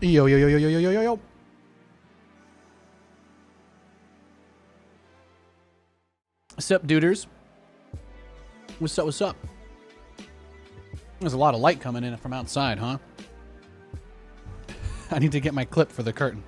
Yo, yo, yo, yo, yo, yo, yo, yo. What's up, duders? What's up, what's up? There's a lot of light coming in from outside, huh? I need to get my clip for the curtain.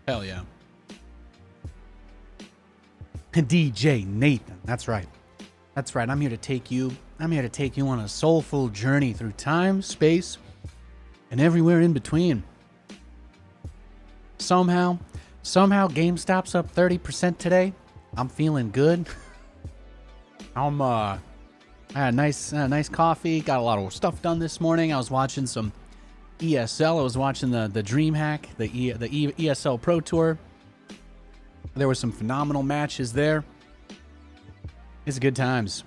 Hell yeah. DJ Nathan. That's right. That's right. I'm here to take you on a soulful journey through time, space, and everywhere in between. Somehow GameStop's up 30% today. I'm feeling good. I had a nice coffee, got a lot of stuff done this morning. I was watching some ESL. I was watching the DreamHack, the ESL Pro Tour. There were some phenomenal matches there. It's good times.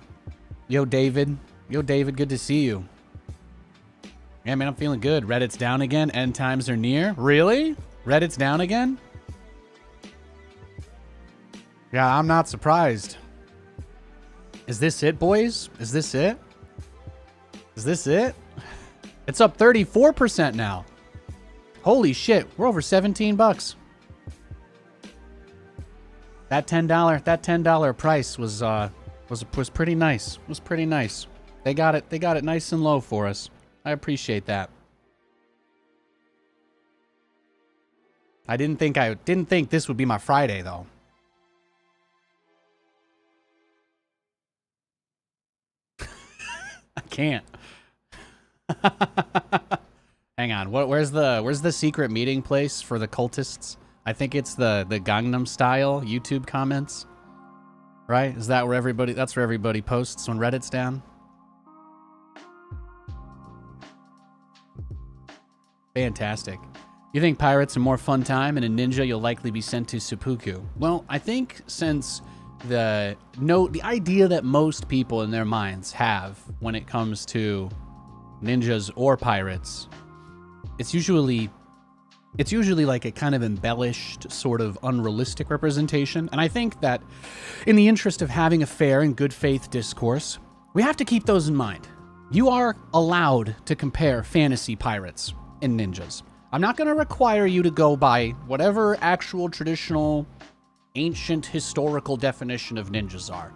Yo, David, good to see you. Yeah, man, I'm feeling good. Reddit's down again. End times are near. Really? Reddit's down again? Yeah, I'm not surprised. Is this it, boys? Is this it? Is this it? It's up 34% now. Holy shit, we're over 17 bucks. That $10 price was pretty nice. Was pretty nice. They got it nice and low for us. I appreciate that. I didn't think this would be my Friday though. I can't. Hang on. Where's the secret meeting place for the cultists? I think it's the Gangnam Style YouTube comments. Right? Is that where that's where everybody posts when Reddit's down? Fantastic. You think pirates are more fun time, and in Ninja you'll likely be sent to seppuku. Well, I think since the idea that most people in their minds have when it comes to ninjas or pirates, it's usually like a kind of embellished, sort of unrealistic representation. And I think that in the interest of having a fair and good faith discourse, we have to keep those in mind. You are allowed to compare fantasy pirates and ninjas. I'm not going to require you to go by whatever actual traditional, ancient, historical definition of ninjas are.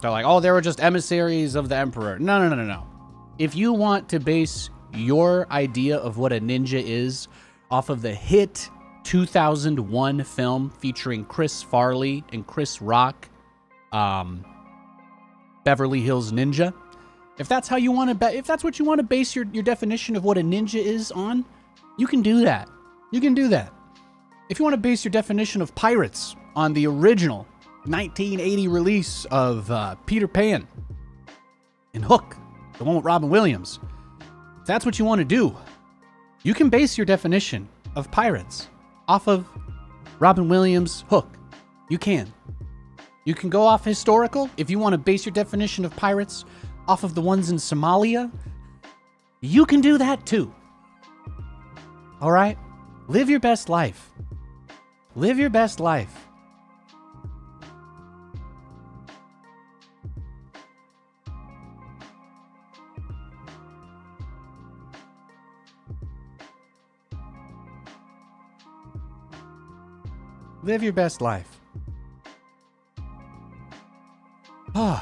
They're like, oh, they were just emissaries of the emperor. No. If you want to base your idea of what a ninja is off of the hit 2001 film featuring Chris Farley and Chris Rock, Beverly Hills Ninja, if that's how you want to, if that's what you want to base your definition of what a ninja is on, you can do that. You can do that. If you want to base your definition of pirates on the original 1980 release of Peter Pan and Hook, the one with Robin Williams, if that's what you want to do, you can base your definition of pirates off of Robin Williams' Hook. You can. You can go off historical. If you want to base your definition of pirates off of the ones in Somalia, you can do that too. All right? Live your best life. Live your best life. Live your best life. Our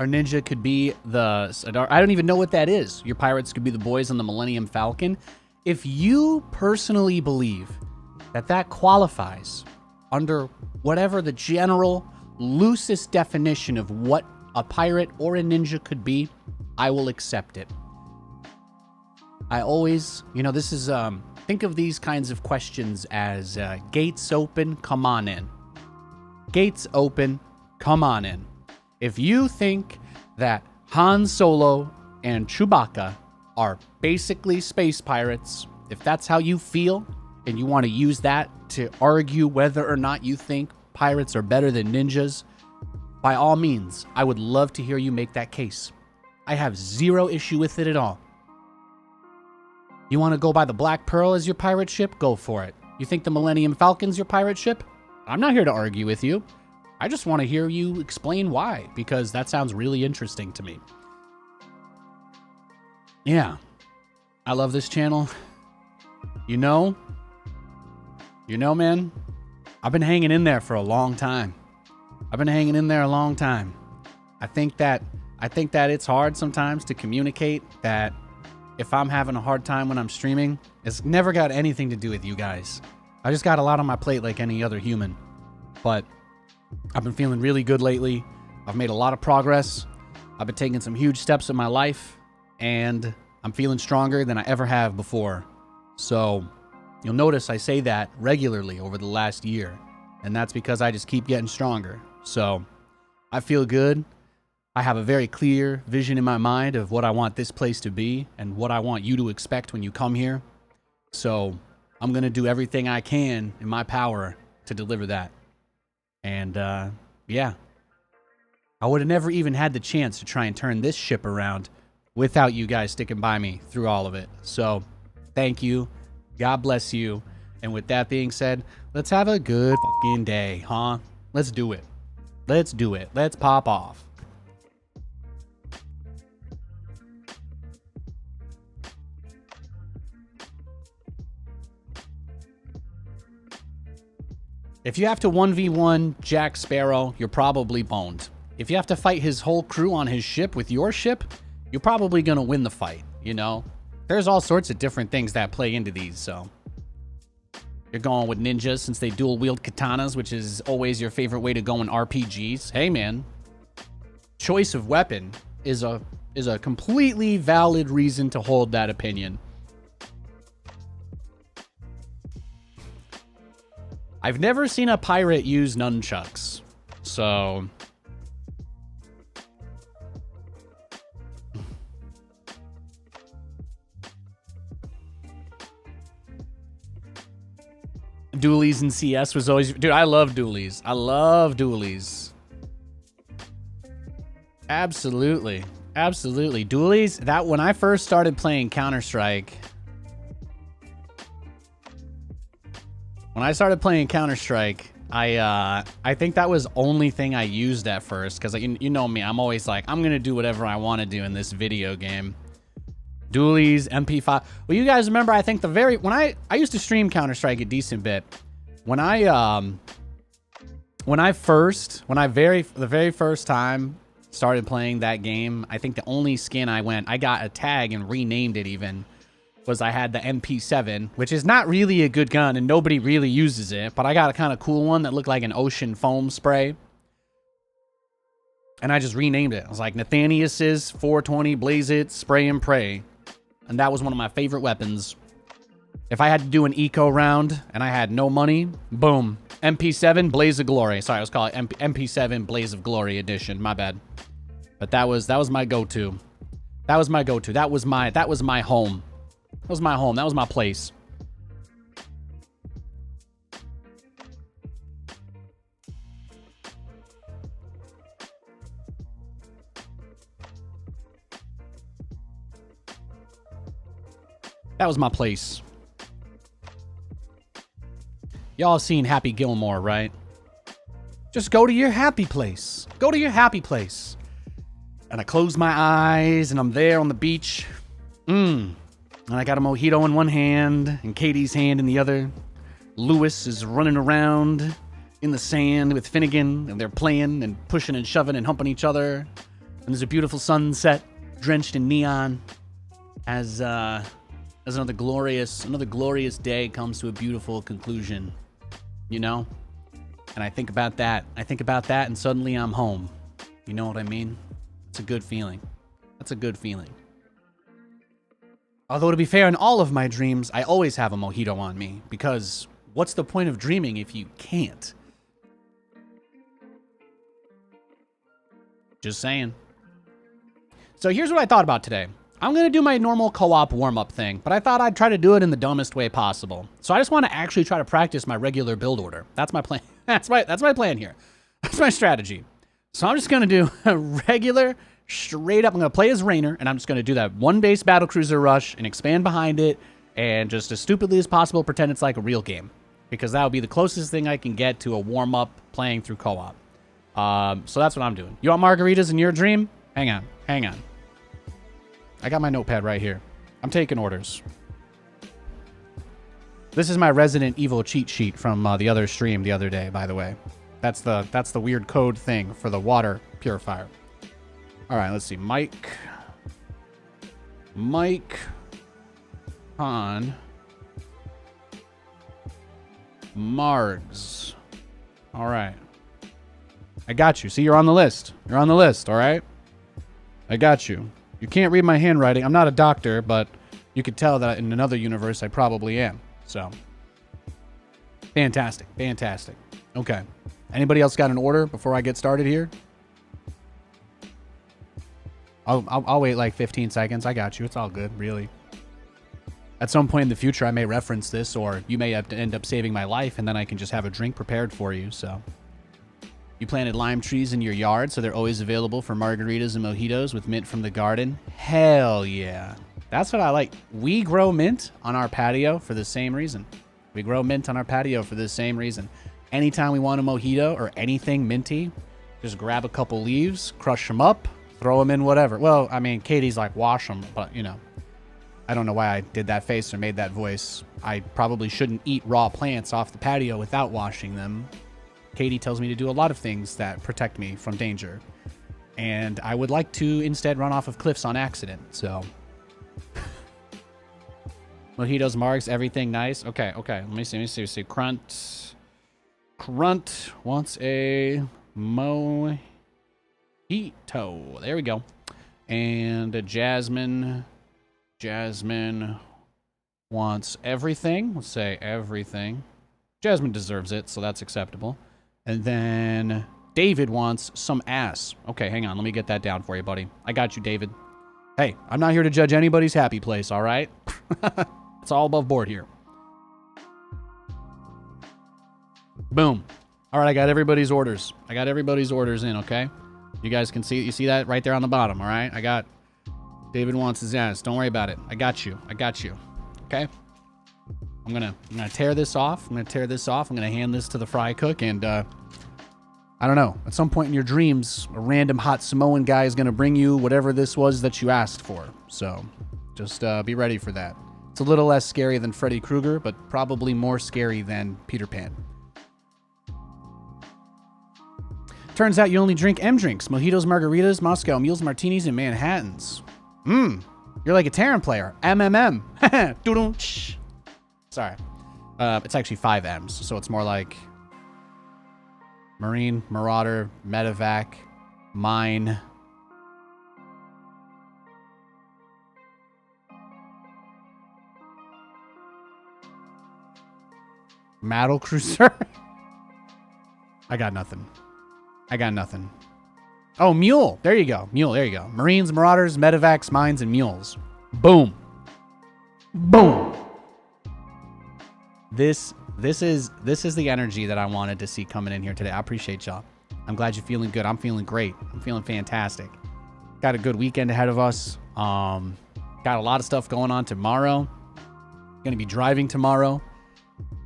ninja could be I don't even know what that is. Your pirates could be the boys on the Millennium Falcon. If you personally believe that qualifies under whatever the general, loosest definition of what a pirate or a ninja could be, I will accept it. I always, this is, think of these kinds of questions as gates open, come on in. Gates open, come on in. If you think that Han Solo and Chewbacca are basically space pirates, if that's how you feel, and you want to use that to argue whether or not you think pirates are better than ninjas, by all means, I would love to hear you make that case. I have zero issue with it at all. You want to go by the Black Pearl as your pirate ship? Go for it. You think the Millennium Falcon's your pirate ship? I'm not here to argue with you. I just want to hear you explain why, because that sounds really interesting to me. Yeah. I love this channel. You know, man, I've been hanging in there for a long time. I think that it's hard sometimes to communicate that if I'm having a hard time when I'm streaming, it's never got anything to do with you guys. I just got a lot on my plate like any other human. But I've been feeling really good lately. I've made a lot of progress. I've been taking some huge steps in my life, and I'm feeling stronger than I ever have before. So you'll notice I say that regularly over the last year, and that's because I just keep getting stronger. So I feel good. I have a very clear vision in my mind of what I want this place to be and what I want you to expect when you come here. So I'm going to do everything I can in my power to deliver that. And yeah, I would have never even had the chance to try and turn this ship around without you guys sticking by me through all of it. So thank you. God bless you. And with that being said, let's have a good fucking day, huh? Let's do it. Let's do it. Let's pop off. If you have to 1v1 Jack Sparrow, you're probably boned. If you have to fight his whole crew on his ship with your ship, you're probably going to win the fight, you know? There's all sorts of different things that play into these, so. You're going with ninjas since they dual wield katanas, which is always your favorite way to go in RPGs. Hey, man. Choice of weapon is a completely valid reason to hold that opinion. I've never seen a pirate use nunchucks, so... Dualies in CS was always... Dude, I love dualies. I love dualies. Absolutely. Absolutely. Dualies, that when I first started playing Counter-Strike... When I started playing Counter-Strike, I think that was the only thing I used at first. Because you know me, I'm always like, I'm going to do whatever I want to do in this video game. Dualies, MP5. Well, you guys remember, I think when I used to stream Counter-Strike a decent bit. When the very first time started playing that game, I think the only skin I got a tag and renamed it even, was I had the MP7, which is not really a good gun and nobody really uses it, but I got a kind of cool one that looked like an ocean foam spray. And I just renamed it. I was like, Nathanias' 420, blaze it, spray and pray. And that was one of my favorite weapons. If I had to do an eco round and I had no money, boom. MP7, Blaze of Glory. Sorry, I was calling it MP7 Blaze of Glory edition. My bad. But that was my go-to. That was my go-to. That was my home. That was my home. That was my place. That was my place. Y'all seen Happy Gilmore, right? Just go to your happy place. Go to your happy place. And I close my eyes and I'm there on the beach. And I got a mojito in one hand and Katie's hand in the other. Lewis is running around in the sand with Finnegan, and they're playing and pushing and shoving and humping each other. And there's a beautiful sunset drenched in neon as another glorious day comes to a beautiful conclusion, you know? And I think about that. And suddenly I'm home. You know what I mean? It's a good feeling. That's a good feeling. Although, to be fair, in all of my dreams, I always have a mojito on me, because what's the point of dreaming if you can't? Just saying. So here's what I thought about today. I'm going to do my normal co-op warm-up thing, but I thought I'd try to do it in the dumbest way possible. So I just want to actually try to practice my regular build order. That's my plan. That's my plan here. That's my strategy. So I'm just going to do a regular, straight up. I'm going to play as Raynor, and I'm just going to do that one base battlecruiser rush and expand behind it, and just as stupidly as possible pretend it's like a real game. Because that would be the closest thing I can get to a warm-up playing through co-op. So that's what I'm doing. You want margaritas in your dream? Hang on. Hang on. I got my notepad right here. I'm taking orders. This is my Resident Evil cheat sheet from the other stream the other day, by the way. That's the weird code thing for the water purifier. All right, let's see. Mike. Han. Margs. All right. I got you. See, you're on the list. You're on the list, all right? I got you. You can't read my handwriting. I'm not a doctor, but you could tell that in another universe I probably am. So, fantastic. Fantastic. Okay. Anybody else got an order before I get started here? I'll wait like 15 seconds. I got you. It's all good, really. At some point in the future, I may reference this, or you may have to end up saving my life, and then I can just have a drink prepared for you, so. You planted lime trees in your yard, so they're always available for margaritas and mojitos with mint from the garden. Hell yeah. That's what I like. We grow mint on our patio for the same reason. We grow mint on our patio for the same reason. Anytime we want a mojito or anything minty, just grab a couple leaves, crush them up, throw them in whatever. Well, I mean, Katie's like, wash them, but, you know. I don't know why I did that face or made that voice. I probably shouldn't eat raw plants off the patio without washing them. Katie tells me to do a lot of things that protect me from danger. And I would like to instead run off of cliffs on accident, so. Mojitos, margs, everything nice. Okay. Let me see. Crunt wants a mojito. There we go. And Jasmine wants everything. Let's say everything. Jasmine deserves it, so that's acceptable. And then David wants some ass. Okay, hang on. Let me get that down for you, buddy. I got you, David. Hey, I'm not here to judge anybody's happy place, all right? It's all above board here. Boom. All right, I got everybody's orders. I got everybody's orders in, okay? You guys can see it. You see that right there on the bottom, all right? I got David wants his ass. Don't worry about it. I got you. Okay? I'm gonna tear this off. I'm gonna hand this to the fry cook, and I don't know. At some point in your dreams, a random hot Samoan guy is gonna bring you whatever this was that you asked for. So, just be ready for that. It's a little less scary than Freddy Krueger, but probably more scary than Peter Pan. Turns out you only drink M drinks: mojitos, margaritas, Moscow mules, martinis, and Manhattans. You're like a Terran player. MMM. Sorry. It's actually 5 M's, so it's more like Marine, Marauder, Medevac, Mine. Battle Cruiser? I got nothing. Oh, Mule. There you go. Marines, Marauders, Medevacs, Mines, and Mules. Boom. This is the energy that I wanted to see coming in here today. I appreciate y'all. I'm glad you're feeling good. I'm feeling great. I'm feeling fantastic. Got a good weekend ahead of us. Got a lot of stuff going on tomorrow. Gonna be driving tomorrow.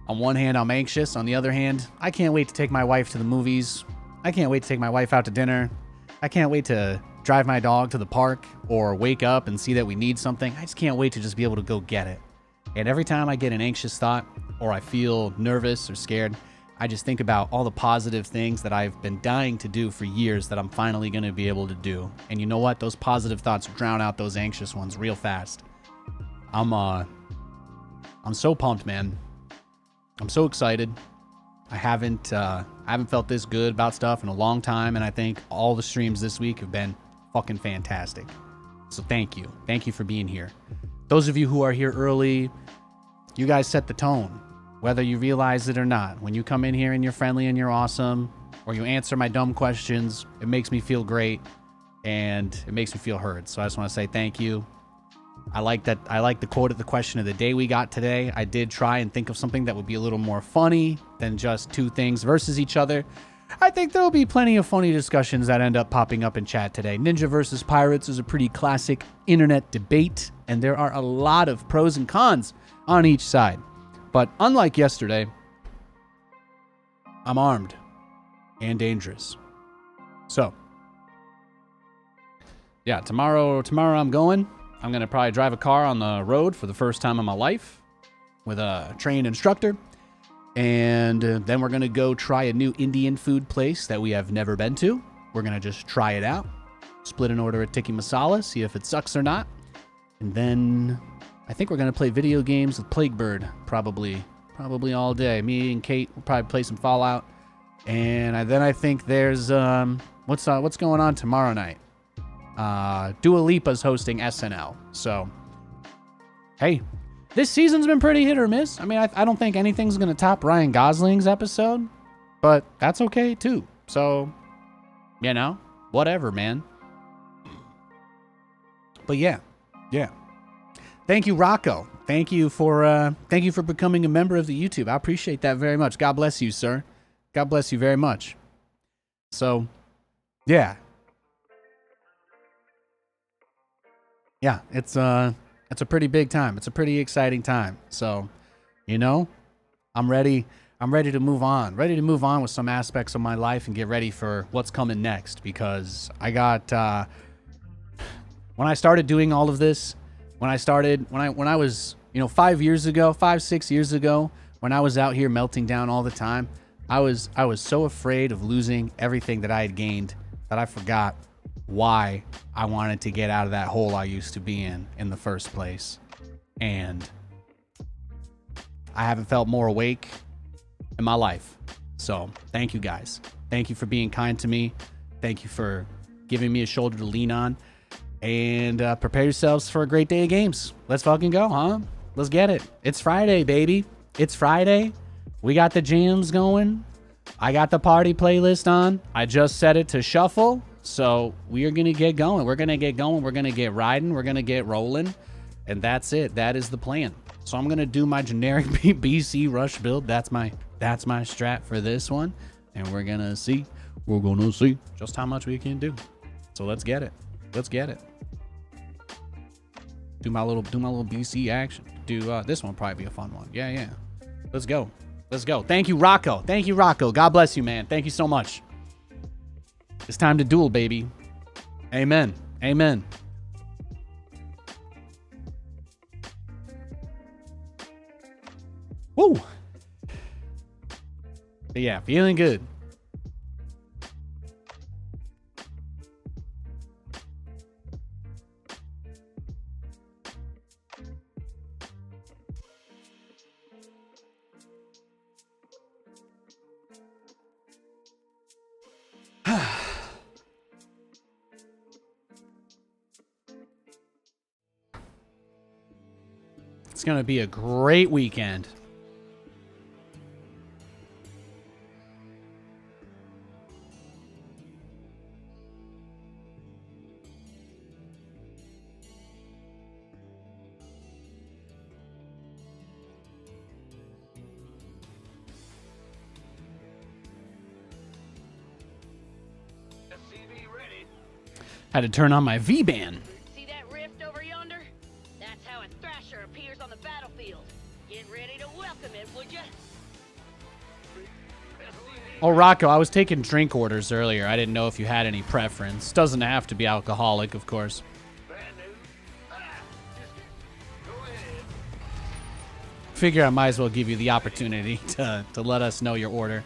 On one hand, I'm anxious. On the other hand, I can't wait to take my wife to the movies. I can't wait to take my wife out to dinner. I can't wait to drive my dog to the park or wake up and see that we need something. I just can't wait to just be able to go get it. And every time I get an anxious thought or I feel nervous or scared, I just think about all the positive things that I've been dying to do for years that I'm finally going to be able to do. And you know what? Those positive thoughts drown out those anxious ones real fast. I'm so pumped, man. I'm so excited. I haven't felt this good about stuff in a long time, and I think all the streams this week have been fucking fantastic. So thank you. Thank you for being here. Those of you who are here early, you guys set the tone, whether you realize it or not. When you come in here and you're friendly and you're awesome, or you answer my dumb questions, it makes me feel great, and it makes me feel heard. So I just want to say thank you. I like the quote of the question of the day we got today. I did try and think of something that would be a little more funny than just two things versus each other. I think there'll be plenty of funny discussions that end up popping up in chat today. Ninja versus Pirates is a pretty classic internet debate, and there are a lot of pros and cons on each side. But unlike yesterday, I'm armed and dangerous. So, yeah, tomorrow I'm going. I'm going to probably drive a car on the road for the first time in my life with a trained instructor. And then we're going to go try a new Indian food place that we have never been to. We're going to just try it out. Split an order of tikka masala, see if it sucks or not. And then I think we're going to play video games with Plaguebird probably all day. Me and Kate will probably play some Fallout. And then I think there's what's going on tomorrow night? Dua Lipa's hosting SNL. So, hey, this season's been pretty hit or miss. I mean, I don't think anything's going to top Ryan Gosling's episode, but that's okay too. So, you know, whatever, man. But yeah. Thank you, Rocco. Thank you for becoming a member of the YouTube. I appreciate that very much. God bless you, sir. God bless you very much. So, yeah. Yeah, it's a pretty big time. It's a pretty exciting time. So, you know, I'm ready to move on. Ready to move on with some aspects of my life and get ready for what's coming next, because I got when I started doing all of this, when I was, 5 6 years ago, when I was out here melting down all the time, I was so afraid of losing everything that I had gained that I forgot why I wanted to get out of that hole I used to be in the first place. And I haven't felt more awake in my life. So thank you guys. Thank you for being kind to me. Thank you for giving me a shoulder to lean on. And prepare yourselves for a great day of games. Let's fucking go, huh? Let's get it. It's Friday, baby. It's Friday. We got the jams going. I got the party playlist on. I just set it to shuffle. So we are going to get going. We're going to get going. We're going to get riding. We're going to get rolling. And that's it. That is the plan. So I'm going to do my generic BC rush build. That's my strat for this one. And we're going to see just how much we can do. So let's get it. Let's get it. Do my little BC action. This one will probably be a fun one. Yeah. Let's go. Thank you, Rocco. God bless you, man. Thank you so much. It's time to duel, baby. Amen. Woo. But yeah, feeling good. It's going to be a great weekend. Had to turn on my V-band. See that rift over yonder? That's how a thrasher appears on the battlefield. Get ready to welcome it, would ya? Oh, Rocco, I was taking drink orders earlier. I didn't know if you had any preference. Doesn't have to be alcoholic, of course. Figure I might as well give you the opportunity to let us know your order.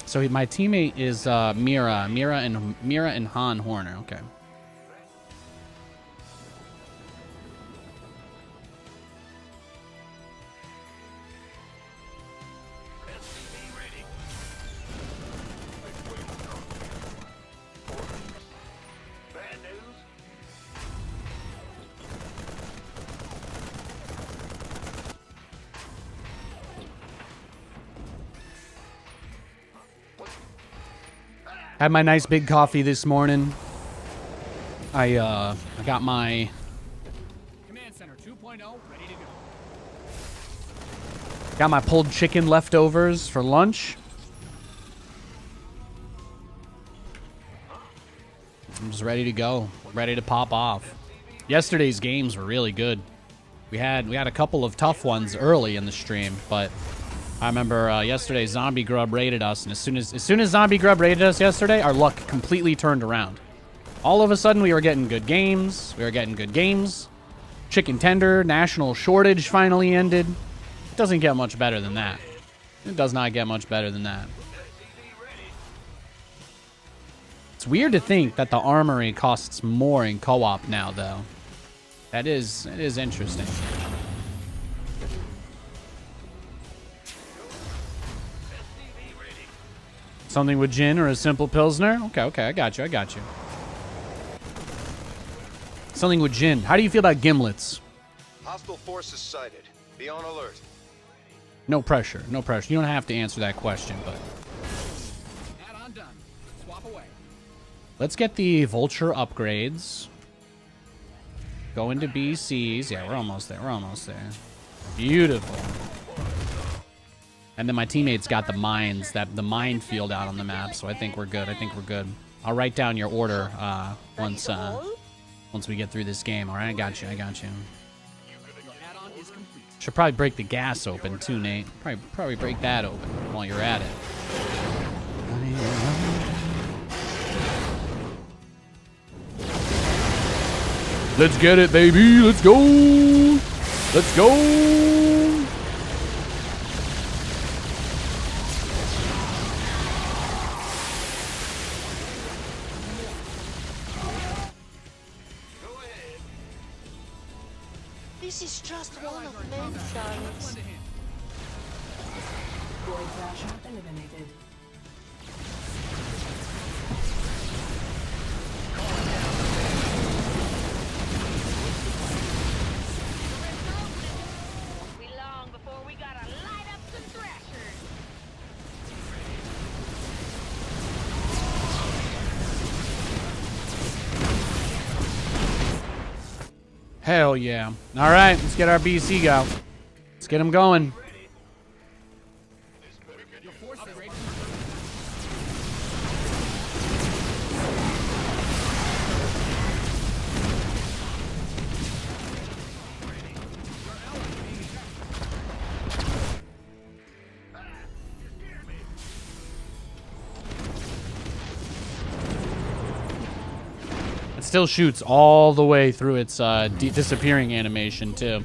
So my teammate is Mira and Han Horner. Okay. Had my nice big coffee this morning. I got my Command Center 2.0 ready to go. got my pulled chicken leftovers for lunch. I'm just ready to go, ready to pop off. Yesterday's games were really good. We had a couple of tough ones early in the stream, but I remember yesterday Zombie Grub raided us, and as soon as Zombie Grub raided us yesterday, our luck completely turned around. All of a sudden, we were getting good games. Chicken tender, national shortage finally ended. It doesn't get much better than that. It does not get much better than that. It's weird to think that the armory costs more in co-op now, though. It is interesting. Something with gin or a simple pilsner? Okay, I got you. Something with gin. How do you feel about gimlets? Hostile forces sighted. Be on alert. No pressure. You don't have to answer that question, but Add-on done. Swap away. let's get the vulture upgrades. Go into BCs. Yeah, we're almost there. Beautiful. And then my teammates got the mines, the minefield out on the map, so I think we're good. I'll write down your order once we get through this game. All right, I got you. Your add-on is complete. Should probably break the gas open too, Nate. Probably break that open while you're at it. Let's get it, baby. Let's go. This is just one of many signs. Boy Thrasher eliminated. Won't be long before we gotta light up some thrashers. Hell yeah. All right, let's get our BC go. Let's get them going. Your force upgrade. It still shoots all the way through its disappearing animation, too.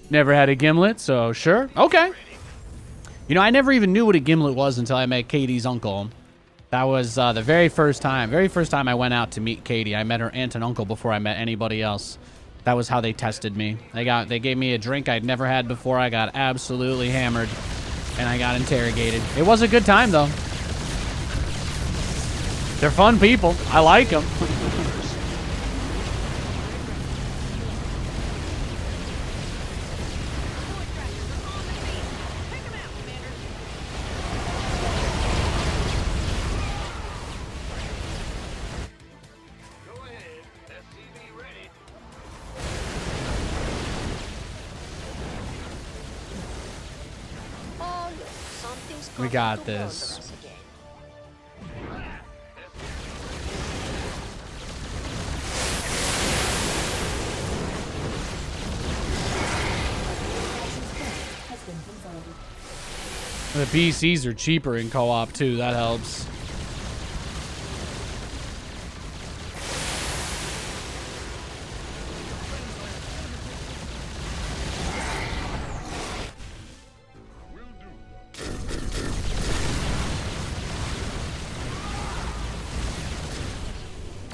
Never had a gimlet, so sure. Okay. You know, I never even knew what a gimlet was until I met Katie's uncle. That was the very first time I went out to meet Katie. I met her aunt and uncle before I met anybody else. That was how they tested me. They gave me a drink I'd never had before. I got absolutely hammered, and I got interrogated. It was a good time, though. They're fun people. I like them. Check them out, Commander. Go ahead. SCV ready. Oh, look, something's We coming got to this. murder us again. Has been confirmed. The BCs are cheaper in co-op, too. That helps.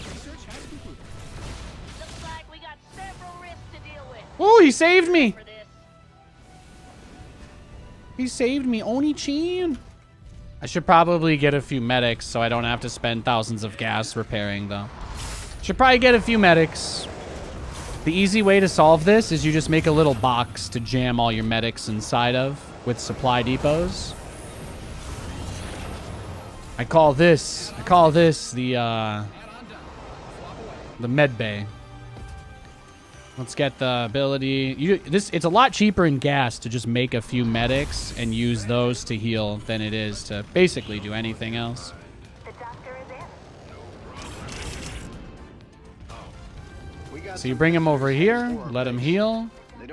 Research has concluded. Looks like we got several risks to deal with. Oh, he saved me. For this. He saved me, Oni-chan. I should probably get a few medics so I don't have to spend thousands of gas repairing, though. Should probably get a few medics. The easy way to solve this is you just make a little box to jam all your medics inside of with supply depots. I call this the med bay. Let's get the ability. It's a lot cheaper in gas to just make a few medics and use those to heal than it is to basically do anything else. The doctor is in. So you bring him over here, let him heal,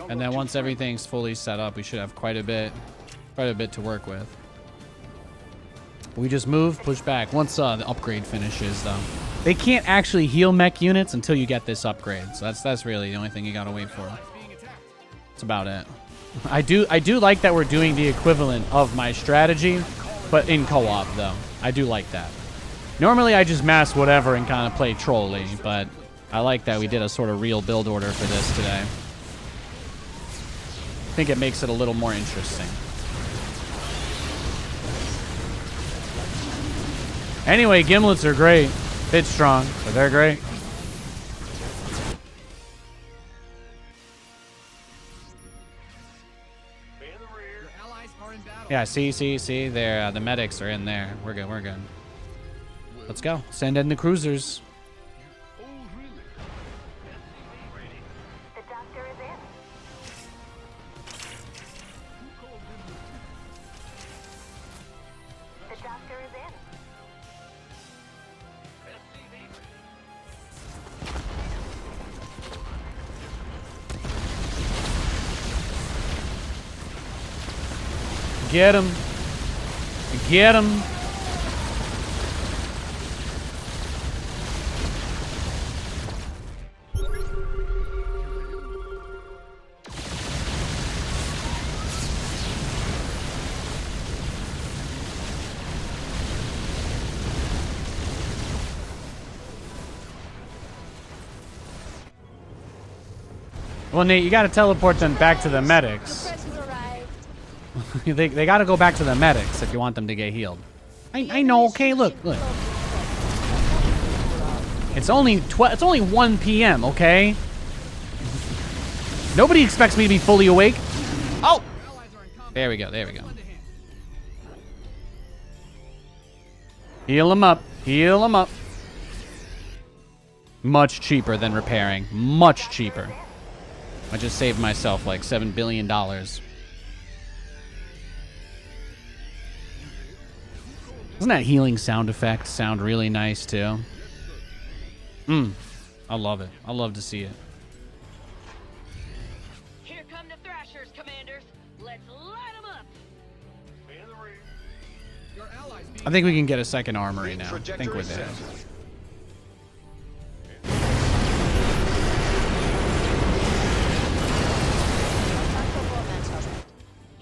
and then once everything's fully set up, we should have quite a bit to work with. We just move, push back. Once the upgrade finishes, though, they can't actually heal mech units until you get this upgrade. So that's really the only thing you gotta wait for. That's about it. I do like that we're doing the equivalent of my strategy, but in co-op though. I do like that. Normally I just mass whatever and kind of play trolly, but I like that we did a sort of real build order for this today. I think it makes it a little more interesting. Anyway, gimlets are great. Bit strong, but they're great. Yeah, see. There, the medics are in there. We're good. Let's go. Send in the cruisers. The doctor is in. The doctor is in. Get him. Get him. Well, Nate, you got to teleport them back to the medics. they got to go back to the medics if you want them to get healed. I know. Okay, look. It's only 1 p.m. Okay. Nobody expects me to be fully awake. Oh, there we go. Heal him up. Much cheaper than repairing. Much cheaper. I just saved myself like $7 billion. Doesn't that healing sound effect sound really nice too? I love it. I love to see it. Here come the Thrashers, commanders. Let's light them up. Your allies being I think we can get a second armory now. I think we're there.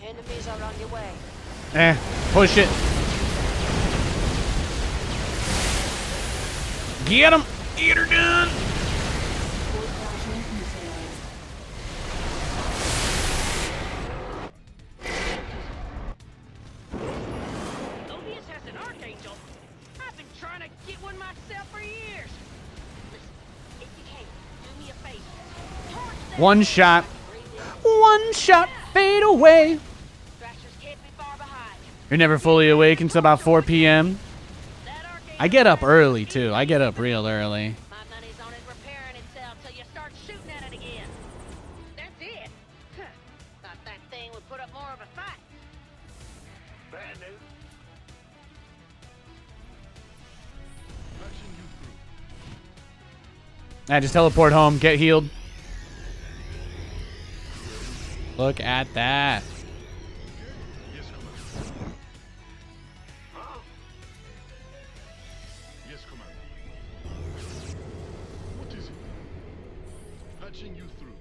Enemies are on your way. Push it. Get him. Get her done. Lofius has an archangel. I've been trying to get one myself for years. Listen, if you can, do me a favor. Torch that One shot. One shot. Fade away. Thrashers can't be far behind. You're never fully awake until about 4 p.m. That archangel I get up early too. I get up real early. My money's on it repairing itself till you start shooting at it again. That's it. Huh. Thought that thing would put up more of a fight. Bad news. Just teleport home. Get healed. Look at that. Yes, Commander. Yes, Commander. What is it? Patching you through.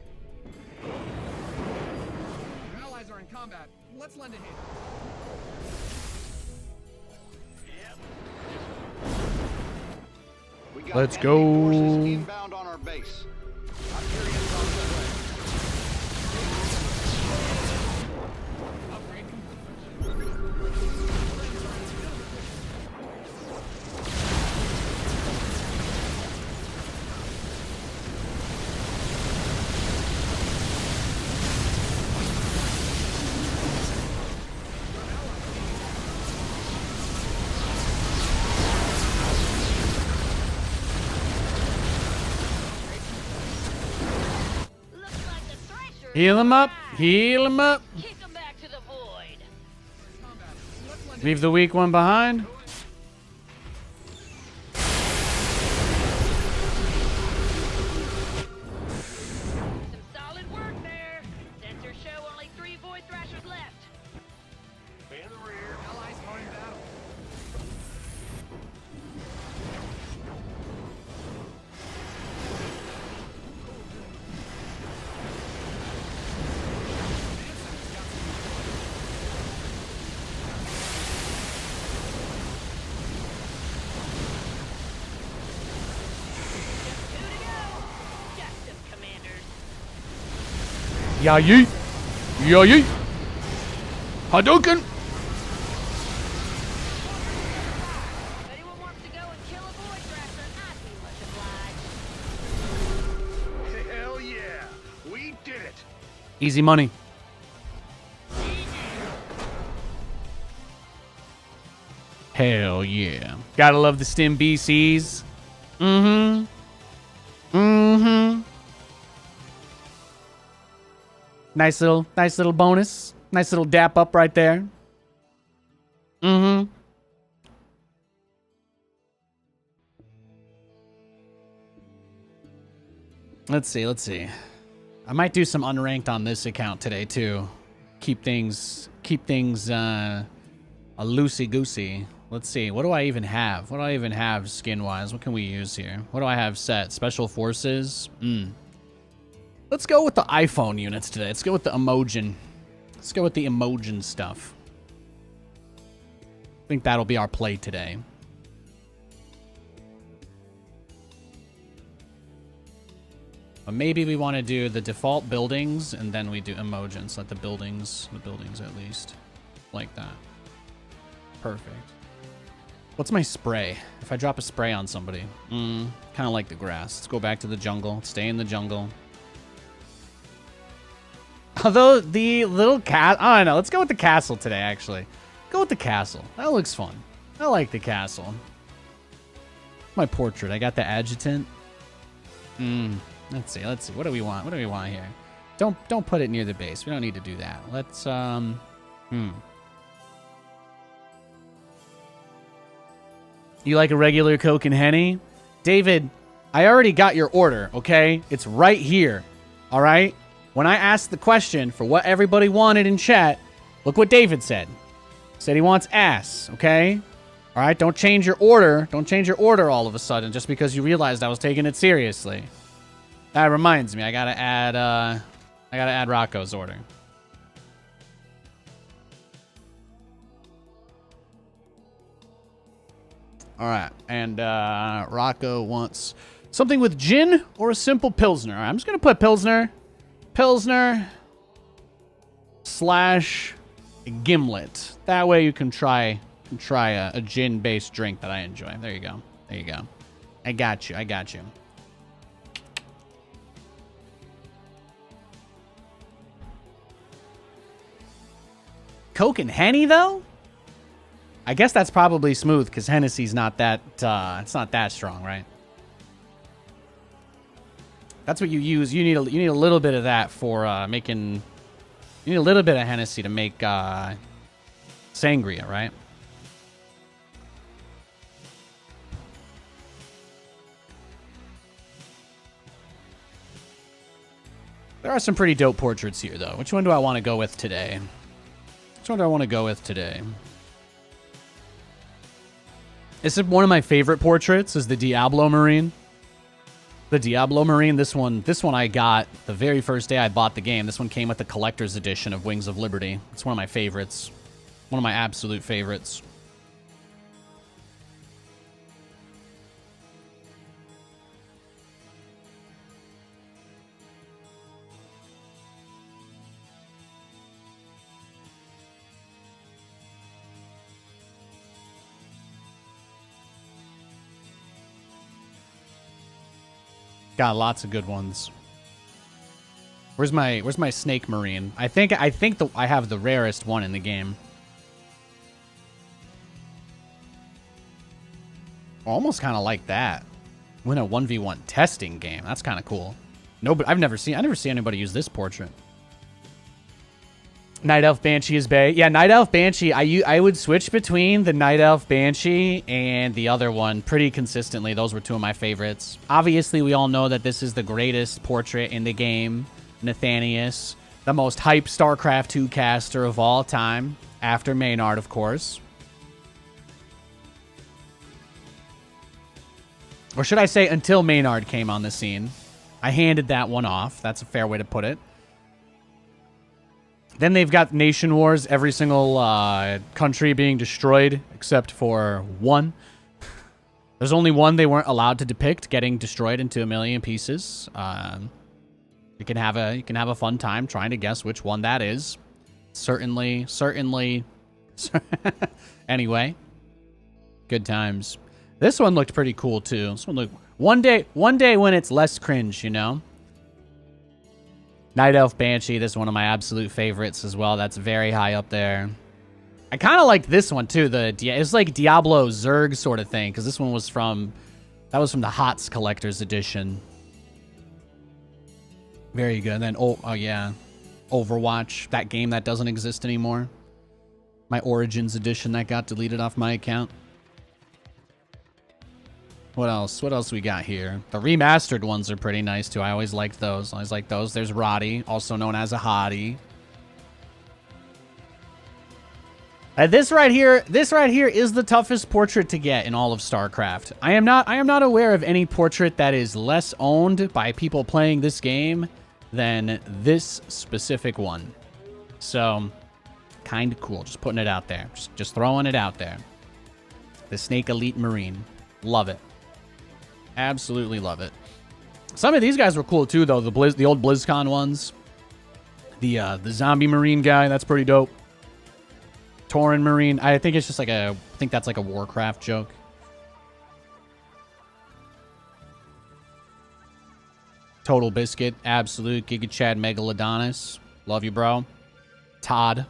Your allies are in combat. Let's lend a hand. We got Let's enemy go. forces inbound on our base. Hyperions on the way. Upgrade complete. Heal him up. Heal him up. Kick him back to the void. Combat. Let's lend a Leave the weak one behind. Some solid work there. Sensors show only 3 void thrashers left. In the rear. allies are in battle. Just 2 to go. Got some commanders. Yeah, yeet. Yeah, yeet. Hadouken. If anyone wants to go and kill a void thrasher, I'd be much obliged. Hell yeah. We did it. Easy money. Hell yeah. Gotta love the stim BCs. Mm-hmm. Mm-hmm. Nice little bonus. Nice little dap up right there. Mm-hmm. Let's see. I might do some unranked on this account today too. Keep things a loosey goosey. Let's see. What do I even have? What do I even have skin wise? What can we use here? What do I have set? Special forces. Let's go with the iPhone units today. Let's go with the Emojin. Let's go with the Emojin stuff. I think that'll be our play today. But maybe we want to do the default buildings and then we do Emojins. Let the buildings at least. Like that. Perfect. What's my spray? If I drop a spray on somebody. Kind of like the grass. Let's go back to the jungle. Stay in the jungle. Although the little cat, I don't know. Let's go with the castle today, actually. Go with the castle. That looks fun. I like the castle. My portrait. I got the adjutant. Let's see. What do we want? What do we want here? Don't put it near the base. We don't need to do that. Let's You like a regular Coke and Henny? David, I already got your order, okay? It's right here. All right? When I asked the question for what everybody wanted in chat, look what David said. Said he wants ass, okay? All right, don't change your order. Don't change your order all of a sudden just because you realized I was taking it seriously. That reminds me, I gotta add Rocco's order. All right, and Rocco wants something with gin or a simple Pilsner. All right, I'm just gonna put Pilsner slash gimlet. That way you can try a gin-based drink that I enjoy. There you go. There you go. I got you. Coke and Henny, though? I guess that's probably smooth because Hennessy's not that, it's not that strong, right? That's what you use. You need a little bit of that for making, you need a little bit of Hennessy to make sangria, right? There are some pretty dope portraits here, though. Which one do I want to go with today? This is one of my favorite portraits, is the Diablo Marine. The Diablo Marine, this one I got the very first day I bought the game. This one came with the collector's edition of Wings of Liberty. It's one of my favorites. One of my absolute favorites. Got lots of good ones. Where's my Snake Marine? I think I have the rarest one in the game. Almost kind of like that. Win a 1v1 testing game. That's kind of cool. No, but I never see anybody use this portrait. Night Elf Banshee is bae. Yeah, Night Elf Banshee. I would switch between the Night Elf Banshee and the other one pretty consistently. Those were two of my favorites. Obviously, we all know that this is the greatest portrait in the game. Nathanias, the most hyped StarCraft 2 caster of all time. After Maynard, of course. Or should I say until Maynard came on the scene. I handed that one off. That's a fair way to put it. Then they've got nation wars, every single country being destroyed except for one. There's only one they weren't allowed to depict getting destroyed into a million pieces. You can have a fun time trying to guess which one that is. Certainly. Anyway, good times. This one looked pretty cool too. This one looked one day when it's less cringe, you know. Night Elf Banshee, this is one of my absolute favorites as well. That's very high up there. I kind of liked this one too. It's like Diablo Zerg sort of thing, because this one was from the HOTS Collector's Edition. Very good. And then oh yeah, Overwatch, that game that doesn't exist anymore. My Origins Edition that got deleted off my account. What else? What else we got here? The remastered ones are pretty nice too. I always liked those. There's Roddy, also known as a hottie. This right here is the toughest portrait to get in all of StarCraft. I am not aware of any portrait that is less owned by people playing this game than this specific one. So, kind of cool. Just putting it out there. Just throwing it out there. The Snake Elite Marine. Love it. Absolutely love it. Some of these guys were cool too, though. The old BlizzCon ones. The Zombie Marine guy, that's pretty dope. Tauren Marine. I think it's just like I think that's like a Warcraft joke. Total Biscuit. Absolute. Giga Chad Megalodonus. Love you, bro. Todd.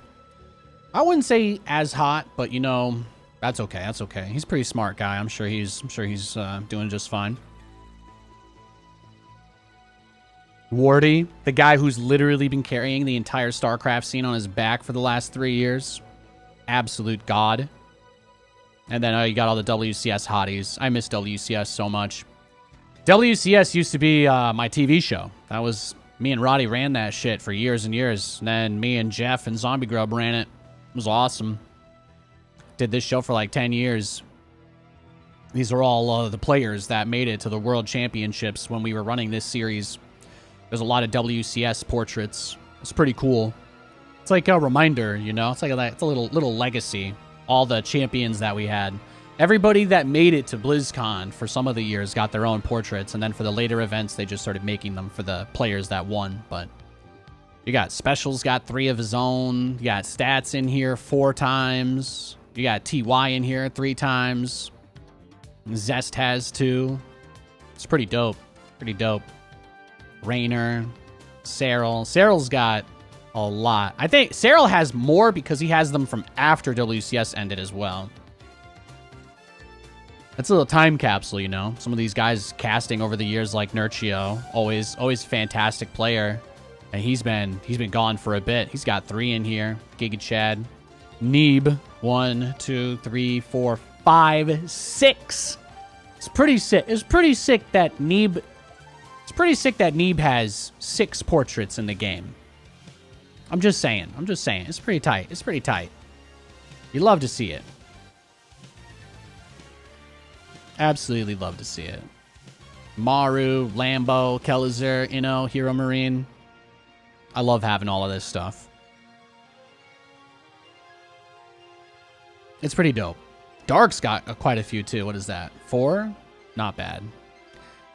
I wouldn't say as hot, but you know, that's okay. That's okay. He's a pretty smart guy. I'm sure he's doing just fine. Wardy, the guy who's literally been carrying the entire StarCraft scene on his back for the last 3 years. Absolute god. And then you got all the WCS hotties. I miss WCS so much. WCS used to be my TV show. That was me and Roddy ran that shit for years and years. And then me and Jeff and Zombie Grub ran it. It was awesome. Did this show for like 10 years. These are all the players that made it to the World Championships when we were running this series. There's a lot of WCS portraits. It's pretty cool. It's like a reminder, you know? It's a little legacy. All the champions that we had. Everybody that made it to BlizzCon for some of the years got their own portraits, and then for the later events, they just started making them for the players that won. But you got Specials got 3 of his own. You got Stats in here 4 times. You got TY in here 3 times. Zest has 2. It's pretty dope. Pretty dope. Raynor. Cyril. Cyril's got a lot. I think Cyril has more because he has them from after WCS ended as well. It's a little time capsule, you know. Some of these guys casting over the years, like Nurchio, always fantastic player, and he's been gone for a bit. He's got 3 in here. Giga Chad, Neeb, 1, 2, 3, 4, 5, 6. It's pretty sick. It's pretty sick that Neeb. It's pretty sick that Neeb has 6 portraits in the game. I'm just saying. It's pretty tight. It's pretty tight. You love to see it. Absolutely love to see it. Maru, Lambo, Kelizer, Inno, Hero Marine. I love having all of this stuff. It's pretty dope. Dark's got quite a few too. What is that? 4? Not bad.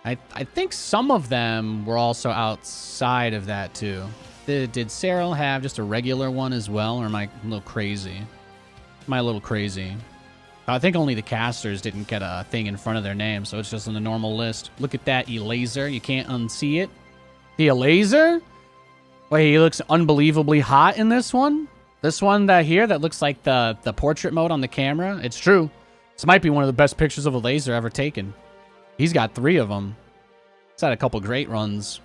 I think some of them were also outside of that too. Did Cyril have just a regular one as well, or am I a little crazy? Am I a little crazy? I think only the casters didn't get a thing in front of their name, so it's just on the normal list. Look at that Elaser. You can't unsee it. The Elaser? Wait, he looks unbelievably hot in this one? This one that looks like the portrait mode on the camera? It's true. This might be one of the best pictures of a laser ever taken. He's got 3 of them. He's had a couple great runs.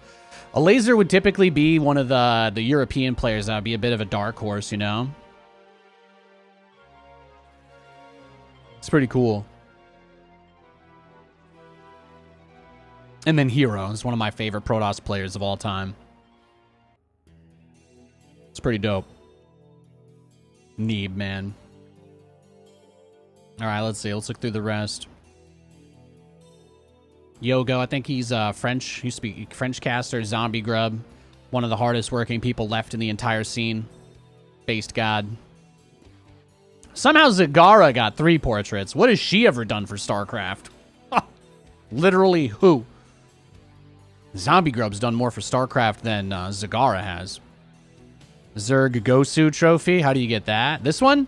A laser would typically be one of the European players that would be a bit of a dark horse, you know? It's pretty cool. And then Hero is one of my favorite Protoss players of all time. It's pretty dope. Neeb, man. All right, let's see. Let's look through the rest. Yogo, I think he's French. Used to be French caster. Zombie Grub. One of the hardest working people left in the entire scene. Based God. Somehow Zagara got 3 portraits. What has she ever done for StarCraft? Literally who? Zombie Grub's done more for StarCraft than Zagara has. Zerg Gosu trophy. How do you get that? This one?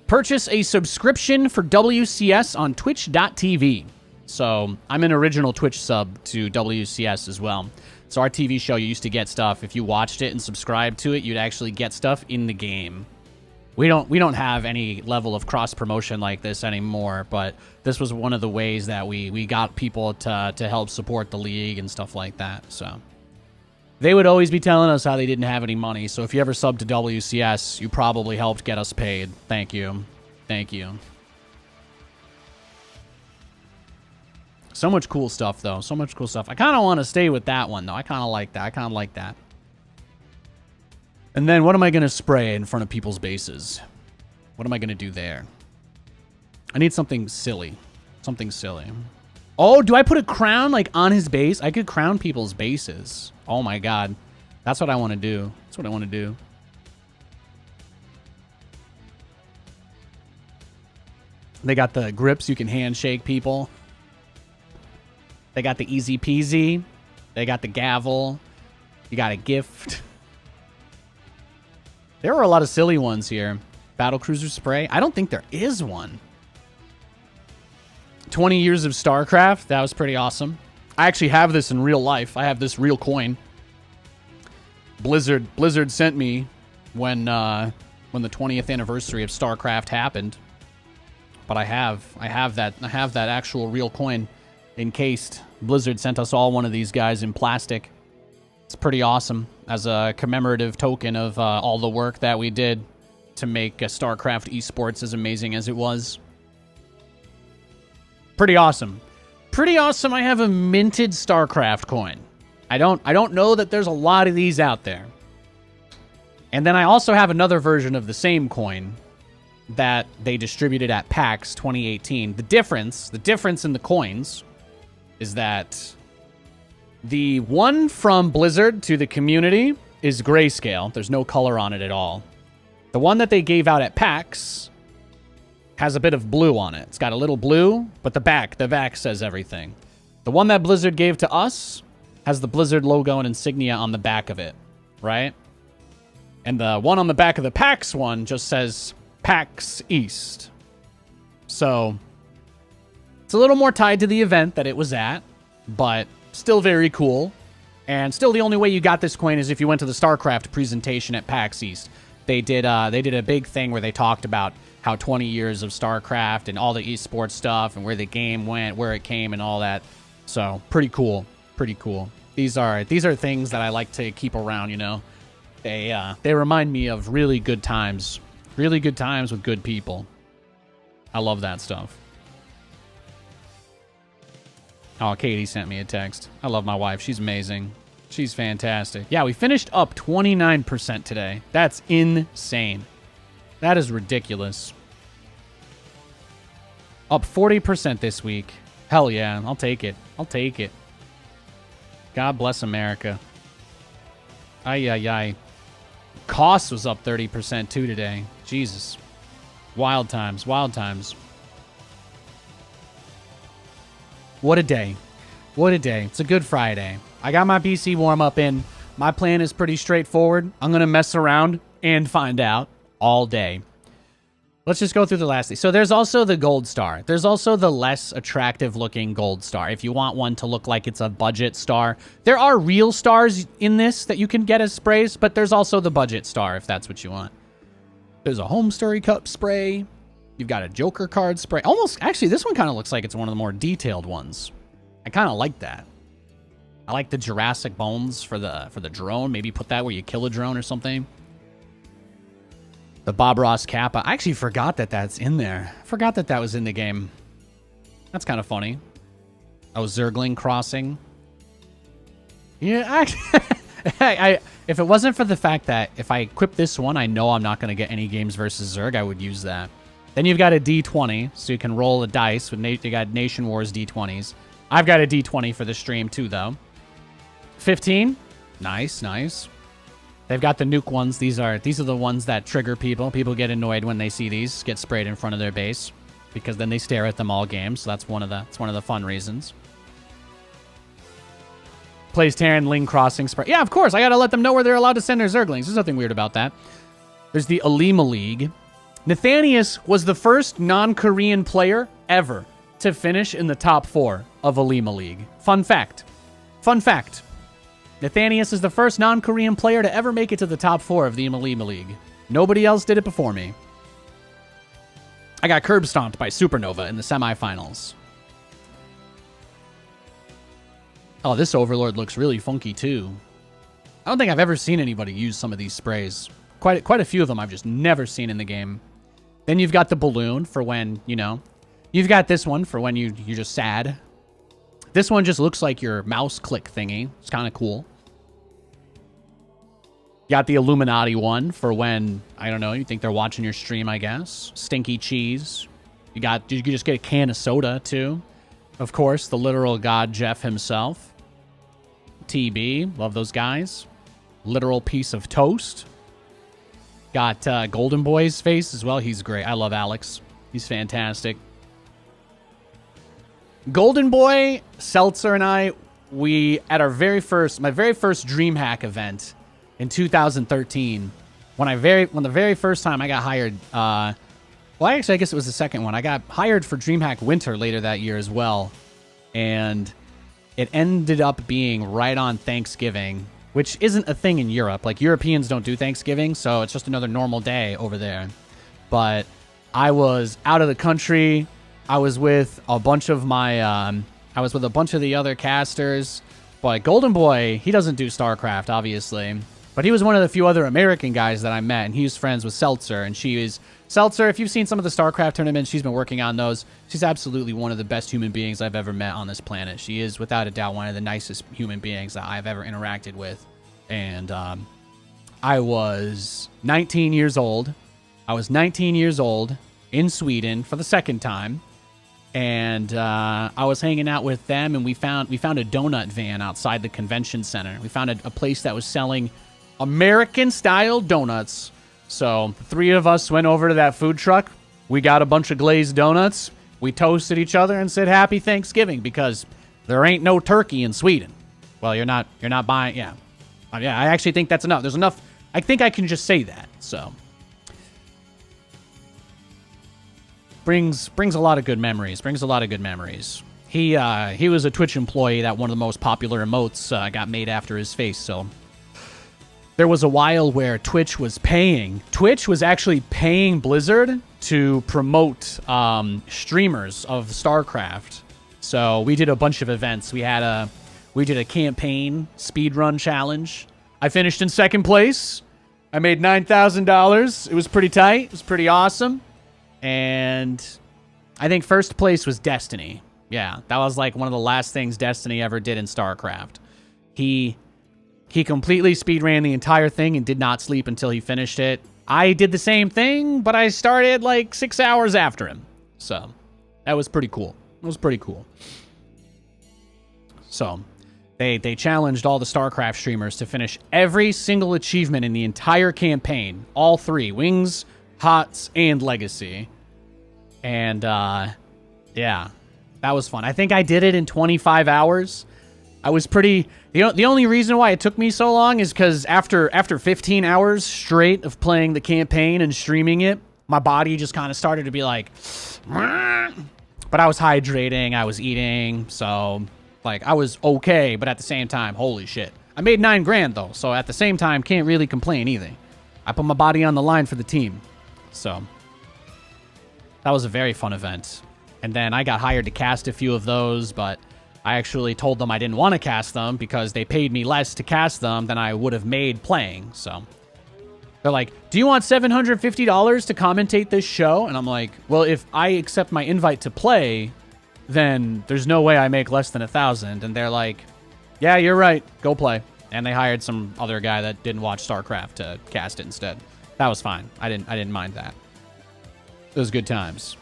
Purchase a subscription for WCS on twitch.tv. So I'm an original Twitch sub to WCS as well. So our TV show, you used to get stuff. If you watched it and subscribed to it, you'd actually get stuff in the game. We don't have any level of cross promotion like this anymore, but this was one of the ways that we got people to help support the league and stuff like that. So they would always be telling us how they didn't have any money. So if you ever subbed to WCS, you probably helped get us paid. Thank you. Thank you. So much cool stuff, though. So much cool stuff. I kind of want to stay with that one, though. I kind of like that. I kind of like that. And then what am I going to spray in front of people's bases? What am I going to do there? I need something silly. Something silly. Oh, do I put a crown, like, on his base? I could crown people's bases. Oh, my God. That's what I want to do. That's what I want to do. They got the grips. You can handshake people. They got the easy peasy. They got the gavel. You got a gift. There are a lot of silly ones here. Battlecruiser spray. I don't think there is one. 20 years of StarCraft. That was pretty awesome. I actually have this in real life. I have this real coin. Blizzard sent me when the 20th anniversary of StarCraft happened. But I have that actual real coin encased. Blizzard sent us all one of these guys in plastic. It's pretty awesome as a commemorative token of all the work that we did to make StarCraft esports as amazing as it was. Pretty awesome. Pretty awesome. I have a minted StarCraft coin. I don't know that there's a lot of these out there. And then I also have another version of the same coin that they distributed at PAX 2018. The difference in the coins is that the one from Blizzard to the community is grayscale. There's no color on it at all. The one that they gave out at PAX has a bit of blue on it. It's got a little blue, but the back says everything. The one that Blizzard gave to us has the Blizzard logo and insignia on the back of it, right? And the one on the back of the PAX one just says PAX East. So it's a little more tied to the event that it was at, but still very cool. And still the only way you got this coin is if you went to the StarCraft presentation at PAX East. They did a big thing where they talked about how 20 years of StarCraft and all the esports stuff and where the game went, where it came and all that. So pretty cool. Pretty cool. These are things that I like to keep around, you know. They remind me of really good times. Really good times with good people. I love that stuff. Oh, Katie sent me a text. I love my wife. She's amazing. She's fantastic. Yeah, we finished up 29% today. That's insane. That is ridiculous. Up 40% this week. Hell yeah, I'll take it. I'll take it. God bless America. Ay, ay, ay. Cost was up 30% too today. Jesus. Wild times, wild times. What a day. What a day. It's a good Friday. I got my PC warm-up in. My plan is pretty straightforward. I'm going to mess around and find out all day. Let's just go through the last thing. So there's also the gold star. There's also the less attractive looking gold star. If you want one to look like it's a budget star. There are real stars in this that you can get as sprays, but there's also the budget star if that's what you want. There's a Home Story Cup spray. You've got a Joker card spray. Almost, actually, this one kind of looks like it's one of the more detailed ones. I kind of like that. I like the Jurassic bones for the drone. Maybe put that where you kill a drone or something. The Bob Ross Kappa. I actually forgot that that's in there. I forgot that that was in the game. That's kind of funny. Oh, Zergling crossing. Yeah, actually, if it wasn't for the fact that if I equip this one, I know I'm not going to get any games versus Zerg, I would use that. Then you've got a D20, so you can roll a dice. You got Nation Wars D20s. I've got a D20 for the stream too, though. 15. Nice, nice. They've got the nuke ones. These are the ones that trigger people. People get annoyed when they see these get sprayed in front of their base because then they stare at them all game. So that's one of the fun reasons. Plays Terran Ling Crossing spray. Yeah, of course. I got to let them know where they're allowed to send their Zerglings. There's nothing weird about that. There's the Alima League. Nathanias was the first non-Korean player ever to finish in the top 4 of Alima League. Fun fact. Fun fact. Nathanias is the first non-Korean player to ever make it to the top 4 of the Alima League. Nobody else did it before me. I got curb stomped by Supernova in the semifinals. Oh, this Overlord looks really funky too. I don't think I've ever seen anybody use some of these sprays. Quite a few of them I've just never seen in the game. Then you've got the balloon for when, you know. You've got this one for when you're just sad. This one just looks like your mouse click thingy. It's kind of cool. You got the Illuminati one for when, I don't know, you think they're watching your stream, I guess. Stinky cheese. You just get a can of soda, too. Of course, the literal god Jeff himself. TB. Love those guys. Literal piece of toast. Got Golden Boy's face as well. He's great. I love Alex. He's fantastic. Golden Boy, Seltzer, and I, at my very first DreamHack event in 2013, when the very first time I got hired, well, actually, I guess it was the second one. I got hired for DreamHack Winter later that year as well, and it ended up being right on Thanksgiving, which isn't a thing in Europe. Like, Europeans don't do Thanksgiving, so it's just another normal day over there. But I was out of the country. I was with a bunch of the other casters. But Golden Boy, he doesn't do StarCraft, obviously. But he was one of the few other American guys that I met, and he was friends with Seltzer. And Seltzer, if you've seen some of the StarCraft tournaments, she's been working on those. She's absolutely one of the best human beings I've ever met on this planet. She is, without a doubt, one of the nicest human beings that I've ever interacted with. And I was 19 years old. I was 19 years old in Sweden for the second time. And I was hanging out with them, and we found a donut van outside the convention center. We found a place that was selling American-style donuts. So the three of us went over to that food truck. We got a bunch of glazed donuts. We toasted each other and said Happy Thanksgiving because there ain't no turkey in Sweden. Well, you're not buying. Yeah, yeah. I actually think that's enough. There's enough. I think I can just say that. So brings a lot of good memories. He was a Twitch employee that one of the most popular emotes got made after his face. So there was a while where Twitch was actually paying Blizzard to promote streamers of StarCraft. So we did a bunch of events. We did a campaign speedrun challenge. I finished in second place. I made $9,000. It was pretty tight. It was pretty awesome. And I think first place was Destiny. Yeah, that was like one of the last things Destiny ever did in StarCraft. He completely speedran the entire thing and did not sleep until he finished it. I did the same thing, but I started like 6 hours after him. So that was pretty cool. So they challenged all the StarCraft streamers to finish every single achievement in the entire campaign. All three: Wings, HOTS, and Legacy. And yeah, that was fun. I think I did it in 25 hours. I was pretty... The only reason why it took me so long is because after 15 hours straight of playing the campaign and streaming it, my body just kind of started to be like... But I was hydrating, I was eating, so... Like, I was okay, but at the same time, holy shit. I made $9,000, though, so at the same time, can't really complain either. I put my body on the line for the team. So, that was a very fun event. And then I got hired to cast a few of those, but I actually told them I didn't want to cast them because they paid me less to cast them than I would have made playing. So they're like, do you want $750 to commentate this show? And I'm like, well, if I accept my invite to play, then there's no way I make less than $1,000. And they're like, yeah, you're right. Go play. And they hired some other guy that didn't watch StarCraft to cast it instead. That was fine. I didn't mind that. It was good times.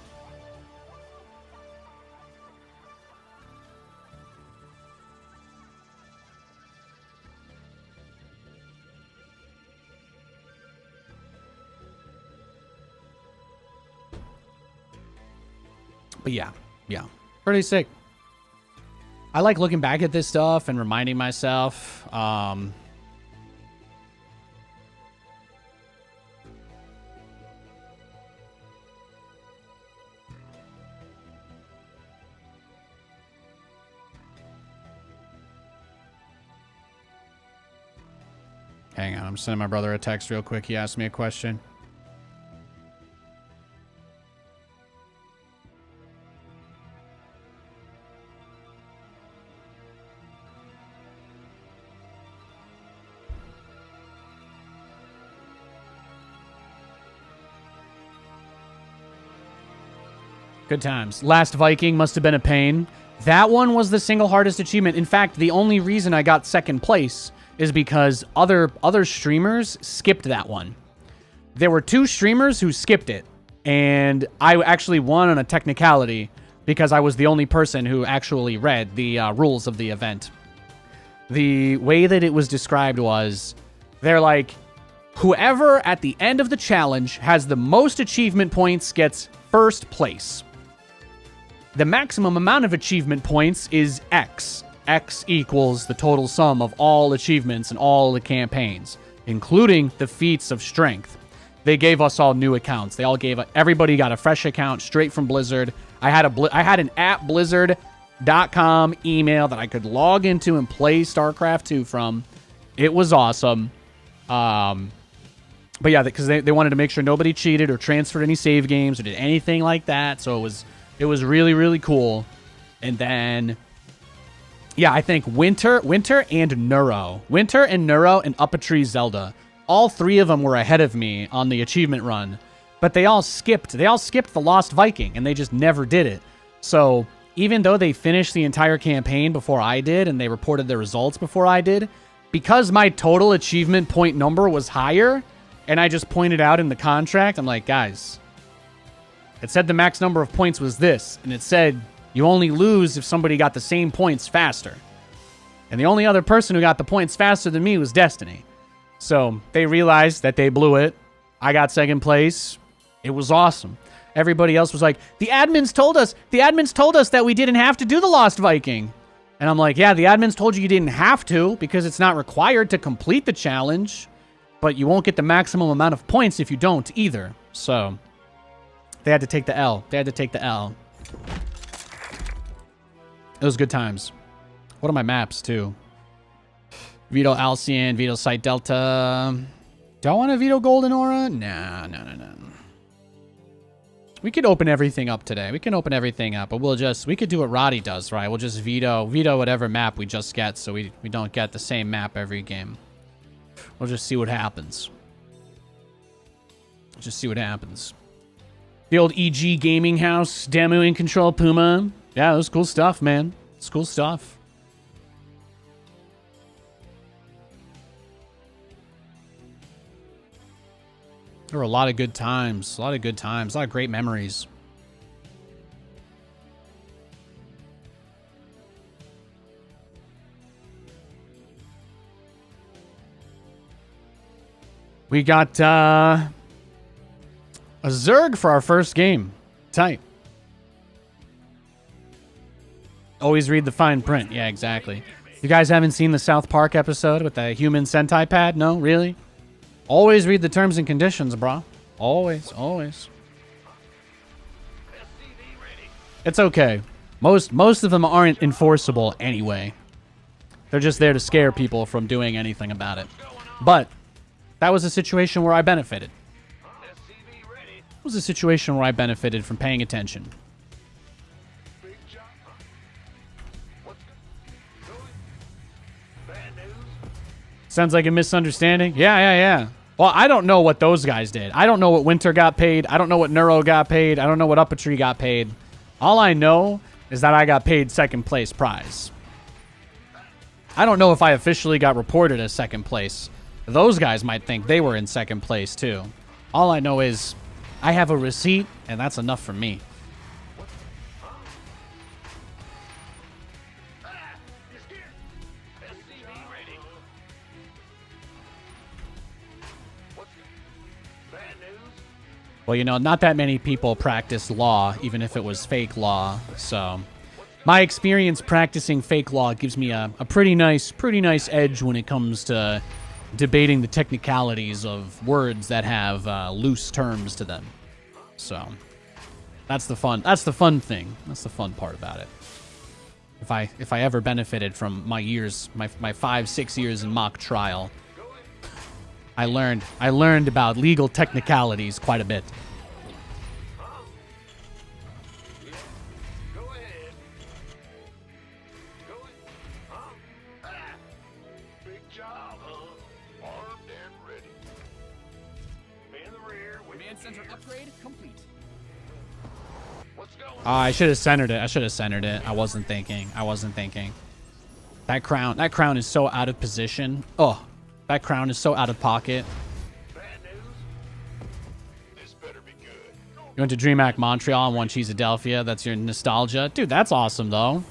But yeah, pretty sick. I like looking back at this stuff and reminding myself. Hang on, I'm sending my brother a text real quick. He asked me a question. Good times. Last Viking must have been a pain. That one was the single hardest achievement. In fact, the only reason I got second place is because other streamers skipped that one. There were 2 streamers who skipped it, and I actually won on a technicality because I was the only person who actually read the rules of the event. The way that it was described was, they're like, whoever at the end of the challenge has the most achievement points gets first place. The maximum amount of achievement points is X. X equals the total sum of all achievements in all the campaigns, including the feats of strength. They gave us all new accounts. Everybody got a fresh account straight from Blizzard. I had an at blizzard.com email that I could log into and play StarCraft 2 from. It was awesome. But yeah, because they wanted to make sure nobody cheated or transferred any save games or did anything like that. So it was really, really cool. And then, yeah, I think Winter and Neuro and Up a Tree Zelda, all 3 of them were ahead of me on the achievement run, but they all skipped the Lost Viking, and they just never did it. So even though they finished the entire campaign before I did, and they reported their results before I did, because my total achievement point number was higher, and I just pointed out in the contract, I'm like, guys, it said the max number of points was this, and it said you only lose if somebody got the same points faster. And the only other person who got the points faster than me was Destiny. So they realized that they blew it. I got second place. It was awesome. Everybody else was like, the admins told us that we didn't have to do the Lost Viking. And I'm like, yeah, the admins told you didn't have to because it's not required to complete the challenge, but you won't get the maximum amount of points if you don't either. So they had to take the L. It was good times. What are my maps, too? Vito Alcyon, Vito Site Delta. Do I want a Vito Golden Aura? No. We could open everything up today. We can open everything up, but we could do what Roddy does, right? We'll just veto whatever map we just get so we don't get the same map every game. We'll just see what happens. The old EG Gaming House, Demu and Control Puma. Yeah, it was cool stuff, man. It's cool stuff. There were a lot of good times. A lot of great memories. We got a Zerg for our first game. Tight. Always read the fine print. Yeah, exactly. You guys haven't seen the South Park episode with the human Sentai pad? No? Really? Always read the terms and conditions, bro. Always. It's okay. Most of them aren't enforceable anyway. They're just there to scare people from doing anything about it. But that was a situation where I benefited. It was a situation where I benefited from paying attention. Sounds like a misunderstanding. Yeah. Well, I don't know what those guys did. I don't know what Winter got paid. I don't know what Neuro got paid. I don't know what Uppatry got paid. All I know is that I got paid second place prize. I don't know if I officially got reported as second place. Those guys might think they were in second place too. All I know is I have a receipt, and that's enough for me. Well, you know, not that many people practice law, even if it was fake law. So my experience practicing fake law gives me a pretty nice edge when it comes to debating the technicalities of words that have loose terms to them. So that's the fun thing. That's the fun part about it. If I ever benefited from my 5-6 years in mock trial, I learned about legal technicalities quite a bit. Command center upgrade complete. Oh, I should have centered it. I wasn't thinking. That crown is so out of position. Oh, that crown is so out of pocket. You went to DreamHack Montreal and won Cheesadelphia. That's your nostalgia. Dude, that's awesome, though.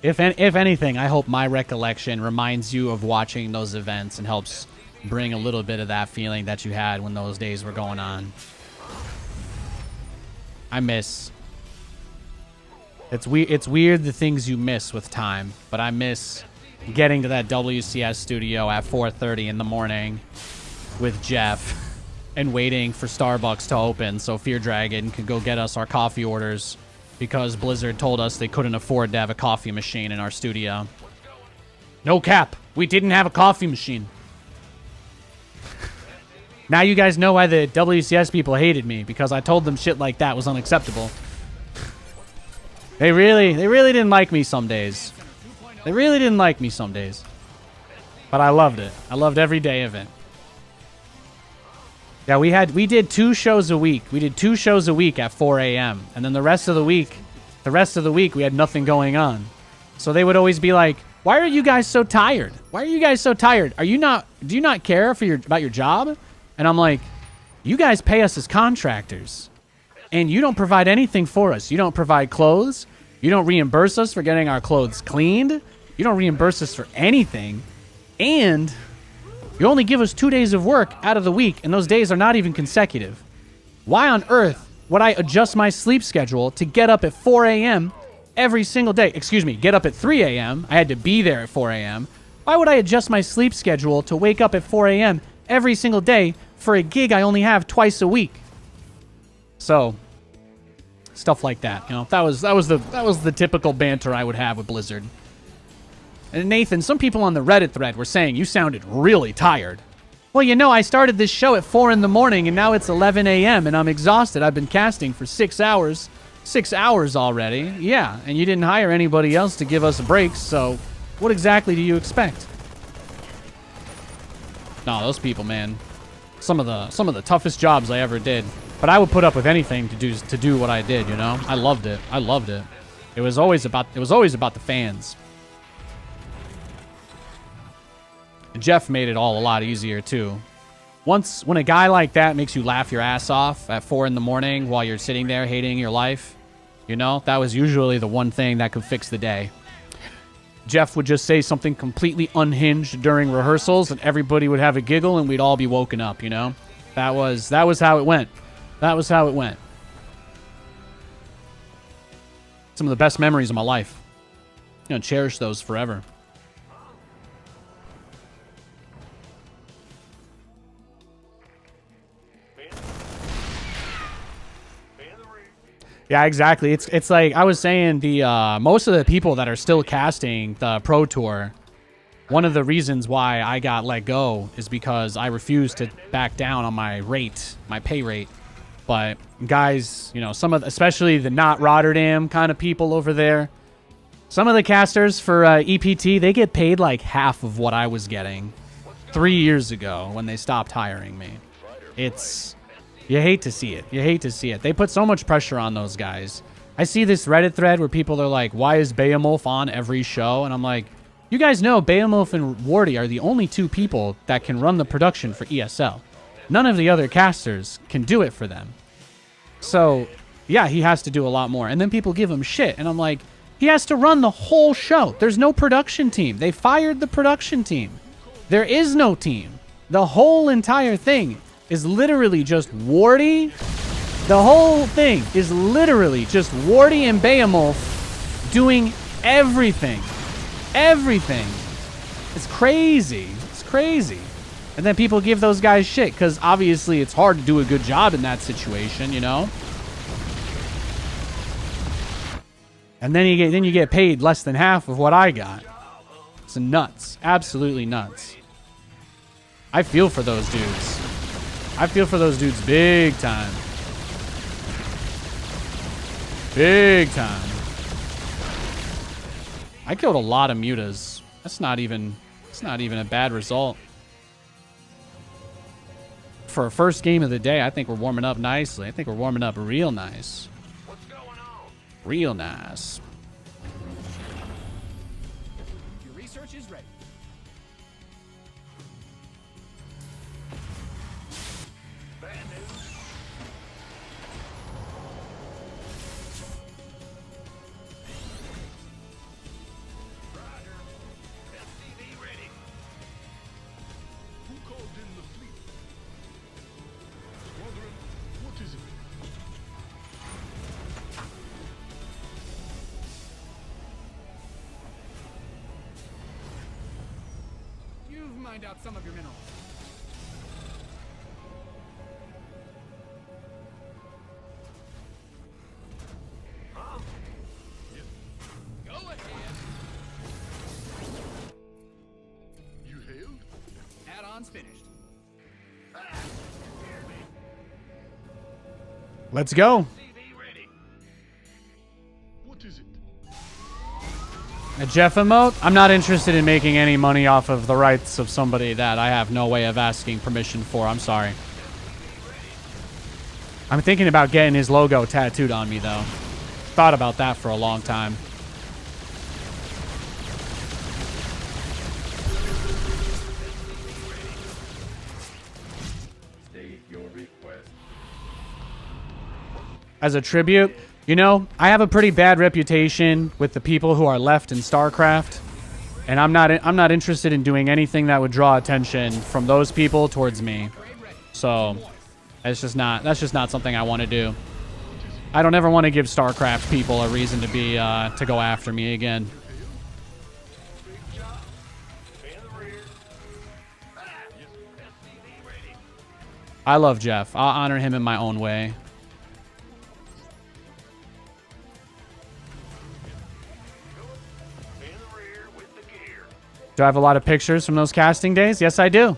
If anything, I hope my recollection reminds you of watching those events and helps bring a little bit of that feeling that you had when those days were going on. I miss. It's weird the things you miss with time, but I miss getting to that WCS studio at 4:30 in the morning with Jeff and waiting for Starbucks to open so Fear Dragon could go get us our coffee orders because Blizzard told us they couldn't afford to have a coffee machine in our studio. No cap. We didn't have a coffee machine. Now you guys know why the WCS people hated me, because I told them shit like that was unacceptable. They really didn't like me some days. But I loved it. I loved every day of it. Yeah, we did 2 shows a week. We did 2 shows a week at 4 a.m. And then the rest of the week we had nothing going on. So they would always be like, "Why are you guys so tired? Do you not care about your job?" And I'm like, "You guys pay us as contractors, and you don't provide anything for us. You don't provide clothes. You don't reimburse us for getting our clothes cleaned. You don't reimburse us for anything. And you only give us 2 days of work out of the week, and those days are not even consecutive. Why on earth would I adjust my sleep schedule to get up at 4 a.m. every single day? Excuse me, get up at 3 a.m. I had to be there at 4 a.m. Why would I adjust my sleep schedule to wake up at 4 a.m. every single day for a gig I only have twice a week?" So, stuff like that. You know, that was the typical banter I would have with Blizzard. And Nathan, some people on the Reddit thread were saying you sounded really tired. Well, you know, I started this show at 4 in the morning and now it's 11 a.m. and I'm exhausted. I've been casting for 6 hours. 6 hours already. Yeah, and you didn't hire anybody else to give us breaks, so what exactly do you expect? No, those people, man. Some of the toughest jobs I ever did. But I would put up with anything to do what I did, you know? I loved it. It was always about the fans. And Jeff made it all a lot easier too. When a guy like that makes you laugh your ass off at 4 in the morning while you're sitting there hating your life, you know, that was usually the one thing that could fix the day. Jeff would just say something completely unhinged during rehearsals and everybody would have a giggle and we'd all be woken up, you know? That was how it went. Some of the best memories of my life. You know, cherish those forever. Yeah, exactly. It's like I was saying, the most of the people that are still casting the Pro Tour, one of the reasons why I got let go is because I refused to back down on my pay rate. But guys, you know, especially the not Rotterdam kind of people over there, Some of the casters for EPT, they get paid like half of what I was getting 3 years ago when they stopped hiring me. It's... You hate to see it. You hate to see it. They put so much pressure on those guys. I see this Reddit thread where people are like, why is Beowulf on every show? And I'm like, you guys know Beowulf and Wardy are the only two people that can run the production for ESL. None of the other casters can do it for them. So, yeah, he has to do a lot more. And then people give him shit. And I'm like, he has to run the whole show. There's no production team. They fired the production team. There is no team. The whole entire thing is literally just Wardy. The whole thing is literally just Wardy and Beowulf doing everything. Everything. It's crazy. It's crazy. And then people give those guys shit because obviously it's hard to do a good job in that situation, you know? And then you get paid less than half of what I got. It's nuts. Absolutely nuts. I feel for those dudes. I feel for those dudes big time. Big time. I killed a lot of mutas. That's not even a bad result. For a first game of the day, I think we're warming up nicely. I think we're warming up real nice. What's going on? Real nice. Your research is ready. Bad news. Roger. SCV ready. Who called in the fleet? Squadron, what is it? You've mined out some of your minerals. Huh? Go ahead. You hailed? Add-ons finished. Let's go. SCV ready. What is it? A Jeff emote? I'm not interested in making any money off of the rights of somebody that I have no way of asking permission for. I'm sorry. I'm thinking about getting his logo tattooed on me, though. Thought about that for a long time. State your request. As a tribute, you know, I have a pretty bad reputation with the people who are left in StarCraft, and I'm not interested in doing anything that would draw attention from those people towards me. So, that's just not something I want to do. I don't ever want to give StarCraft people a reason to be to go after me again. Big job. In the rear. SCV ready. I love Jeff. I'll honor him in my own way. In the rear with the gear. Do I have a lot of pictures from those casting days? Yes, I do.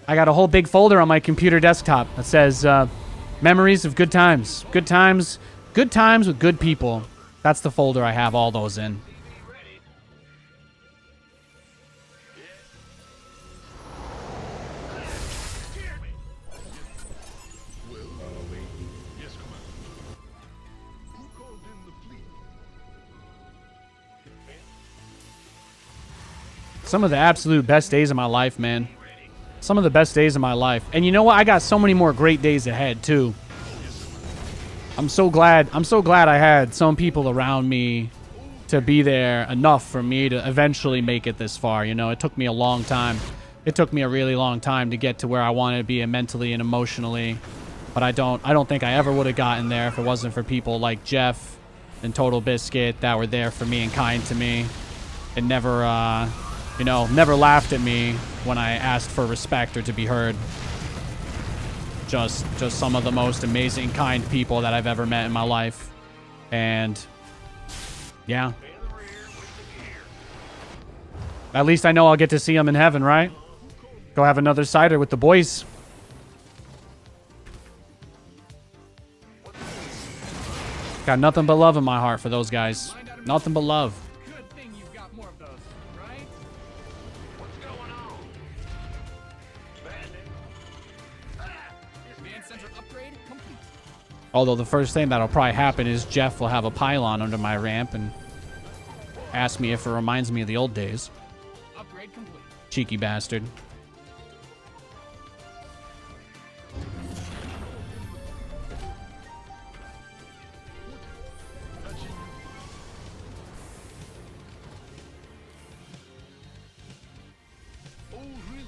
I got a whole big folder on my computer desktop that says memories of good times. Good times with good people. That's the folder I have all those in. SCV ready. Hear me. Well, yes, Commander. Who called in the fleet? Some of the absolute best days of my life, man. Some of the best days of my life. And you know what? I got so many more great days ahead, too. I'm so glad I had some people around me to be there enough for me to eventually make it this far. You know, it took me a long time. It took me a really long time to get to where I wanted to be mentally and emotionally. But I don't think I ever would have gotten there if it wasn't for people like Jeff and Total Biscuit that were there for me and kind to me and never never laughed at me when I asked for respect or to be heard. Just some of the most amazing, kind people that I've ever met in my life. And yeah. At least I know I'll get to see them in heaven, right? Go have another cider with the boys. Got nothing but love in my heart for those guys. Mined out a Nothing but love. Good thing you've got more of those, right? What's going on? Bandit. Command center upgrade complete. Although the first thing that'll probably happen is Jeff will have a pylon under my ramp and ask me if it reminds me of the old days. Upgrade complete. Cheeky bastard. Oh, really?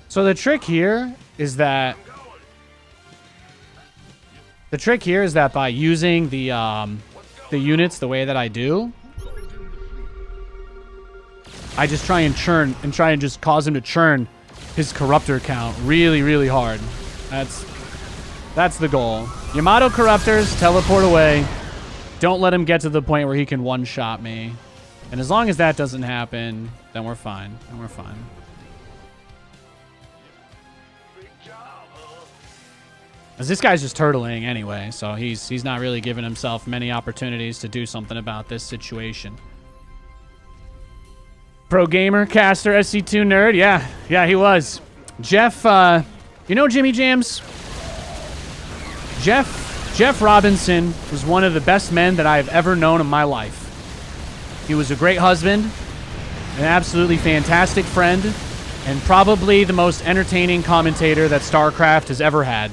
So the trick here is that by using the units the way that I do, I just try and just cause him to churn his corruptor count really, really hard. That's the goal. Yamato corruptors, teleport away. Don't let him get to the point where he can one-shot me. And as long as that doesn't happen, then we're fine. Then we're fine. As this guy's just turtling anyway, so he's not really giving himself many opportunities to do something about this situation. Pro gamer, caster, SC2 nerd. Yeah, he was. Jeff, you know Jimmy Jams? Jeff Robinson was one of the best men that I've ever known in my life. He was a great husband, an absolutely fantastic friend, and probably the most entertaining commentator that StarCraft has ever had.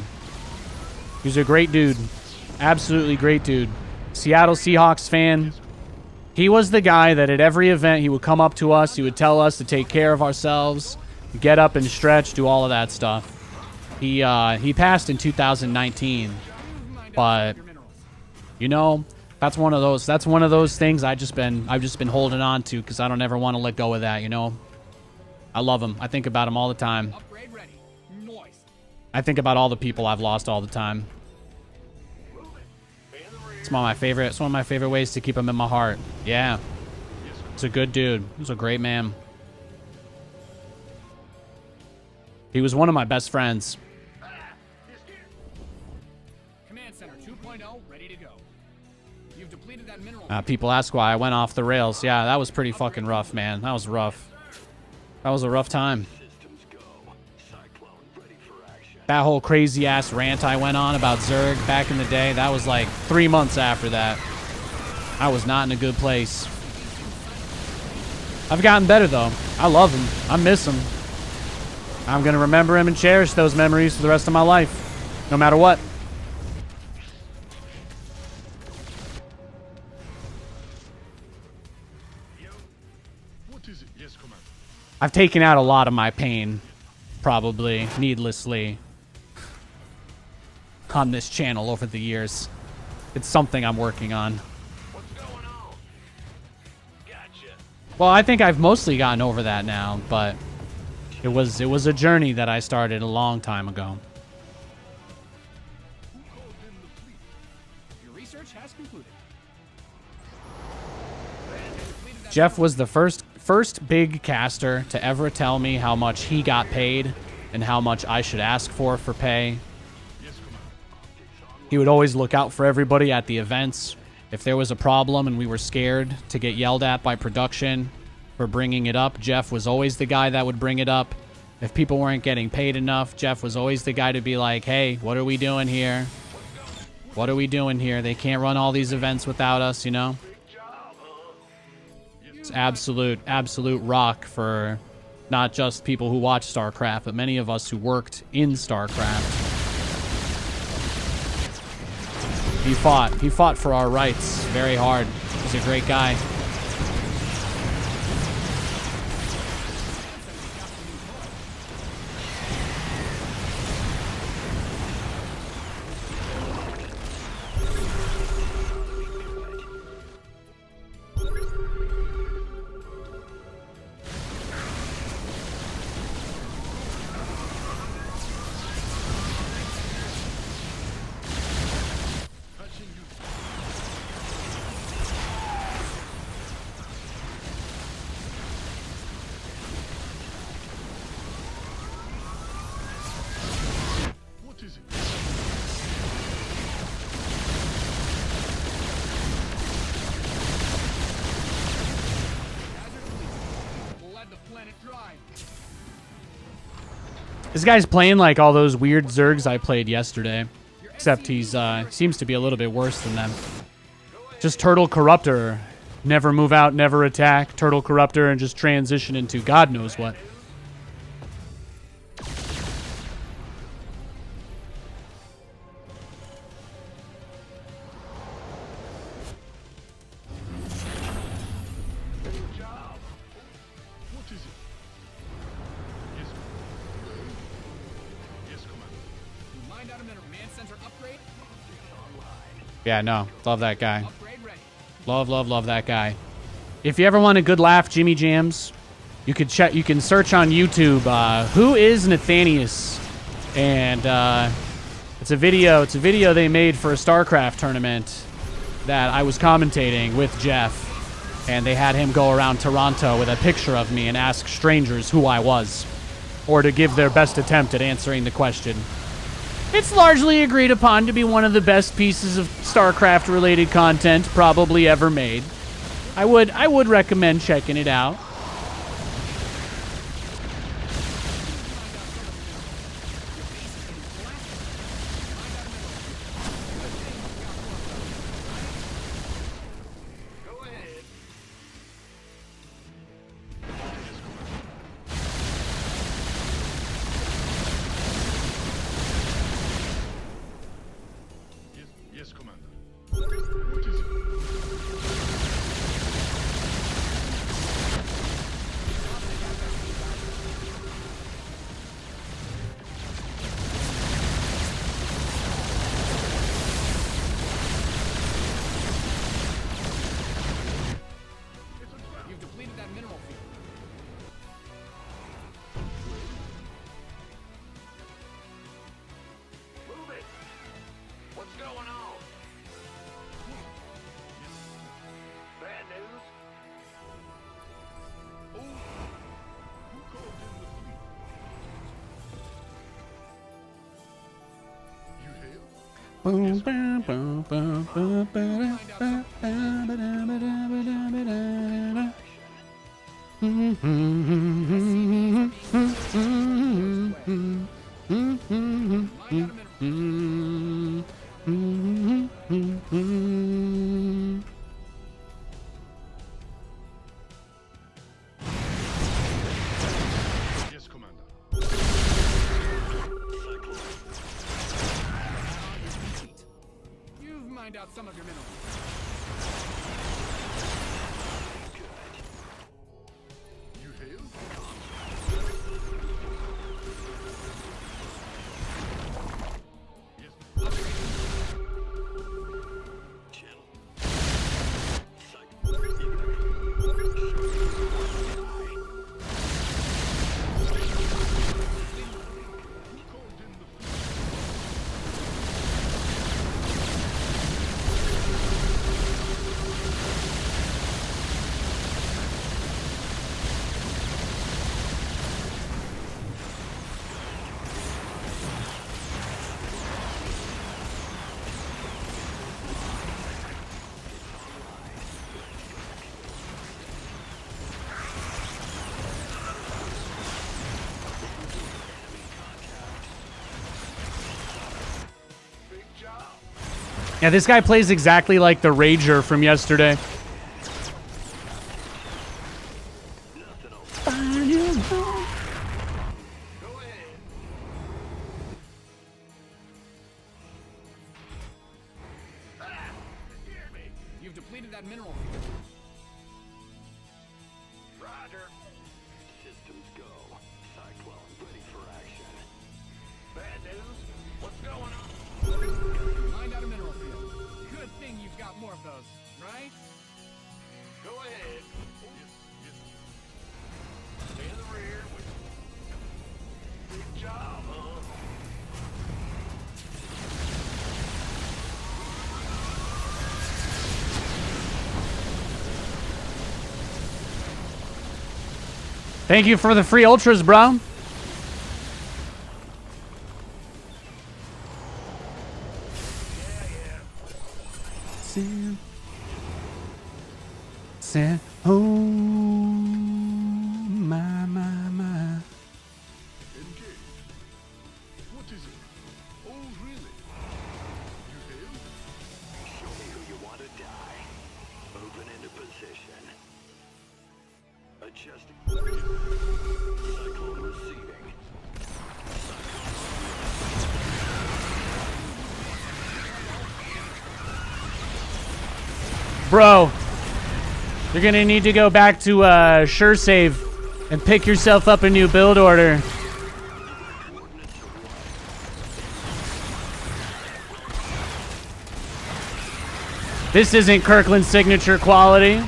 He was a great dude. Absolutely great dude. Seattle Seahawks fan. He was the guy that at every event he would come up to us, he would tell us to take care of ourselves, get up and stretch, do all of that stuff. He passed in 2019, but you know, that's one of those things I've just been holding on to because I don't ever want to let go of that, you know. I love him. I think about him all the time. Upgrade ready. Noise. I think about all the people I've lost all the time. It's one of my favorite ways to keep him in my heart. Yeah. He's a good dude. He's a great man. He was one of my best friends. Command center 2.0 ready to go. You've depleted that mineral. People ask why I went off the rails. Yeah, that was pretty fucking rough, man. That was rough. That was a rough time. That whole crazy ass rant I went on about Zerg back in the day, that was like 3 months after that. I was not in a good place. I've gotten better though. I love him. I miss him. I'm gonna remember him and cherish those memories for the rest of my life, no matter what. What is it? Yes, Commander. I've taken out a lot of my pain, probably needlessly, on this channel over the years. It's something I'm working on. What's going on? Gotcha. Well, I think I've mostly gotten over that now, but it was a journey that I started a long time ago. Your research has concluded. Jeff was the first big caster to ever tell me how much he got paid and how much I should ask for pay. He would always look out for everybody at the events. If there was a problem and we were scared to get yelled at by production for bringing it up, Jeff was always the guy that would bring it up. If people weren't getting paid enough, Jeff was always the guy to be like, hey, what are we doing here? What are we doing here? They can't run all these events without us, you know? It's absolute rock for not just people who watch StarCraft, but many of us who worked in StarCraft. He fought for our rights very hard. He's a great guy. planet dry. This guy's playing like all those weird Zergs I played yesterday. Except he's seems to be a little bit worse than them. Just Turtle Corruptor. Never move out, never attack. Turtle Corruptor and just transition into God knows what. What is it? Yes. Yes, Commander. Mind out a minute. Command center upgrade. Yeah, no. Love that guy. Upgrade ready. Love, love, love that guy. If you ever want a good laugh, Jimmy Jams, you could check. You can search on YouTube. Who is Nathanias? And it's a video. It's a video they made for a StarCraft tournament that I was commentating with Jeff, and they had him go around Toronto with a picture of me and ask strangers who I was, or to give their best attempt at answering the question. It's largely agreed upon to be one of the best pieces of StarCraft-related content probably ever made. I would recommend checking it out. Yes, Commander. What is it? You've depleted that mineral field. Move it! What's going on? Bad news? Oh, who called in the fleet? You hail? Boom, boom, boom, boom, boom, ba-da, ba, ba-da-ba-da-ba-da-ba-da-ba-da-ba. Yes, Commander. You've mined out some of your minerals. You hail? Yes. Who called in the fleet? Big job. Yeah, this guy plays exactly like the Rager from yesterday. Go ahead. Ah! Scared me. You've depleted that mineral field. Roger. Systems go. Cyclone ready for action. Bad news? What's going on? Mined out a mineral field. Good thing you've got more of those, right? Go ahead. Yes, yes. Stay in the rear. Big job, huh? Thank you for the free ultras, bro. Sam, oh my Bro, you're gonna need to go back to Sure Save and pick yourself up a new build order. This isn't Kirkland's signature quality. You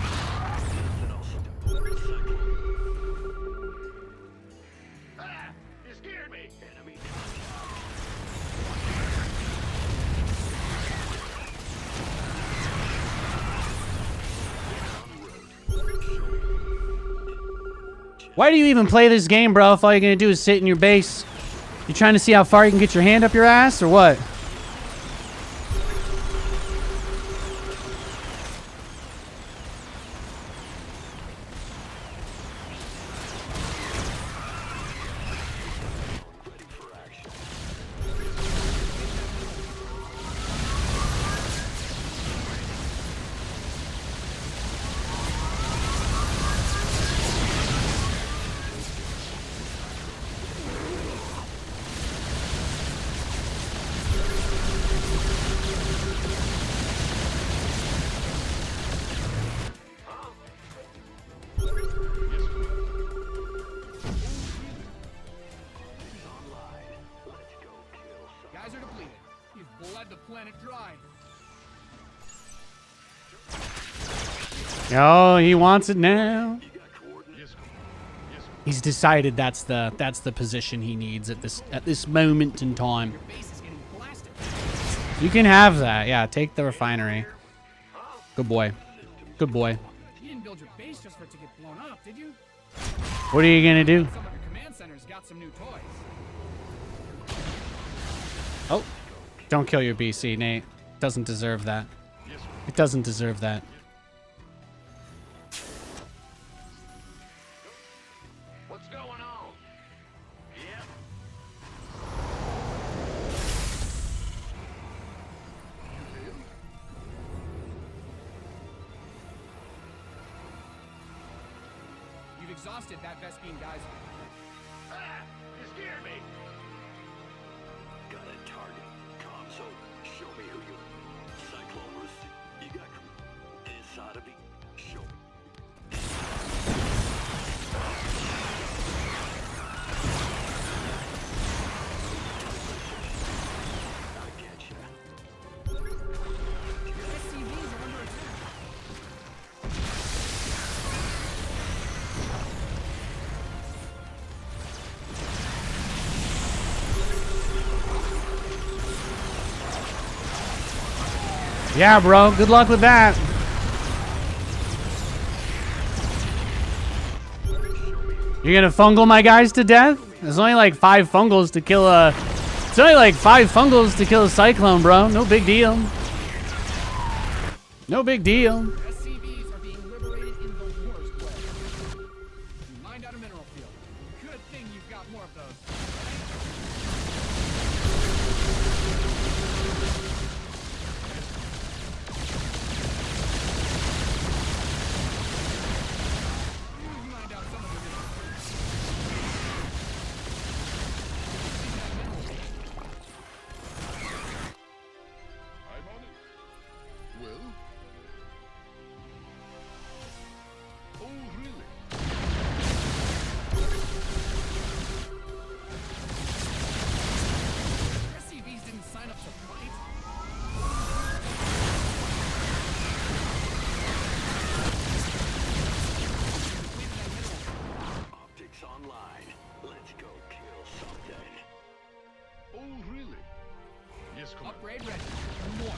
scared me. Enemy. Why do you even play this game, bro, if all you're gonna do is sit in your base? You trying to see how far you can get your hand up your ass, or what? Guys are depleted. You've bled the planet dry. Oh, he wants it now. Yes, sir. Yes, sir. He's decided that's the position he needs at this moment in time. Your base is getting blasted. You can have that. Yeah, take the refinery. Good boy. Good boy. You didn't build your base just for it to get blown up, did you? What are you gonna do? Some of your command centers got some new toys. Oh, don't kill your BC, Nate. Doesn't deserve that. It doesn't deserve that. What's going on? Yeah. You've exhausted that Vespine geyser. You scared me. Got a target. Console. Show me who you. Cyclone receipt. You got inside of me. Show me. I get ya. Your SCVs are under attack. Yeah, bro. Good luck with that. You're gonna fungal my guys to death? There's only like 5 fungals to kill a... It's only like 5 fungals to kill a cyclone, bro. No big deal. No big deal. SCVs are being liberated in the worst way. You mined out a mineral field. Good thing you've got more of those. You've mined out some of the minerals. I'm on it. Well? Oh, really? SCVs didn't sign up to fight. Optics online. Let's go kill something. Oh, really? Yes, Commander. Upgrade ready. More.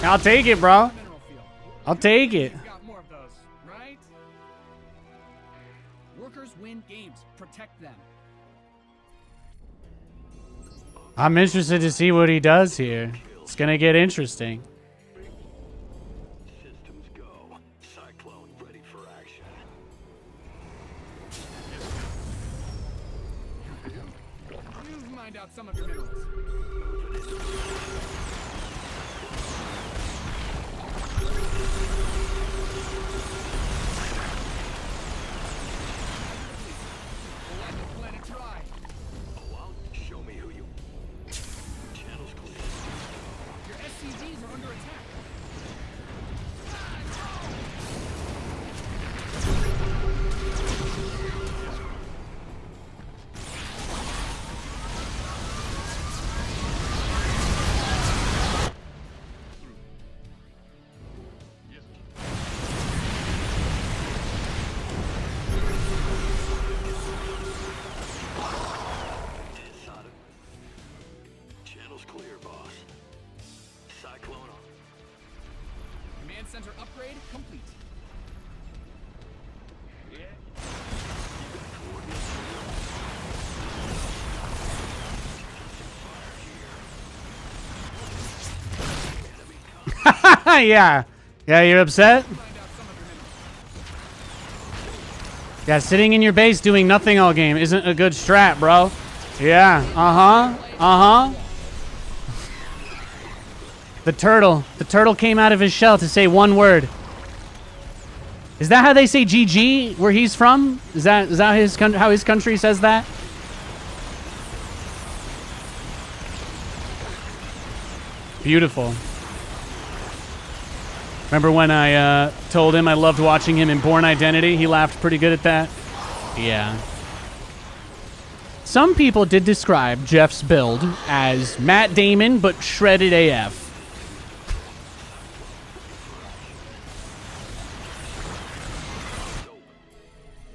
I'll take it, bro. Mineral field. I'll take it. You've got more of those, right? Workers win games. Protect them. I'm interested to see what he does here. It's gonna get interesting. Systems go. Cyclone ready for action. You've mined out some of your minerals. Let the planet dry. Yeah. Yeah, you're upset? Yeah, sitting in your base doing nothing all game isn't a good strat, bro. Yeah, The turtle came out of his shell to say one word. Is that how they say GG where he's from? Is that how his country says that? Beautiful. Remember when I told him I loved watching him in Born Identity? He laughed pretty good at that. Yeah. Some people did describe Jeff's build as Matt Damon, but shredded AF.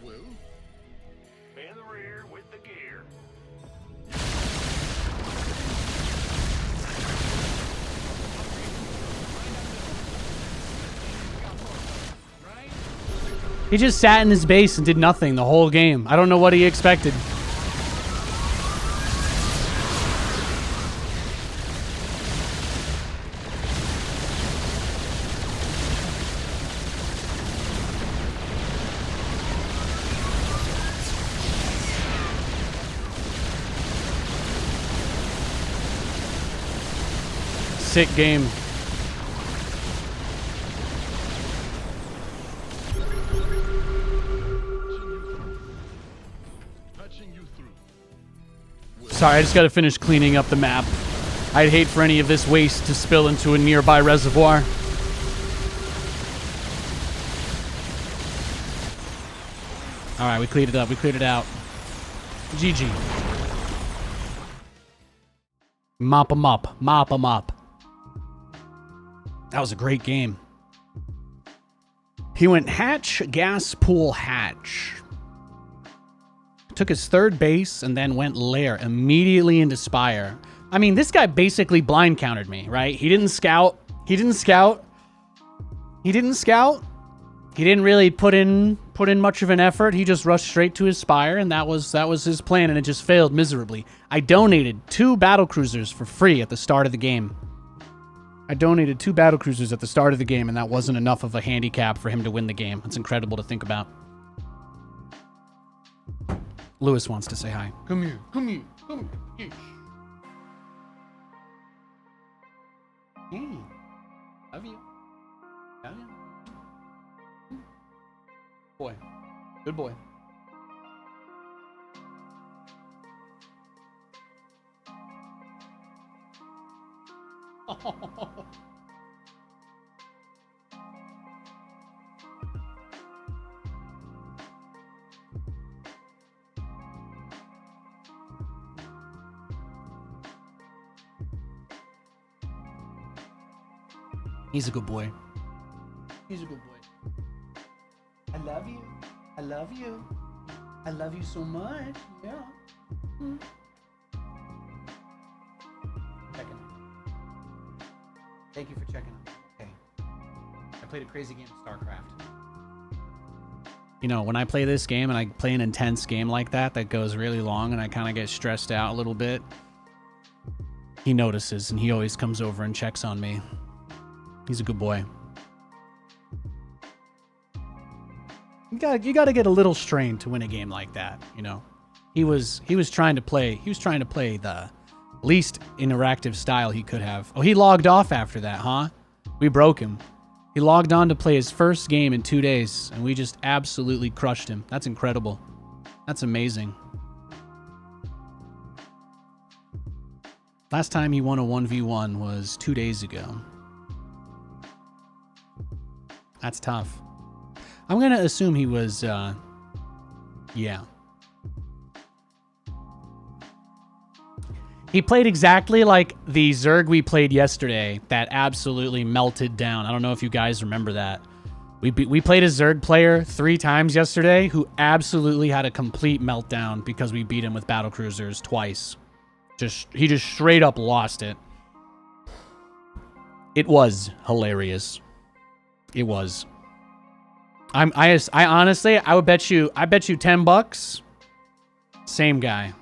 Well, In the rear with the gear. He just sat in his base and did nothing the whole game. I don't know what he expected. Sick game. patching you through. Sorry, I just gotta finish cleaning up the map. I'd hate for any of this waste to spill into a nearby reservoir. Alright, we cleaned it up. We cleared it out. GG. Mop 'em up. Mop 'em up. That was a great game. He went hatch, gas, pool, hatch. Took his third base and then went lair immediately into spire. I mean, this guy basically blind countered me, right? He didn't scout. He didn't scout. He didn't scout. He didn't really put in much of an effort. He just rushed straight to his spire, and that was his plan, and it just failed miserably. I donated 2 battlecruisers for free at the start of the game. I donated 2 battlecruisers at the start of the game, and that wasn't enough of a handicap for him to win the game. It's incredible to think about. Lewis wants to say hi. Come here. Come here. Come here. Hey. Love you. Love you. Boy. Good boy. He's a good boy. He's a good boy. I love you. I love you. I love you so much. Yeah. Mm. Checking. Thank you for checking. Okay. I played a crazy game of StarCraft. You know, when I play this game and I play an intense game like that goes really long and I kind of get stressed out a little bit, he notices and he always comes over and checks on me. He's a good boy. You gotta get a little strained to win a game like that, you know. He was trying to play the least interactive style he could have. Oh, he logged off after that, huh? We broke him. He logged on to play his first game in 2 days, and we just absolutely crushed him. That's incredible. That's amazing. Last time he won a 1v1 was 2 days ago. That's tough. I'm gonna assume he was, yeah. He played exactly like the Zerg we played yesterday that absolutely melted down. I don't know if you guys remember that. We played a Zerg player 3 times yesterday who absolutely had a complete meltdown because we beat him with battlecruisers twice. He just straight up lost it. It was hilarious. It was. I honestly, I bet you $10. Same guy.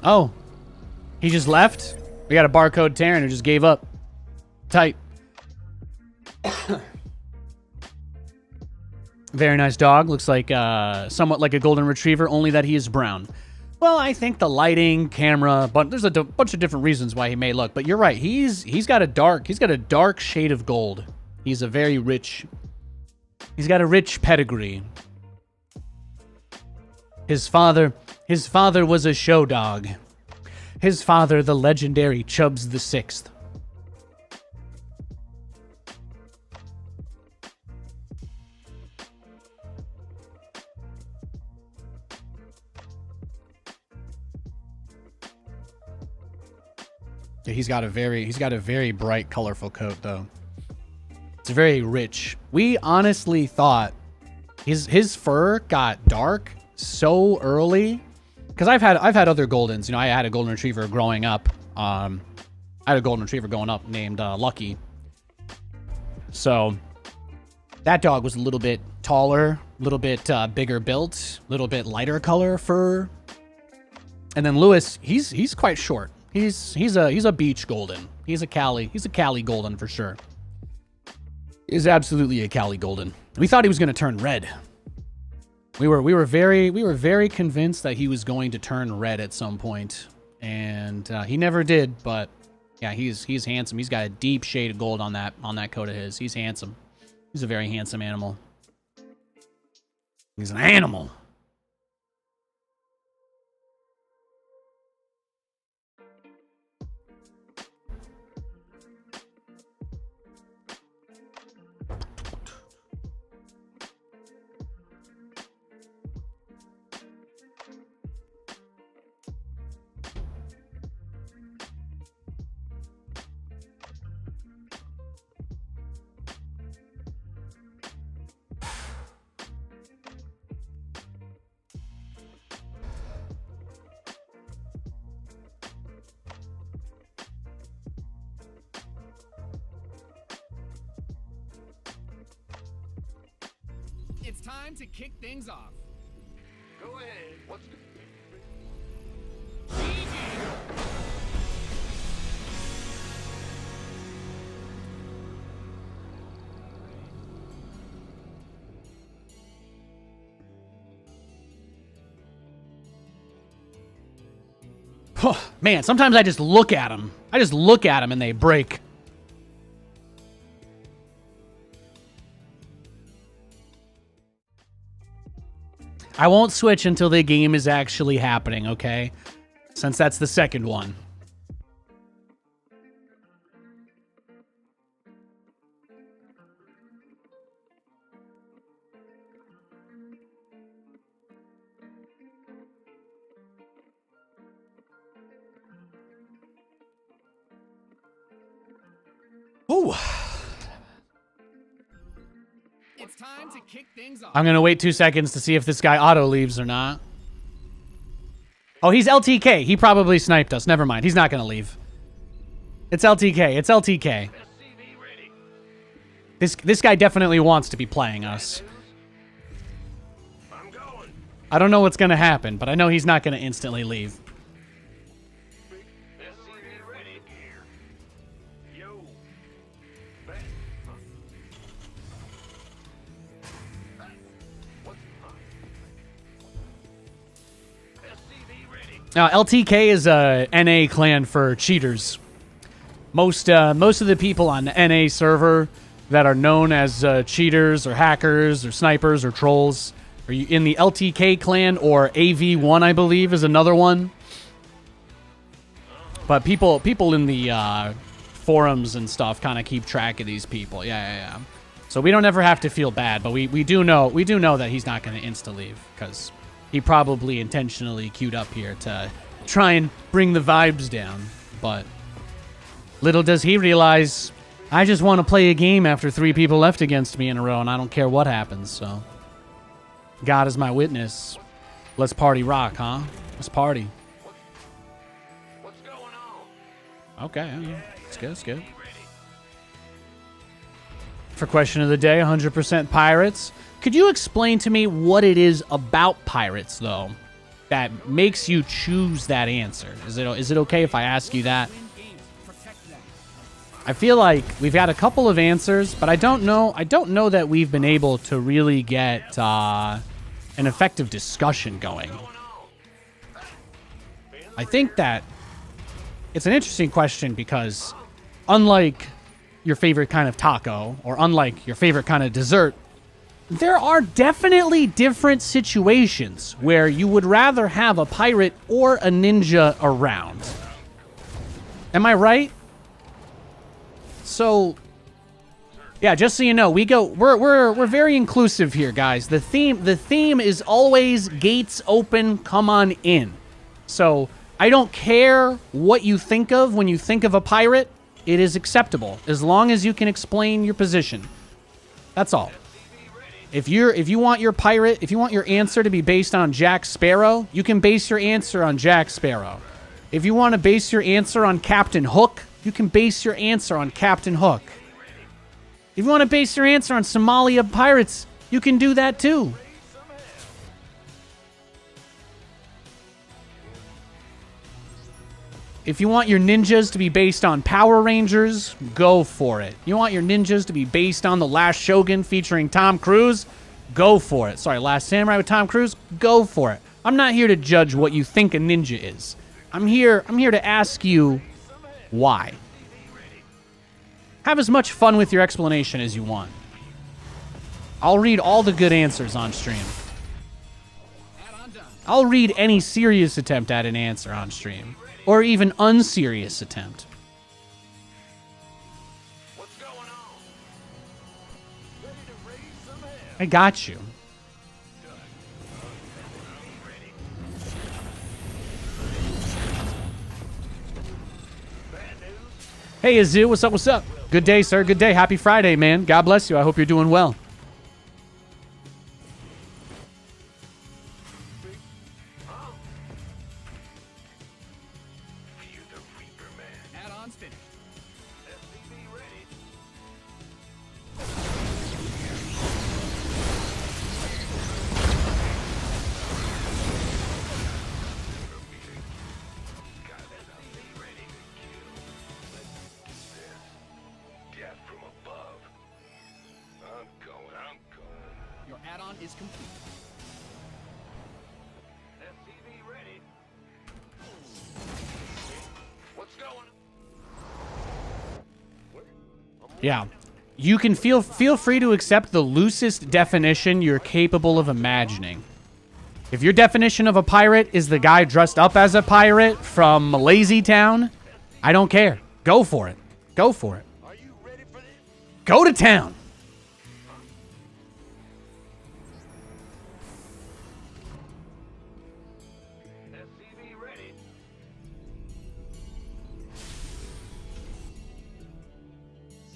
Oh, he just left? We got a barcode Terran who just gave up. Tight. Very nice dog. Looks like somewhat like a golden retriever, only that he is brown. Well, I think the lighting, camera, but there's a bunch of different reasons why he may look. But you're right. He's got a dark shade of gold. He's a very rich. He's got a rich pedigree. His father was a show dog. His father, the legendary Chubbs the Sixth. Yeah, he's got a very bright, colorful coat though. It's very rich. We honestly thought his fur got dark so early, because I've had other Goldens. You know, I had a golden retriever growing up. I had a golden retriever growing up named Lucky. So that dog was a little bit taller, a little bit bigger built, a little bit lighter color fur. And then Lewis, he's quite short. He's a beach golden. He's a Cali golden for sure. He's absolutely a Cali golden. We thought he was going to turn red. We were very convinced that he was going to turn red at some point, and he never did. But yeah, he's handsome. He's got a deep shade of gold on that coat of his. He's handsome. He's a very handsome animal. He's an animal. It's time to kick things off. Go ahead. What's Man, sometimes I just look at them. And they break. I won't switch until the game is actually happening, okay? Since that's the second one. Ooh. It's time to kick things off. I'm going to wait 2 seconds to see if this guy auto leaves or not. Oh, he's LTK. He probably sniped us. Never mind. He's not going to leave. It's LTK. It's LTK. This guy definitely wants to be playing us. I'm going. I don't know what's going to happen, but I know he's not going to instantly leave. SCV ready. Yo. SCV ready. Now, LTK is a NA clan for cheaters. Most of the people on the NA server that are known as cheaters or hackers or snipers or trolls are in the LTK clan, or AV1, I believe, is another one. But people in the forums and stuff kind of keep track of these people. Yeah. So we don't ever have to feel bad, but we do know that he's not going to insta leave, because he probably intentionally queued up here to try and bring the vibes down. But little does he realize, I just want to play a game after 3 people left against me in a row, and I don't care what happens. So God is my witness. Let's party rock, huh? Let's party. What's going on? Okay, it's good, it's good. For question of the day, 100% pirates. Could you explain to me what it is about pirates, though? that makes you choose that answer? Is it okay if I ask you that? Win games. Protect them. I feel like we've got a couple of answers, but I don't know that we've been able to really get an effective discussion going. I think that it's an interesting question because unlike your favorite kind of taco or unlike your favorite kind of dessert, there are definitely different situations where you would rather have a pirate or a ninja around. Am I right? So, yeah, just so you know, we're very inclusive here, guys. The theme is always gates open, come on in. So, I don't care what you think of when you think of a pirate. It is acceptable as long as you can explain your position. That's all. If you want your answer to be based on Jack Sparrow, you can base your answer on Jack Sparrow. If you want to base your answer on Captain Hook, you can base your answer on Captain Hook. If you want to base your answer on Somalia pirates, you can do that too. If you want your ninjas to be based on Power Rangers, go for it. You want your ninjas to be based on The Last Shogun featuring Tom Cruise? Go for it. Sorry, Last Samurai with Tom Cruise? Go for it. I'm not here to judge what you think a ninja is. I'm here to ask you why. Have as much fun with your explanation as you want. I'll read all the good answers on stream. I'll read any serious attempt at an answer on stream. Or even unserious attempt. What's going on? Ready to raise some hell. I got you. Hey, Azu, what's up, what's up? Good day, sir, good day. Happy Friday, man. God bless you. I hope you're doing well. Add-ons finished. SCV ready. Got SCV ready to kill. Death from above. I'm going. Your add-on is complete. SCV ready. What's going on? Yeah. You can feel free to accept the loosest definition you're capable of imagining. If your definition of a pirate is the guy dressed up as a pirate from Lazy Town, I don't care. Go for it. Go for it. Are you ready for this? Go to town. SCV ready.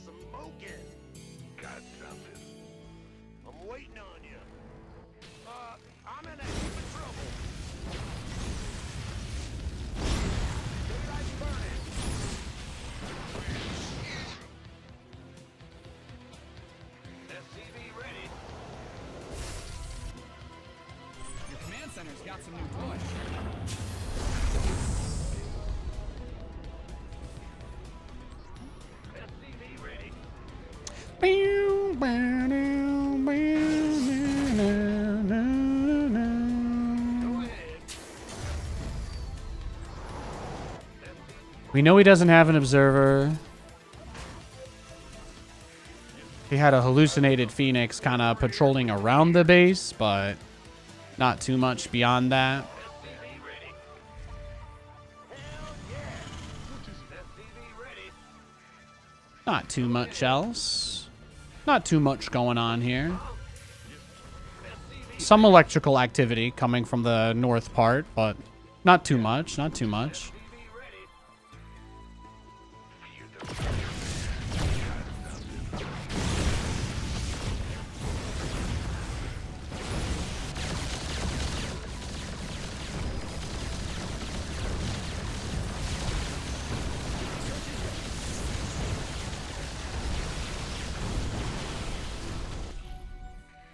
Smoking. Got something. I'm waiting on you. I'm in a heap of trouble. Daylight's burning. SCV ready. Your command center's got some new toys. SCV ready. Go ahead. We know he doesn't have an observer. He had a hallucinated phoenix kind of patrolling around the base, but not too much beyond that. SCV ready. Hell yeah. SCV ready. Not too much else. Not too much going on here. Some electrical activity coming from the north part, but not too much, not too much.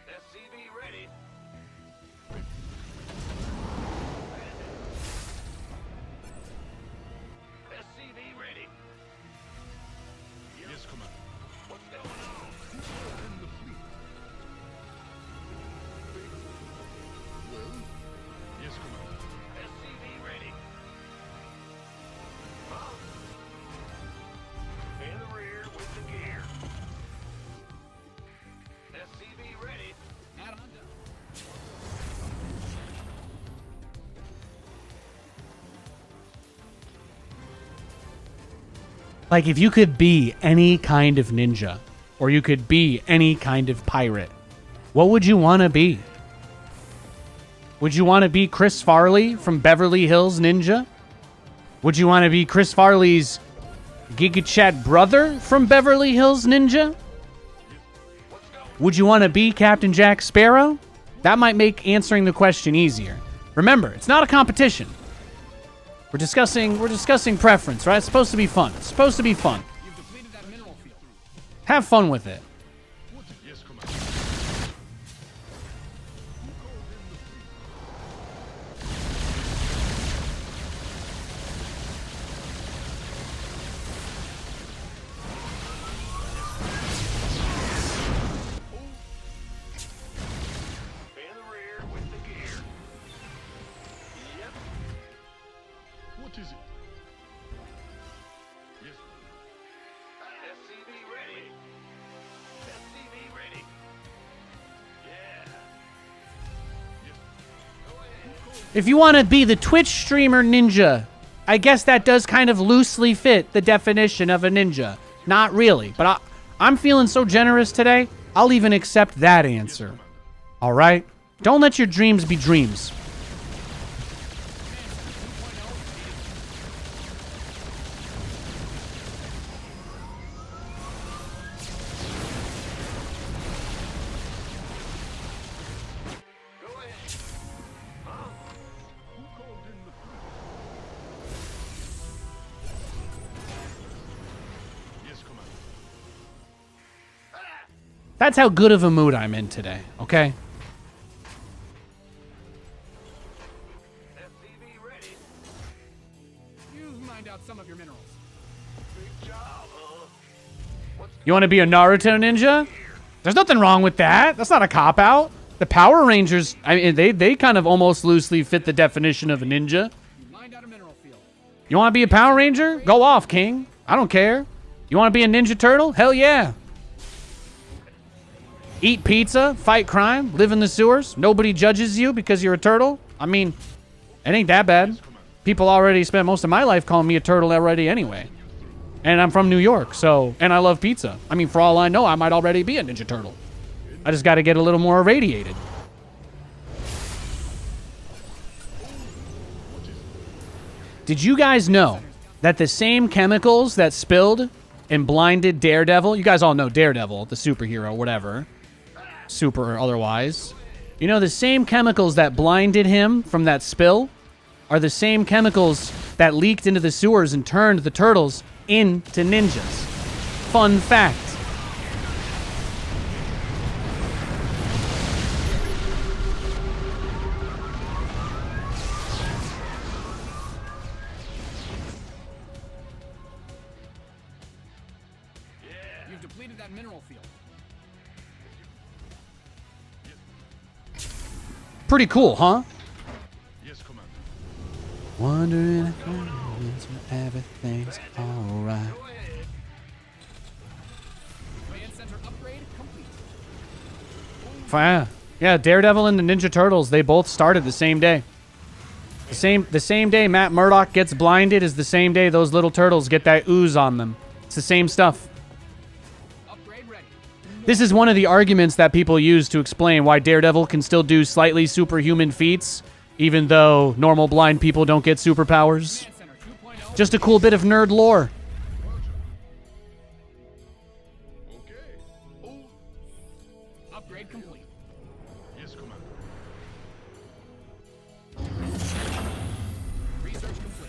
SCV ready. Like, if you could be any kind of ninja, or you could be any kind of pirate, what would you want to be? Would you want to be Chris Farley from Beverly Hills Ninja? Would you want to be Chris Farley's Giga Chad brother from Beverly Hills Ninja? Would you want to be Captain Jack Sparrow? That might make answering the question easier. Remember, it's not a competition. We're discussing preference, right? It's supposed to be fun. It's supposed to be fun. You've depleted that mineral field. Have fun with it. Yes, Commander. In the rear with the gear. Yep. What is it? Yes. SCV ready. SCV ready. Yeah. Yes. Go ahead. If you want to be the Twitch streamer ninja, I guess that does kind of loosely fit the definition of a ninja. Not really, but I'm feeling so generous today, I'll even accept that answer. All right? Don't let your dreams be dreams. Go ahead. Who called in the crew? Yes, Commander. That's how good of a mood I'm in today, okay? SCV ready. You've mined out some of your minerals. Big job, huh? What's You want to be a Naruto ninja? There's nothing wrong with that. That's not a cop-out. The Power Rangers, I mean, they kind of almost loosely fit the definition of a ninja. You mined out a mineral field. You want to be a Power Ranger? Go off, King. I don't care. You want to be a Ninja Turtle? Hell yeah. Eat pizza, fight crime, live in the sewers. Nobody judges you because you're a turtle. I mean, it ain't that bad. People already spent most of my life calling me a turtle already anyway. And I'm from New York, so, and I love pizza. I mean, for all I know, I might already be a Ninja Turtle. I just got to get a little more irradiated. Did you guys know that the same chemicals that spilled and blinded Daredevil, you guys all know Daredevil, the superhero, whatever, super or otherwise, you know the same chemicals that blinded him from that spill are the same chemicals that leaked into the sewers and turned the turtles into ninjas. Fun fact. You've depleted that mineral field. Pretty cool, huh? Yes, Commander. Wondering if everything's alright. Command center upgrade complete. Yeah, Daredevil and the Ninja Turtles, they both started the same day. The same day Matt Murdock gets blinded is the same day those little turtles get that ooze on them. It's the same stuff. Upgrade ready. This is one of the arguments that people use to explain why Daredevil can still do slightly superhuman feats, even though normal blind people don't get superpowers. Command center 2.0. Just a cool bit of nerd lore. Okay. Oh, Upgrade complete. yes, Commander. Research complete.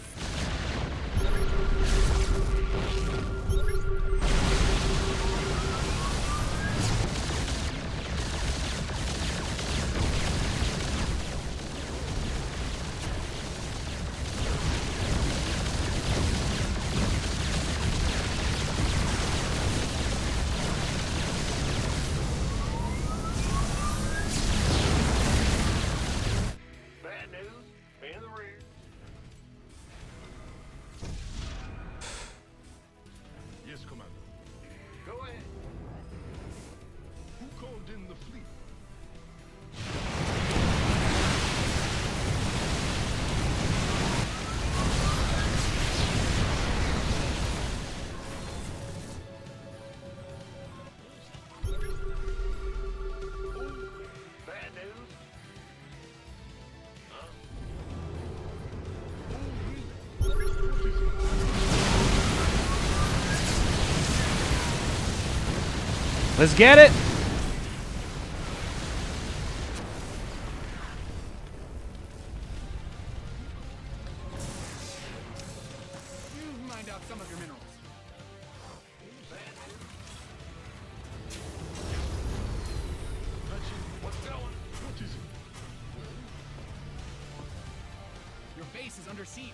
Let's get it. You mined out some of your minerals. What's going? What is it? Your base is under siege.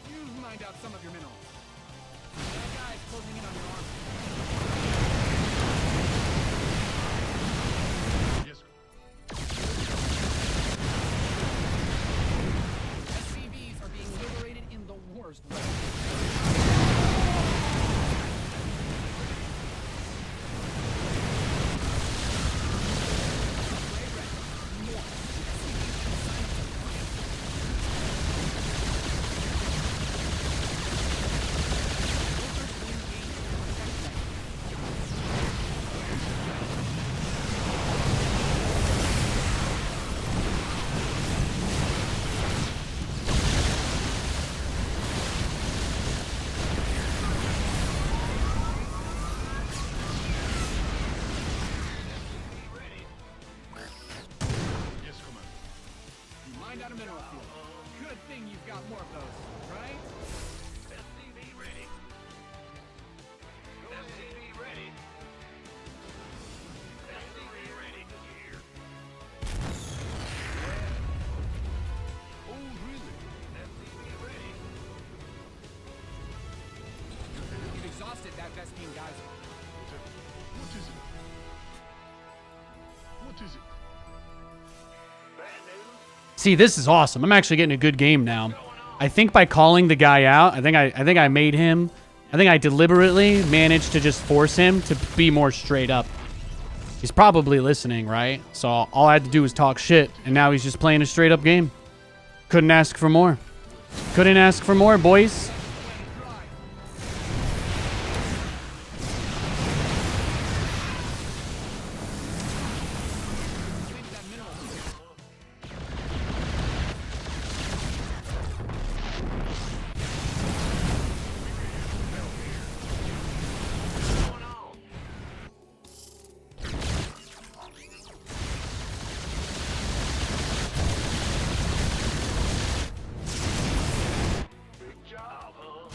You've mined out some of your minerals. That guy's closing in on your army. Yes. SCVs are being liberated in the worst way. Yes, Commander. You mined out a mineral field. Good thing you've got more of those, right? SCV ready. SCV ready. SCV ready. Here. Oh, really? SCV ready. You've exhausted that Vespine geyser. What is it? What is it? Bad news. See, this is awesome. I'm actually getting a good game now. I think by calling the guy out, I think I made him. I think I deliberately managed to just force him to be more straight up. He's probably listening, right? So all I had to do was talk shit, and now he's just playing a straight up game. Couldn't ask for more. Couldn't ask for more, boys. Into that mineral field. What's going on? Big job, huh?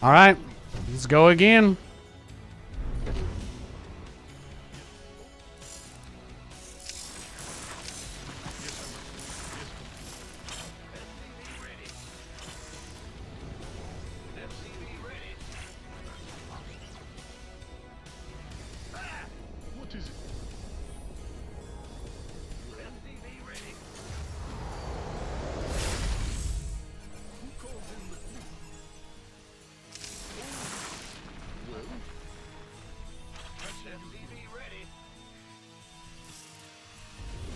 All right, let's go again. SCV ready. SCV ready. What is it? SCV ready.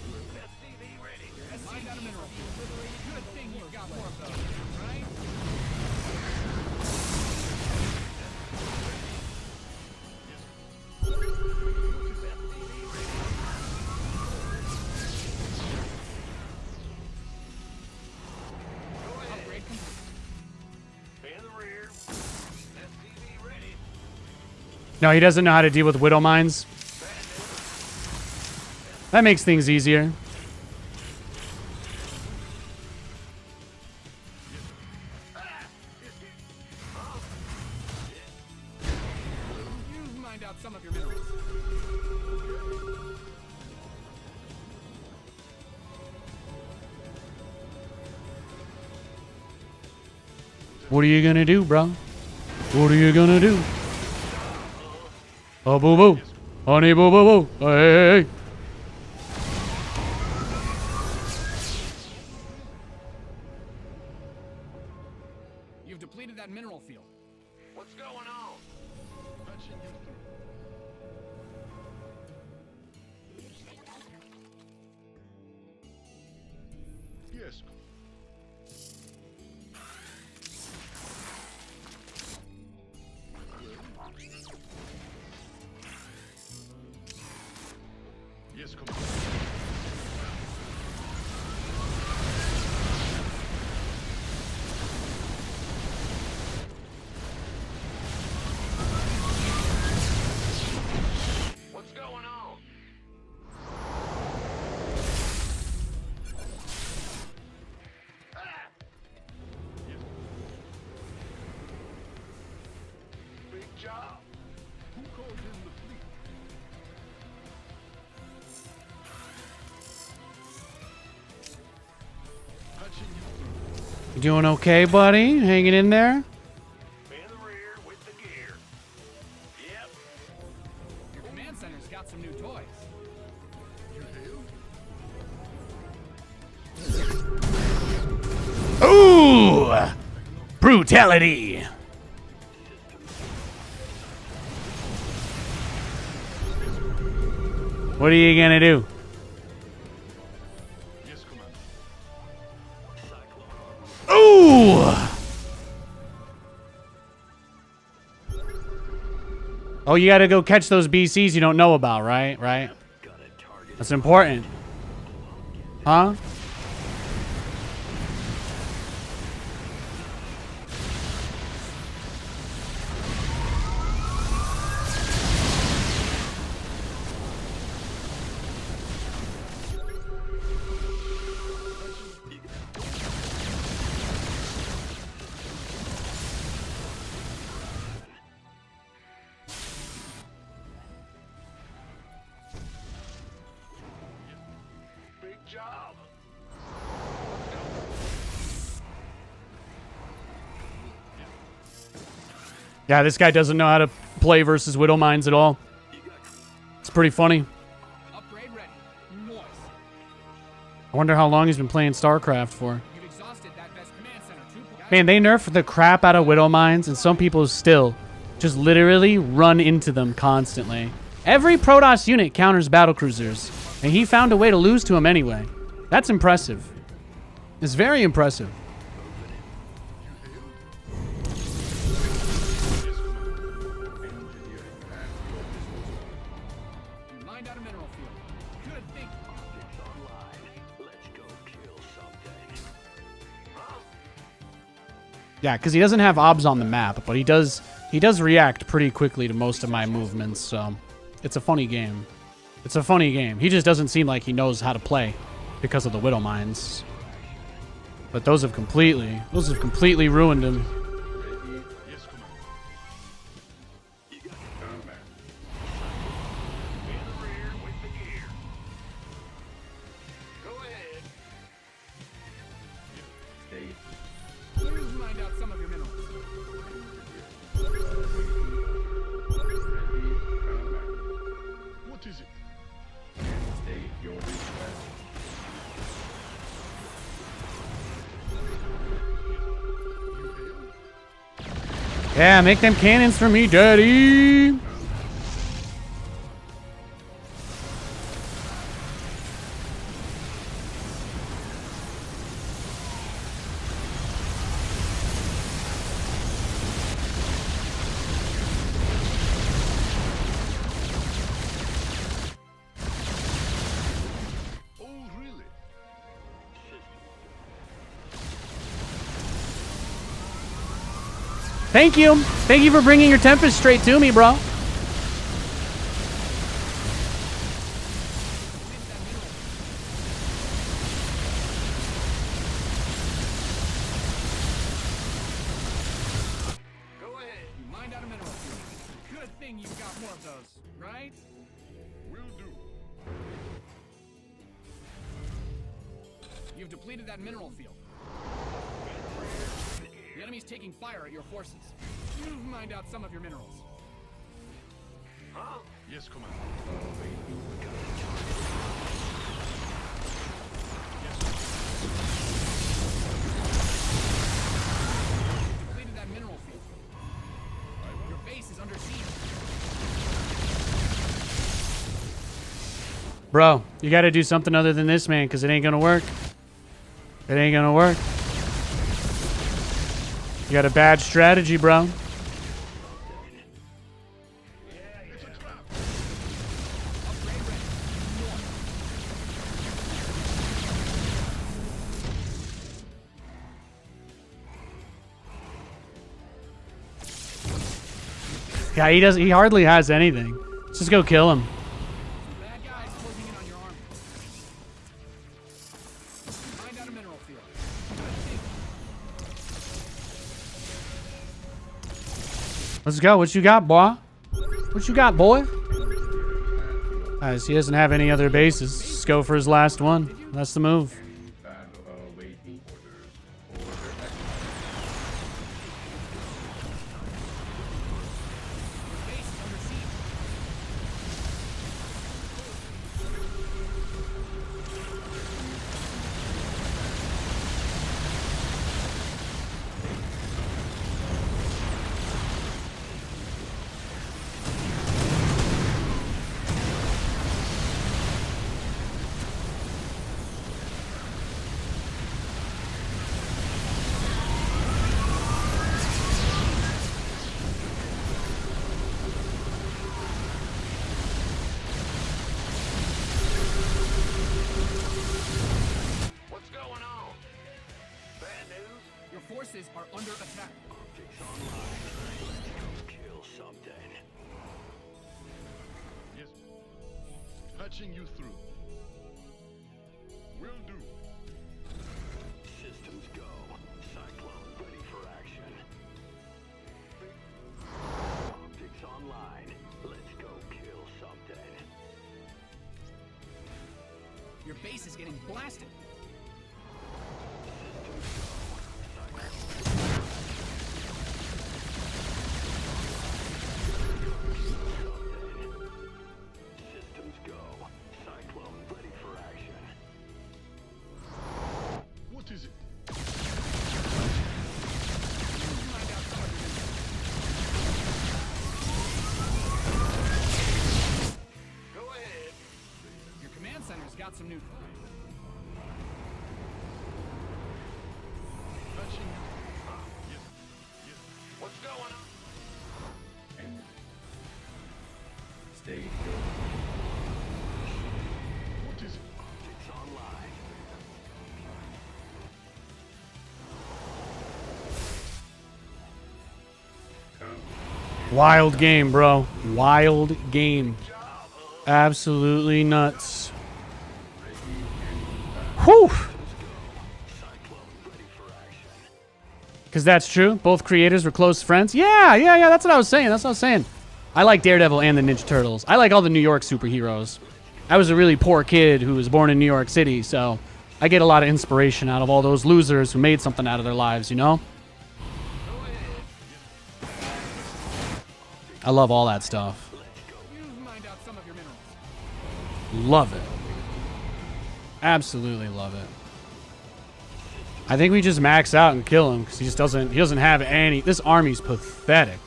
Well, SCV ready. SCV ready. Mined out a mineral field. Good thing you've got more of those, right? Upgrade complete. In the rear. SCV ready. No, he doesn't know how to deal with widow mines. That makes things easier. You've mined out some of your minerals. What are you gonna do, bro? What are you gonna do? Oh, boo boo. Honey boo boo boo. Hey, hey, hey. You've depleted that mineral field. What's going on? Patching you through. Yes. Yes, come on. What's going on? Ah! Big job. Who called in the fleet? Patching you through. You doing okay, buddy? Hanging in there? In the rear with the gear. Yep. Your command center's got some new toys. You hail? Ooh! Brutality! What are you gonna do? Yes, Commander. Ooh! Oh, you gotta go catch those BCs you don't know about, right? Right? Got a target. That's important. Huh? Big job. Yeah, this guy doesn't know how to play versus Widow Mines at all. It's pretty funny. Upgrade ready. Noise. I wonder how long he's been playing StarCraft for. You've exhausted that best command center. Man, they nerf the crap out of Widow Mines, and some people still just literally run into them constantly. Every Protoss unit counters battlecruisers, and he found a way to lose to them anyway. That's impressive. It's very impressive. You lined out a mineral field. Good thinking. It's online. Let's go kill something. Huh? Yeah, because he doesn't have obs on the map, but he does react pretty quickly to most of my movements, so it's a funny game. It's a funny game. He just doesn't seem like he knows how to play because of the Widow Mines. But those have completely ruined him. Yes, Commander. In the rear with the gear. Go ahead. You've mined out some of your minerals. What is it? Yeah, make them cannons for me, daddy. Oh, really? Thank you. Thank you for bringing your Tempest straight to me, bro. Go ahead. You mined out a mineral field. Good thing you've got more of those, right? Will do. You've depleted that mineral field. The enemy's taking fire at your forces. You've mined out some of your minerals. Huh? Yes, Commander. Completed that mineral field. Your base is under siege. Bro, you got to do something other than this, man, because it ain't going to work. It ain't going to work. You got a bad strategy, bro. Yeah, he hardly has anything. Let's just go kill him. Bad guys closing in on your army. Find out a mineral field. Let's go. What you got, boy? What you got, boy? Guys, he doesn't have any other bases. Just go for his last one. That's the move. What's going on? Bad news? Your forces are under attack. Optics online. Let's go kill something. Yes. Patching you through. Will do. Systems go. Cyclone ready for action. Optics online. Let's go kill something. Your base is getting blasted. Systems go. Cyclone ready for action. What is it? Find out some of your minerals. Go ahead. Your command center's got some new. Patching you. Yes. Yes. What's going on? What is it? Optics online. Wild game, bro. Wild game. Absolutely nuts. Whew. Because that's true. Both creators were close friends. Yeah. That's what I was saying. I like Daredevil and the Ninja Turtles. I like all the New York superheroes. I was a really poor kid who was born in New York City, so I get a lot of inspiration out of all those losers who made something out of their lives, you know? I love all that stuff. You mined out some of your minerals. Love it. Absolutely love it. I think we just max out and kill him because he doesn't have any. This army's pathetic.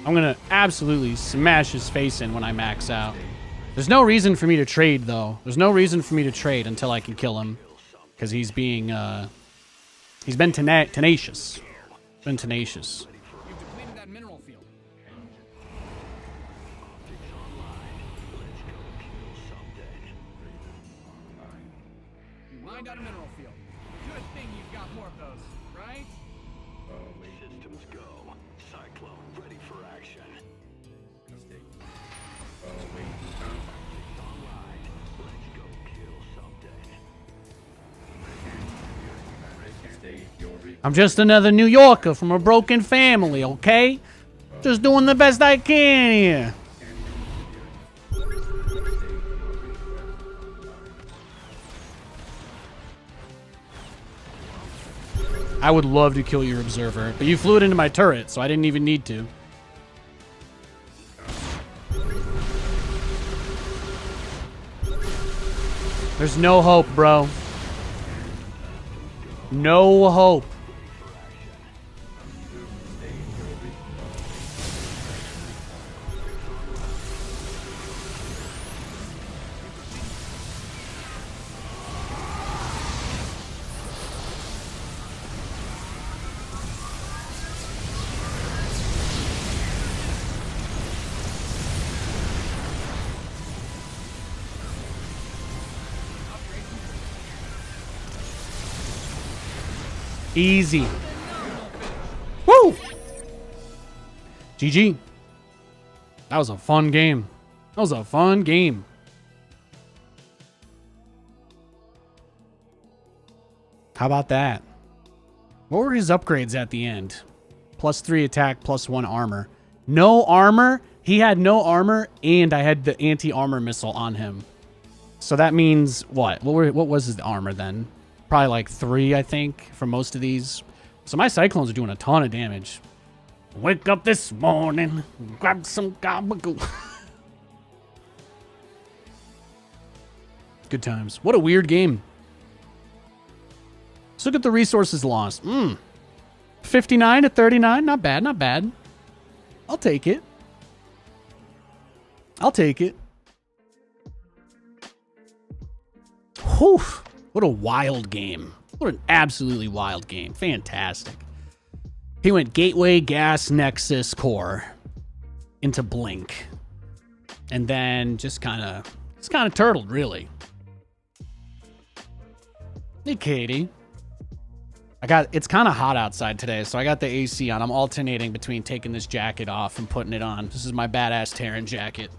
I'm going to absolutely smash his face in when I max out. There's no reason for me to trade, though. There's no reason for me to trade until I can kill him because he's being, he's been tenacious. Been tenacious. You've depleted that mineral field. You mined out a mineral field. Good thing you've got more of those, right? Systems go. Cyclone ready for action. Online. Let's go kill something. I'm just another New Yorker from a broken family, okay? Just doing the best I can here. I would love to kill your observer, but you flew it into my turret, so I didn't even need to. There's no hope, bro. No hope. Easy. Woo! GG. That was a fun game. That was a fun game. How about that? What were his upgrades at the end? +3 attack, +1 armor. No armor? He had no armor, and I had the anti-armor missile on him. So that means what? What was his armor then? Probably like 3, I think, for most of these. So my Cyclones are doing a ton of damage. Wake up this morning, grab some gabagool. Good times. What a weird game. Let's look at the resources lost. 59 to 39. Not bad, not bad. I'll take it. I'll take it. Whew. What a wild game. What an absolutely wild game. Fantastic. He went Gateway, Gas, Nexus, Core into Blink. And then just kind of turtled, really. Hey, Katie. It's kind of hot outside today, so I got the AC on. I'm alternating between taking this jacket off and putting it on. This is my badass Terran jacket.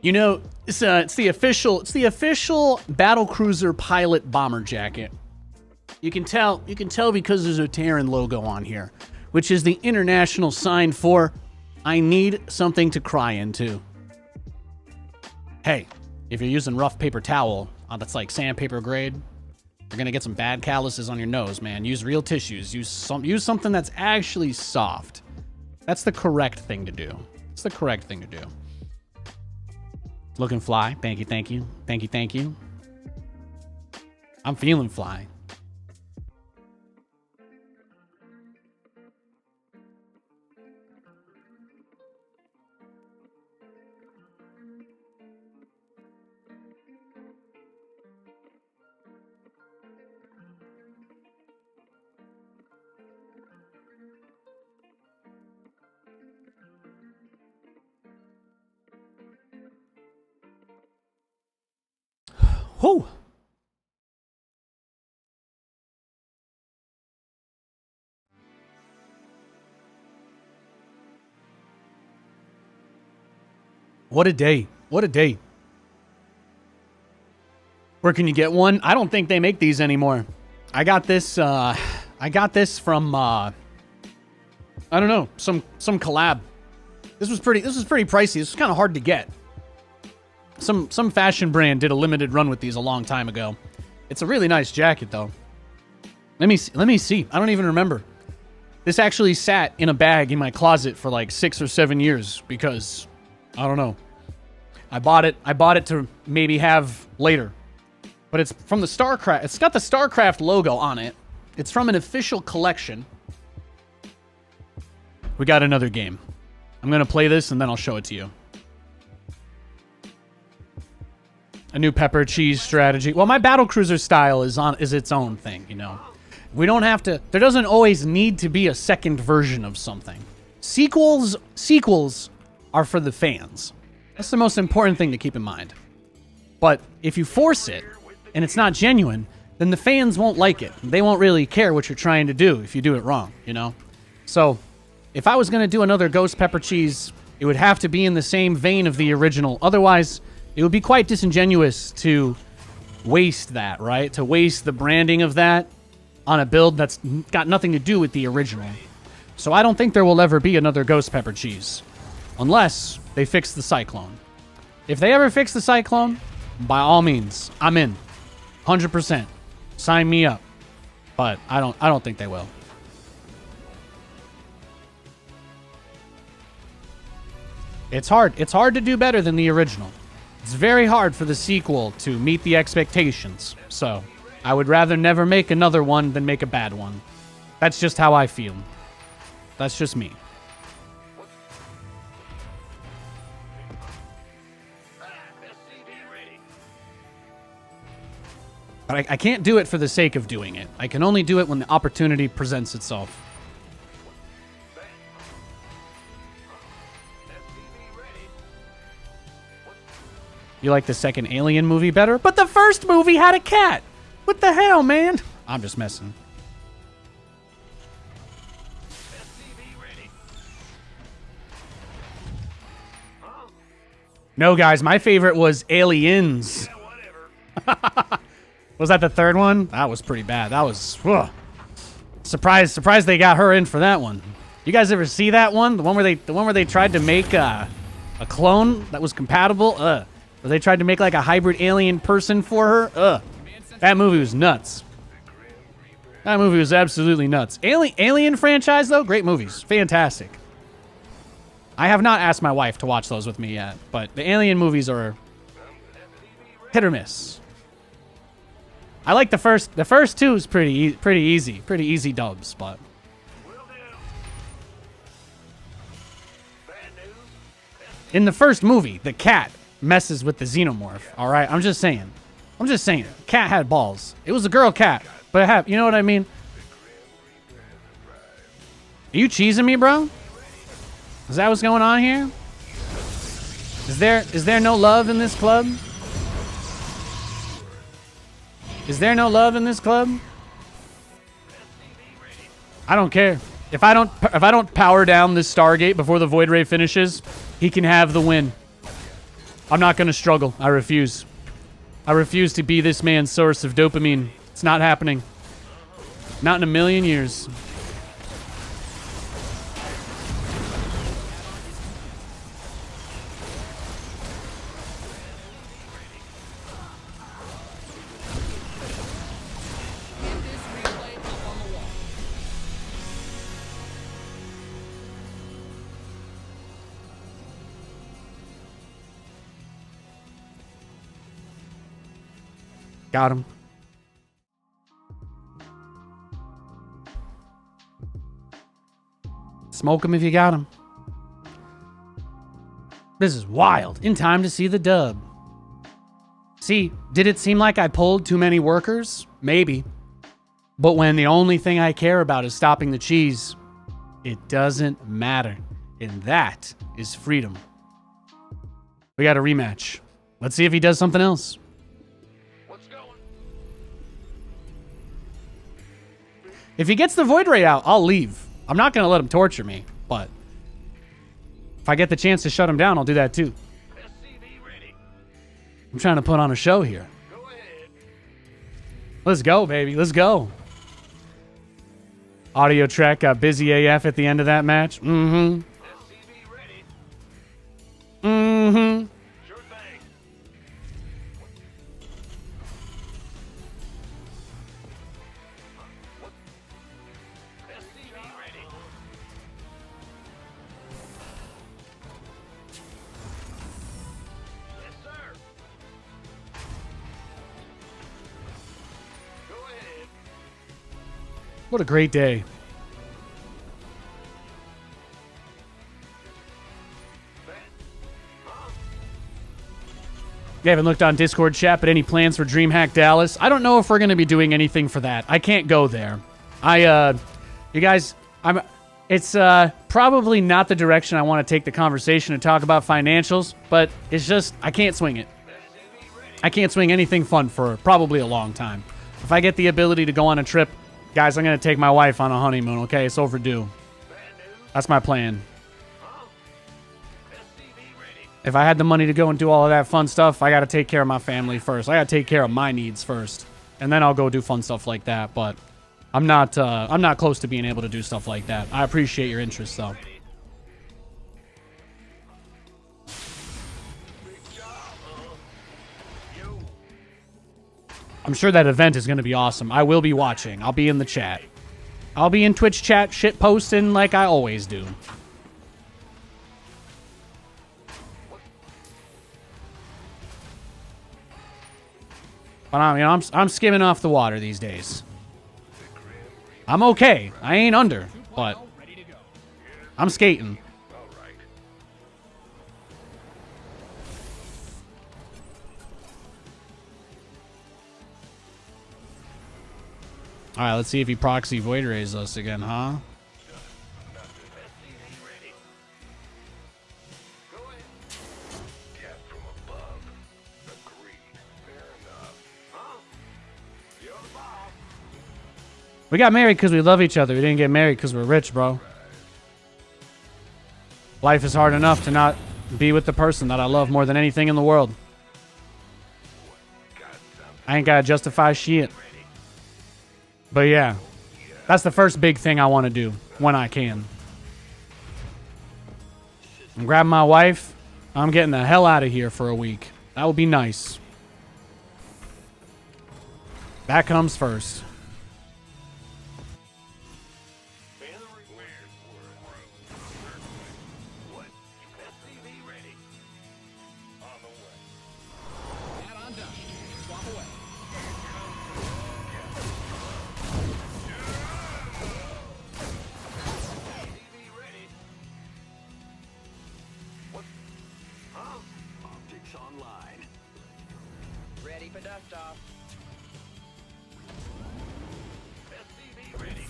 You know, it's the official battlecruiser pilot bomber jacket. You can tell because there's a Terran logo on here, which is the international sign for I need something to cry into. Hey, if you're using rough paper towel that's like sandpaper grade, you're gonna get some bad calluses on your nose, man. Use real tissues. Use something that's actually soft. That's the correct thing to do. It's the correct thing to do. Looking fly. Thank you, thank you. Thank you, thank you. I'm feeling fly. Whew. What a day. What a day. Where can you get one? I don't think they make these anymore. I got this from I don't know, some collab. This was pretty pricey. This was kind of hard to get. Some fashion brand did a limited run with these a long time ago. It's a really nice jacket though. Let me see. I don't even remember. This actually sat in a bag in my closet for like 6 or 7 years because I don't know. I bought it to maybe have later. But it's from the StarCraft. It's got the StarCraft logo on it. It's from an official collection. We got another game. I'm going to play this and then I'll show it to you. A new pepper cheese strategy. Well, my battlecruiser style is its own thing, you know. We don't have to. There doesn't always need to be a second version of something. Sequels are for the fans. That's the most important thing to keep in mind. But if you force it and it's not genuine, then the fans won't like it. They won't really care what you're trying to do if you do it wrong, you know. So, if I was going to do another Ghost Pepper Cheese, it would have to be in the same vein of the original. Otherwise, it would be quite disingenuous to waste that, right? To waste the branding of that on a build that's got nothing to do with the original. So I don't think there will ever be another Ghost Pepper Cheese. Unless they fix the Cyclone. If they ever fix the Cyclone, by all means, I'm in. 100%. Sign me up. But I don't think they will. It's hard. It's hard to do better than the original. It's very hard for the sequel to meet the expectations. So, I would rather never make another one than make a bad one. That's just how I feel. That's just me. But I can't do it for the sake of doing it. I can only do it when the opportunity presents itself. You like the second Alien movie better? But the first movie had a cat! What the hell, man? I'm just messing. No, guys, my favorite was Aliens. Was that the third one? That was pretty bad. That was... Ugh. Surprised they got her in for that one. You guys ever see that one? The one where they tried to make a clone that was compatible? Where they tried to make like a hybrid alien person for her? That movie was nuts. That movie was absolutely nuts. Alien franchise, though? Great movies. Fantastic. I have not asked my wife to watch those with me yet, but the Alien movies are hit or miss. I like the first two is pretty easy dubs, but in the first movie, the cat messes with the xenomorph. All right, I'm just saying. Cat had balls. It was a girl cat, but it had, you know what I mean? Are you cheesing me, bro? Is that what's going on here? Is there no love in this club? Is there no love in this club? I don't care. If I don't power down this Stargate before the Void Ray finishes, he can have the win. I'm not gonna struggle. I refuse. I refuse to be this man's source of dopamine. It's not happening. Not in a million years. Got him. Smoke him if you got him. This is wild. In time to see the dub. See, did it seem like I pulled too many workers? Maybe. But when the only thing I care about is stopping the cheese, it doesn't matter. And that is freedom. We got a rematch. Let's see if he does something else. If he gets the Void Ray out, I'll leave. I'm not going to let him torture me, but if I get the chance to shut him down, I'll do that too. I'm trying to put on a show here. Let's go, baby. Let's go. Audio track got busy AF at the end of that match. Mm-hmm. Mm-hmm. What a great day. You haven't looked on Discord chat, but any plans for DreamHack Dallas? I don't know if we're going to be doing anything for that. I can't go there. You guys, it's probably not the direction I want to take the conversation to talk about financials, but it's just, I can't swing it. I can't swing anything fun for probably a long time. If I get the ability to go on a trip, guys, I'm going to take my wife on a honeymoon, okay? It's overdue. That's my plan. If I had the money to go and do all of that fun stuff, I got to take care of my family first. I got to take care of my needs first. And then I'll go do fun stuff like that. But I'm not close to being able to do stuff like that. I appreciate your interest, though. I'm sure that event is going to be awesome. I will be watching. I'll be in the chat. I'll be in Twitch chat shit posting like I always do. But I'm skimming off the water these days. I'm okay. I ain't under, but Ready to go. I'm skating. All right. All right, let's see if he proxy void rays us again, huh? Tap from above. Agreed. Fair enough. Huh? You're the boss. We got married because we love each other. We didn't get married because we're rich, bro. Life is hard enough to not be with the person that I love more than anything in the world. Got something. I ain't gotta justify shit. But yeah, that's the first big thing I want to do when I can. I'm grabbing my wife. I'm getting the hell out of here for a week. That would be nice. That comes first. Add on done. Swap away. Optics online. Ready for dust off. SCV ready.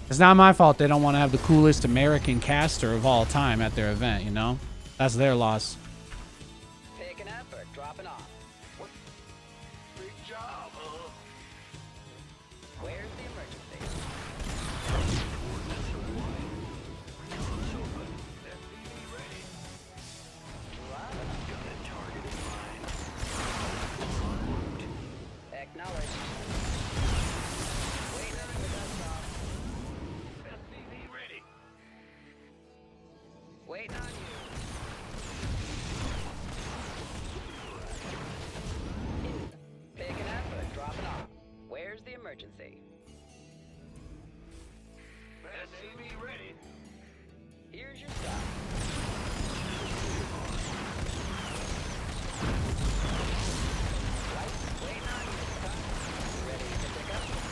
It's not my fault they don't want to have the coolest American caster of all time at their event, you know? That's their loss. Picking up or dropping off. Big job, huh? Where's the emergency? SCV ready. What? Got a target in mind. Acknowledged. Waiting on the dust off. SCV ready. Waiting on you. Picking up or dropping off. Where's the emergency? SCV ready. Here's your stuff. Waiting on you. Ready to pick up? Ready for dust off.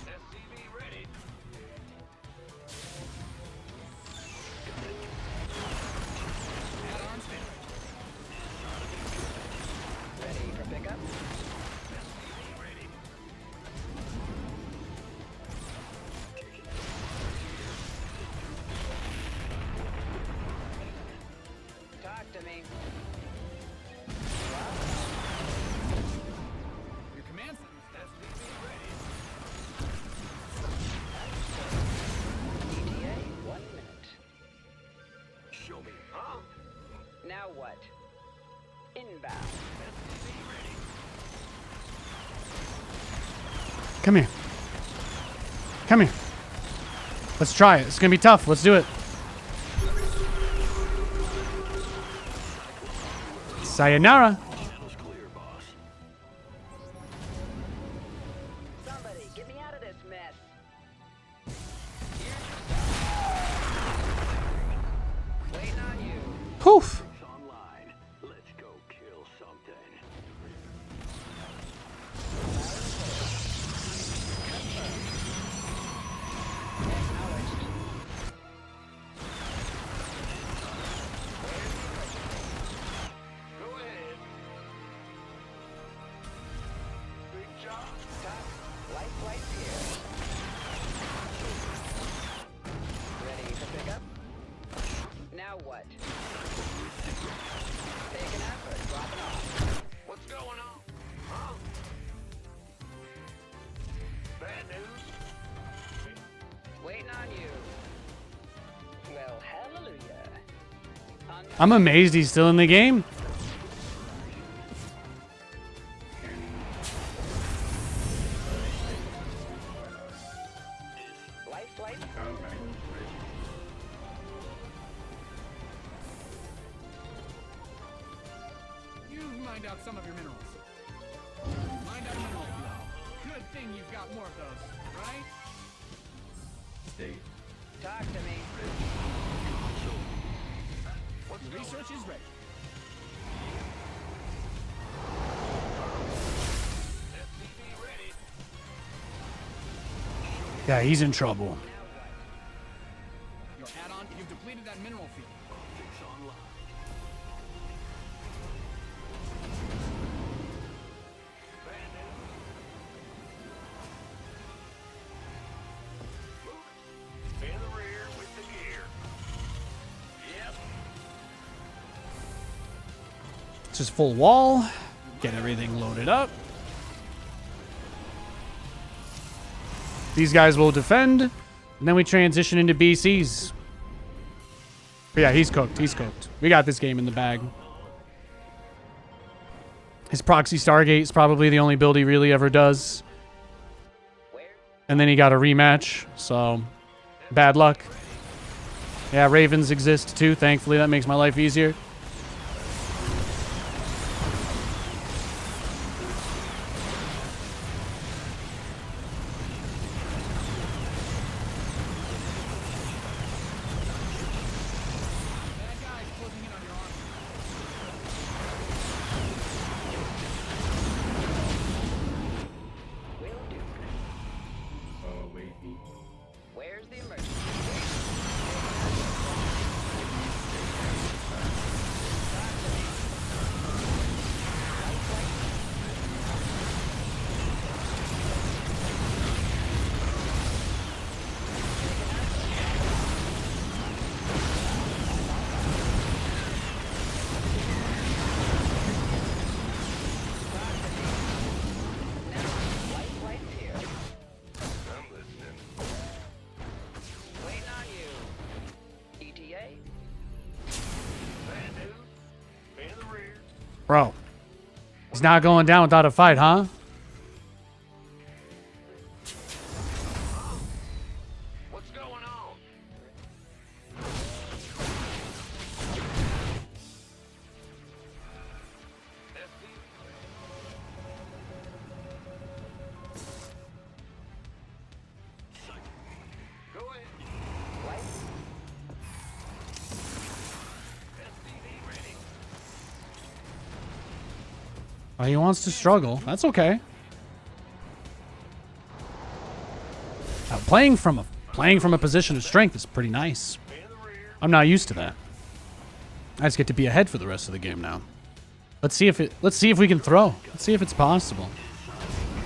SCV ready. Add on standard. Ready for pickup? SCV ready. Talk to me. Your command center. SCV ready. ETA, 1 minute. Show me, huh? Now what? Inbound. SCV ready. Come here. Come here. Let's try it. It's gonna be tough. Let's do it. Sayonara. Channel's clear, boss. Somebody, get me out of this mess. Waiting on you. Poof. It's online. Let's go kill something. Go ahead. Big job. Light flight here. Ready to pick up? Now what? Taking up or dropping off? What's going on? Huh? Bad news? on you. Well, hallelujah. I'm amazed he's still in the game. Life flight. You mined out some of your minerals. Mined out a mineral field. Good thing you've got more of those, right? Talk to me. Your research is ready. Yeah, he's in trouble. Your add-on, you've depleted that mineral field. Optics online. In the rear with the gear. Yep. Just full wall. Get everything loaded up. These guys will defend. And then we transition into BCs. But yeah, he's cooked. He's cooked. We got this game in the bag. His proxy Stargate is probably the only build he really ever does. And then he got a rematch. So, bad luck. Yeah, Ravens exist too. Thankfully, that makes my life easier. Bad guys closing in on your army. Will do. Where's the emergency? Light flight's here. I'm listening. Waiting on you. ETA? Bad news. In the rear. Bro. He's not going down without a fight, huh? What's going on? Go ahead. Light? SCV ready. Oh, he wants to struggle. That's okay. Now, playing from a position of strength is pretty nice. In the rear. I'm not used to that. I just get to be ahead for the rest of the game now. Let's see if we can throw. Let's see if it's possible.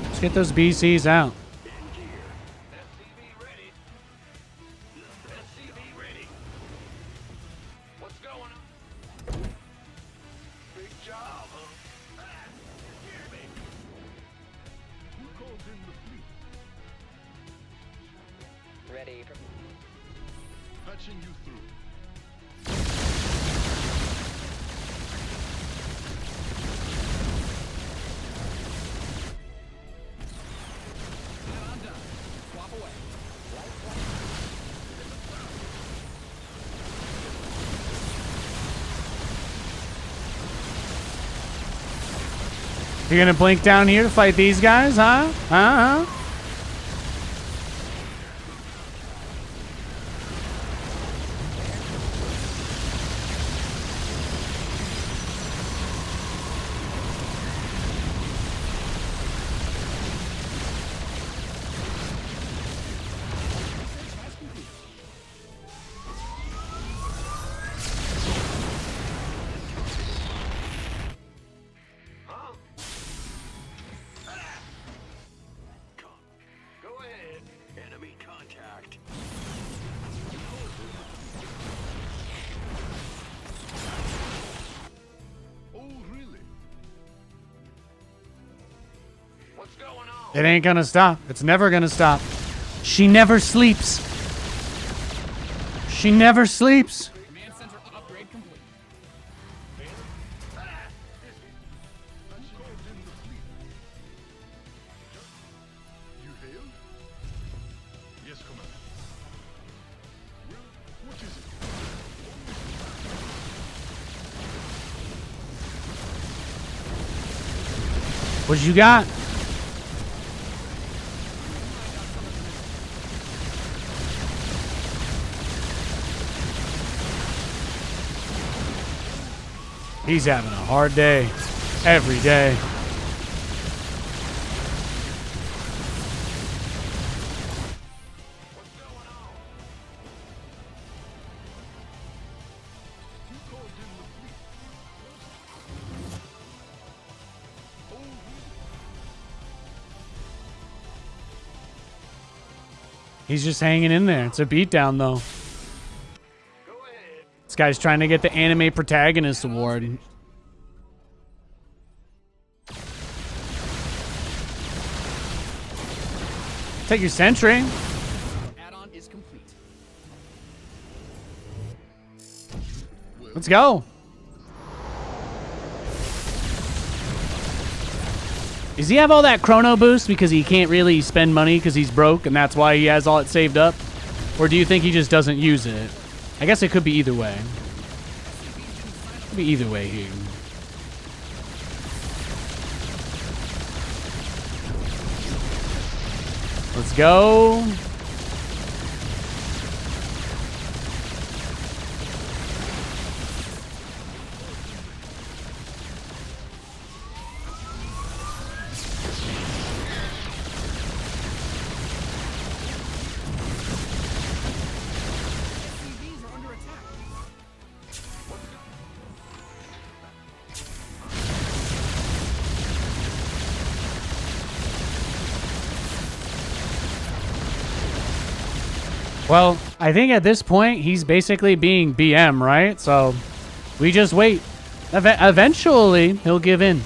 Let's get those BCs out. SCV ready. SCV ready. What's going on? Big job, huh? You hear me? Who called in the fleet? Ready for... Patching you through. Then I'm done. Swap away. You're gonna blink down here to fight these guys, huh? Huh? Huh? Go ahead. Enemy contact. Oh, really? What's going on? It ain't gonna stop. It's never gonna stop. She never sleeps. She never sleeps. Command center upgrade complete. You hail? Yes, Commander. Well, what is it? What you got? He's having a hard day. Every day. He's just hanging in there. It's a beatdown, though. This guy's trying to get the Anime Protagonist Award. Take your sentry. Add-on is complete. Let's go. Does he have all that chrono boost because he can't really spend money because he's broke and that's why he has all it saved up? Or do you think he just doesn't use it? I guess it could be either way. Could be either way here. Let's go. SCVs are under attack. Well, I think at this point, he's basically being BM, right? So we just wait. Eventually, he'll give in.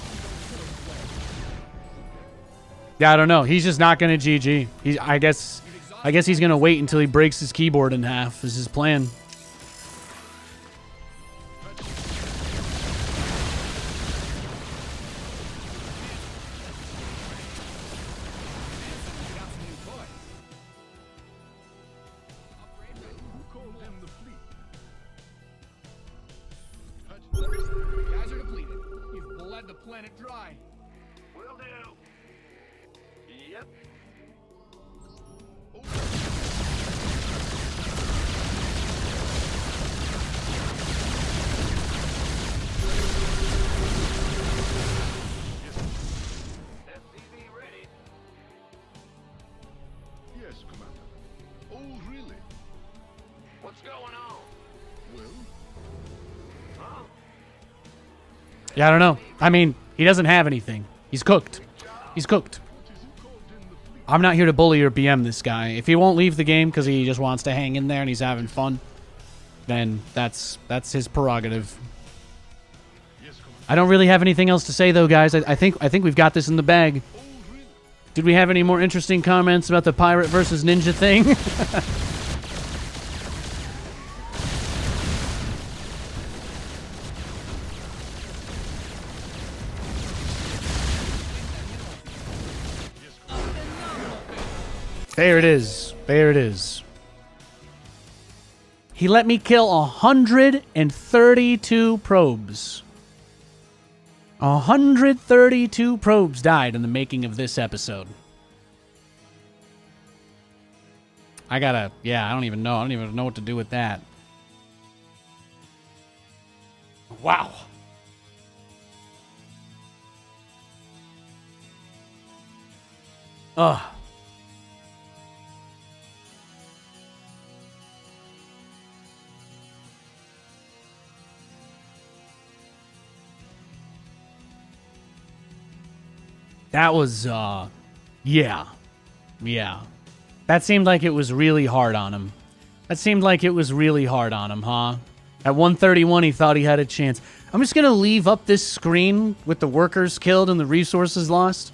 Yeah, I don't know. He's just not going to GG. I guess he's going to wait until he breaks his keyboard in half is his plan. Guys are depleted. You've bled the planet dry. Will do. Yep. SCV ready. Yes, Commander. Oh, really? What's going on? Well, Huh? Yeah, I don't know. I mean, he doesn't have anything. He's cooked. He's cooked. I'm not here to bully or BM this guy. If he won't leave the game because he just wants to hang in there and he's having fun, then that's his prerogative. I don't really have anything else to say though, guys. I think we've got this in the bag. Did we have any more interesting comments about the pirate versus ninja thing? There it is. There it is. He let me kill 132 probes. 132 probes died in the making of this episode. I don't even know. I don't even know what to do with that. Wow. Ugh. That was, yeah. That seemed like it was really hard on him. Huh? At 131, he thought he had a chance. I'm just going to leave up this screen with the workers killed and the resources lost.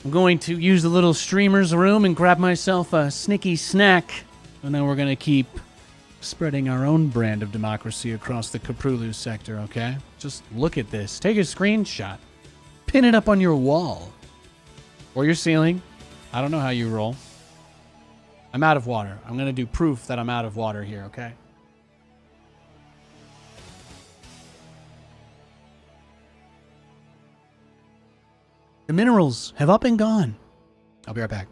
I'm going to use the little streamer's room and grab myself a snicky snack. And then we're going to keep spreading our own brand of democracy across the Kaprulu sector, okay? Just look at this. Take a screenshot. Pin it up on your wall. Or your ceiling. I don't know how you roll. I'm out of water. I'm going to do proof that I'm out of water here, okay? The minerals have up and gone. I'll be right back.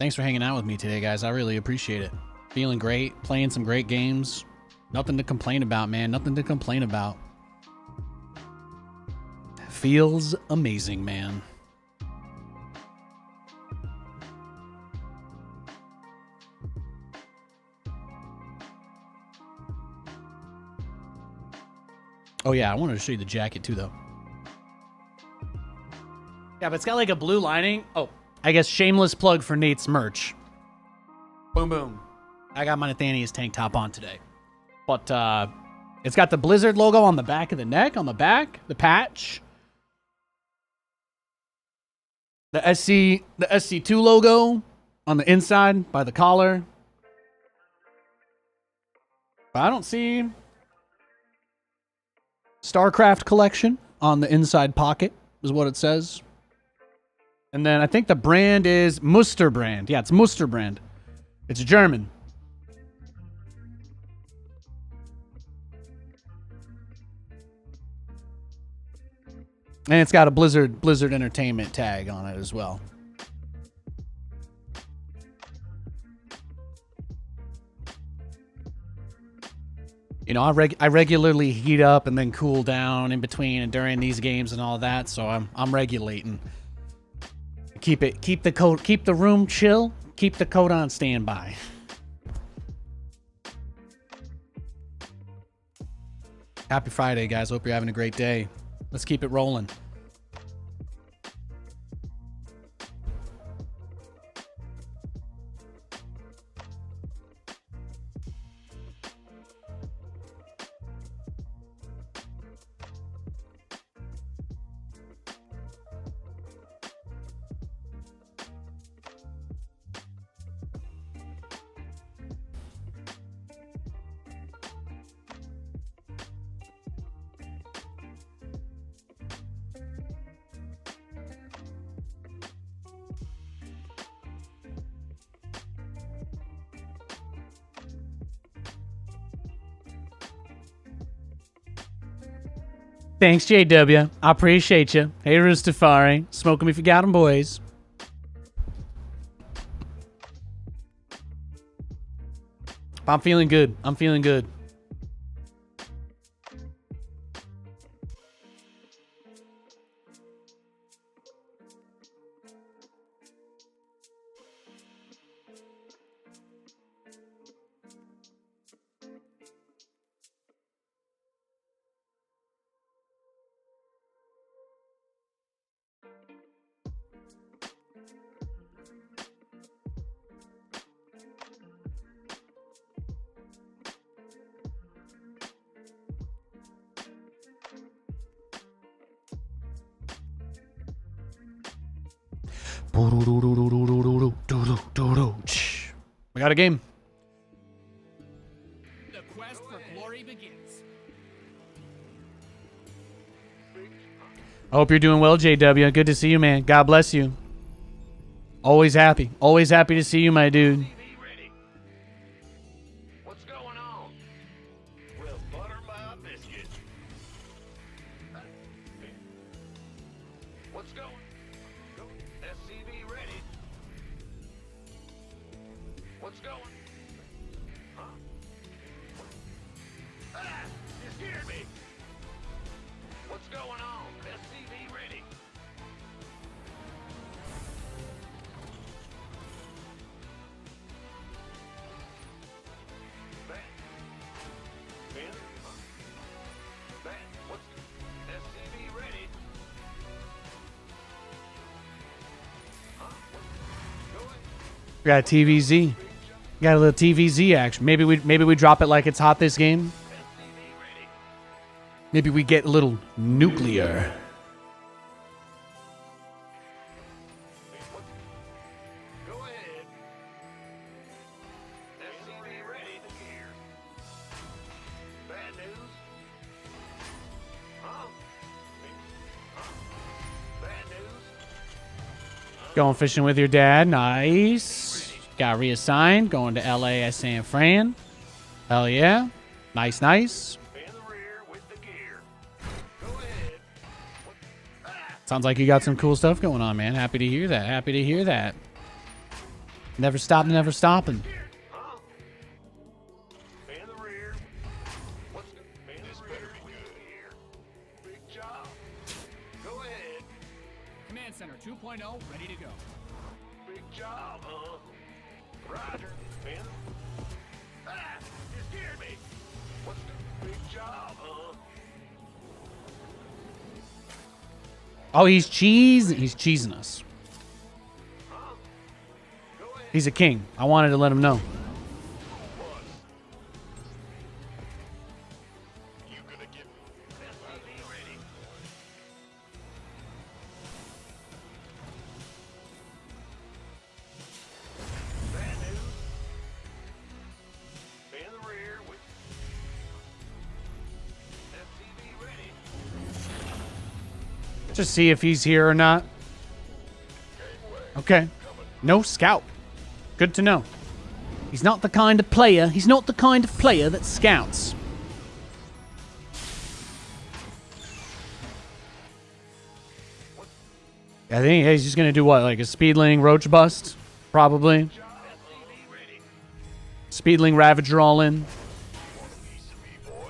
Thanks for hanging out with me today, guys. I really appreciate it. Feeling great, playing some great games. Nothing to complain about, man. Nothing to complain about. Feels amazing, man. Oh yeah, I wanted to show you the jacket too, though. Yeah, but it's got like a blue lining. Oh, I guess shameless plug for Nate's merch. Boom, boom. I got my Nathanias tank top on today. But it's got the Blizzard logo on the back of the neck, on the back, the patch. The SC2 logo on the inside by the collar. But I don't see StarCraft collection on the inside pocket is what it says. And then I think the brand is Muster brand. Yeah, it's Muster brand. It's German. And it's got a Blizzard Entertainment tag on it as well. You know, I regularly heat up and then cool down in between and during these games and all that, so I'm regulating. Keep the room chill, keep the coat on standby. Happy Friday, guys. Hope you're having a great day. Let's keep it rolling. Thanks, JW. I appreciate you. Hey, Rustafari. Smoke 'em if you got 'em, boys. I'm feeling good. I'm feeling good. We got a game. The quest for glory begins. I hope you're doing well, JW. Good to see you, man. God bless you. Always happy. Always happy to see you, my dude. Ready? What's going on? Well, butter my biscuits. What's going? Go. SCV ready. What's going? Huh? Ah! You scared me. What's going on? SCV ready. What's SCV ready? Huh? Go ahead. We got TVZ. Got a little TVZ action. Maybe we drop it like it's hot this game. SCV ready. Maybe we get a little nuclear. Go ahead. SCV ready. Bad news? Huh? Bad news? Going fishing with your dad. Nice. Got reassigned. Going to LA at San Fran. Hell yeah. Nice, nice. In the rear with the gear. Go ahead. Sounds like you got some cool stuff going on, man. Happy to hear that. Happy to hear that. Never stop, never stopping. Huh? In the rear. What's in this better be good here? Big job. Go ahead. Command Center 2.0 ready to go. Big job, huh? Roger. In. Ah! You scared me. What's the big job, huh? Oh, he's cheesing us. Huh? Go ahead. He's a king. I wanted to let him know. You gonna get SCV ready? Bad news. In the rear with SCV ready. Just see if he's here or not. Okay. No scout. Good to know. He's not the kind of player. He's not the kind of player that scouts. I think he's just gonna do what, like a speedling roach bust, probably. SCV ready. Speedling Ravager all in. Piece of me, boy.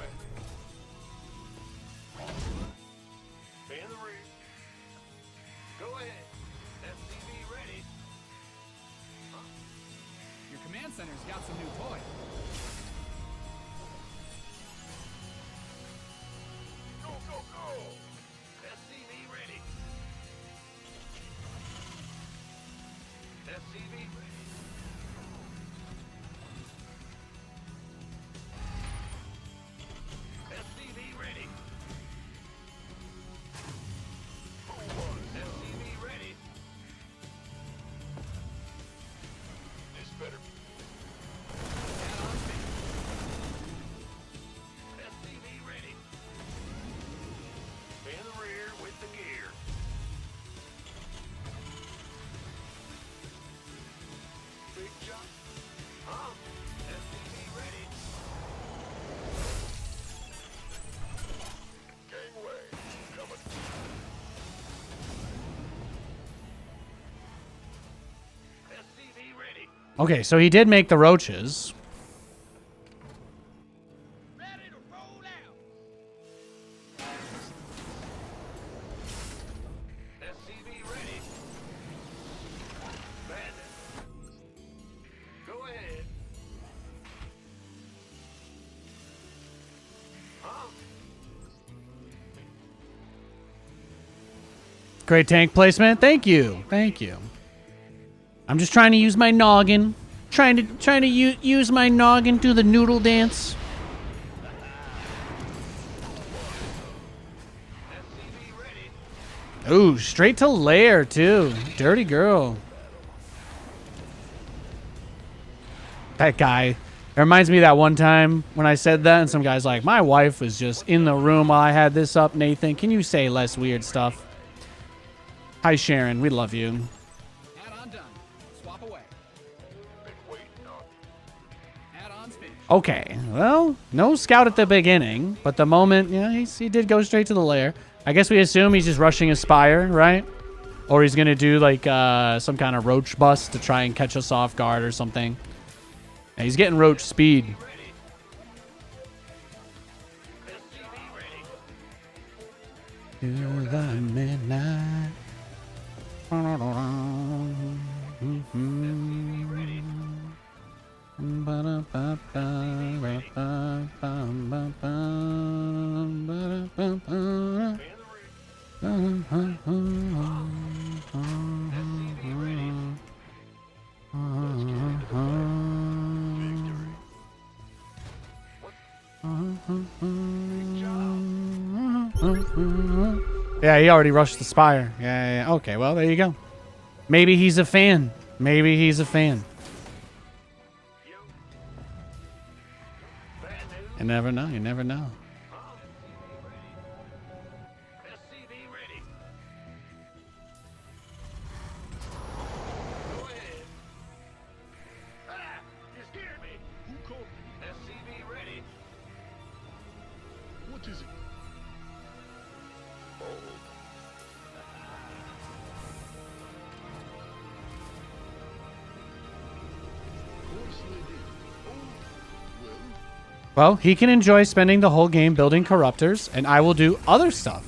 Okay, so he did make the roaches. Ready to roll out. SCV ready. Bandit. Go ahead. Huh? Great tank placement. Thank you. Thank you. I'm just trying to use my noggin. Trying to use my noggin to the noodle dance. SCV ready. Ooh, straight to lair too. Dirty girl. That guy. It reminds me of that one time when I said that and some guy's like, my wife was just in the room while I had this up, Nathan. Can you say less weird stuff? Hi, Sharon. We love you. Add-on done. Swap away. Been waiting on. Add-on's finished. Okay, well, no scout at the beginning, but the moment, yeah, he did go straight to the lair. I guess we assume he's just rushing his spire, right? Or he's gonna do like some kind of roach bust to try and catch us off guard or something. Yeah, he's getting roach speed. To the midnight. Yeah, he already rushed the spire. Yeah. Okay, well, there you go. Maybe he's a fan. Maybe he's a fan. You never know. You never know. SCV ready. Go ahead. Ah! You scared me. Who called me? SCV ready. What is it? Well, he can enjoy spending the whole game building corruptors, and I will do other stuff.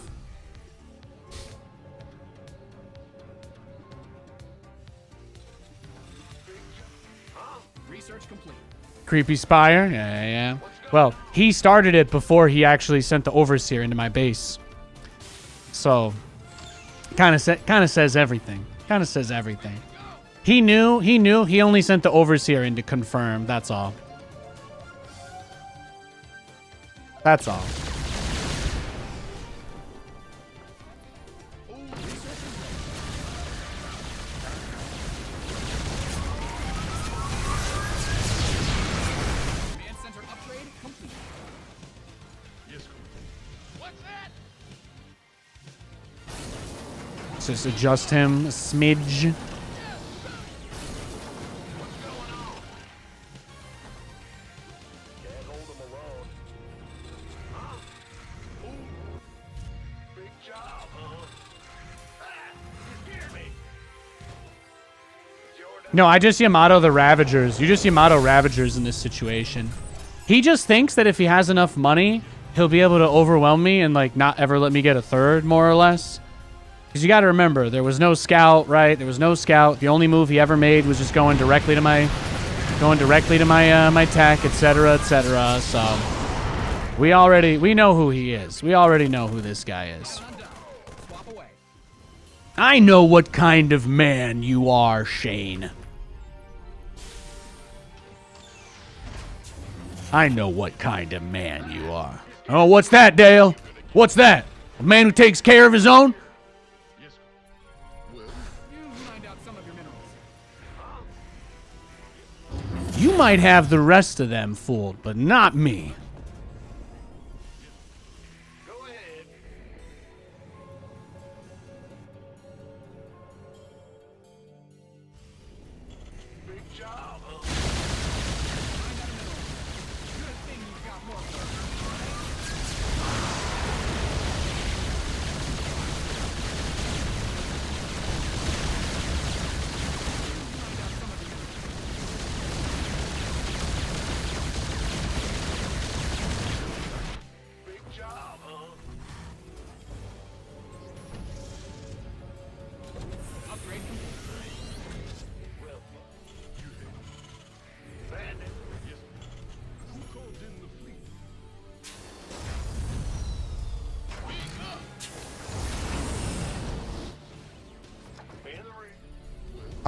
Research complete. Creepy spire. Yeah. Well, he started it before he actually sent the overseer into my base. So, kind of says everything. Kind of says everything. He knew. He only sent the overseer in to confirm. That's all. That's all. Command center upgrade complete. Yes. What's that? Let's just adjust him a smidge. Can't hold him alone. Huh? Ooh. Big job, huh? Ah! You scared me. Jordan. No, I just Yamato the Ravagers. You just Yamato Ravagers in this situation. He just thinks that if he has enough money, he'll be able to overwhelm me and like not ever let me get a third, more or less. Because you got to remember, there was no scout, right? There was no scout. The only move he ever made was just going directly to my my tech, etc., etc. So we know who he is. We already know who this guy is. Add-on done. Swap away. I know what kind of man you are, Shane. I know what kind of man you are. Oh, what's that, Dale? What's that? A man who takes care of his own? Yes. Well, You mined out some of your minerals. You might have the rest of them fooled, but not me. go ahead. Big job, huh? Good thing you've got more of those.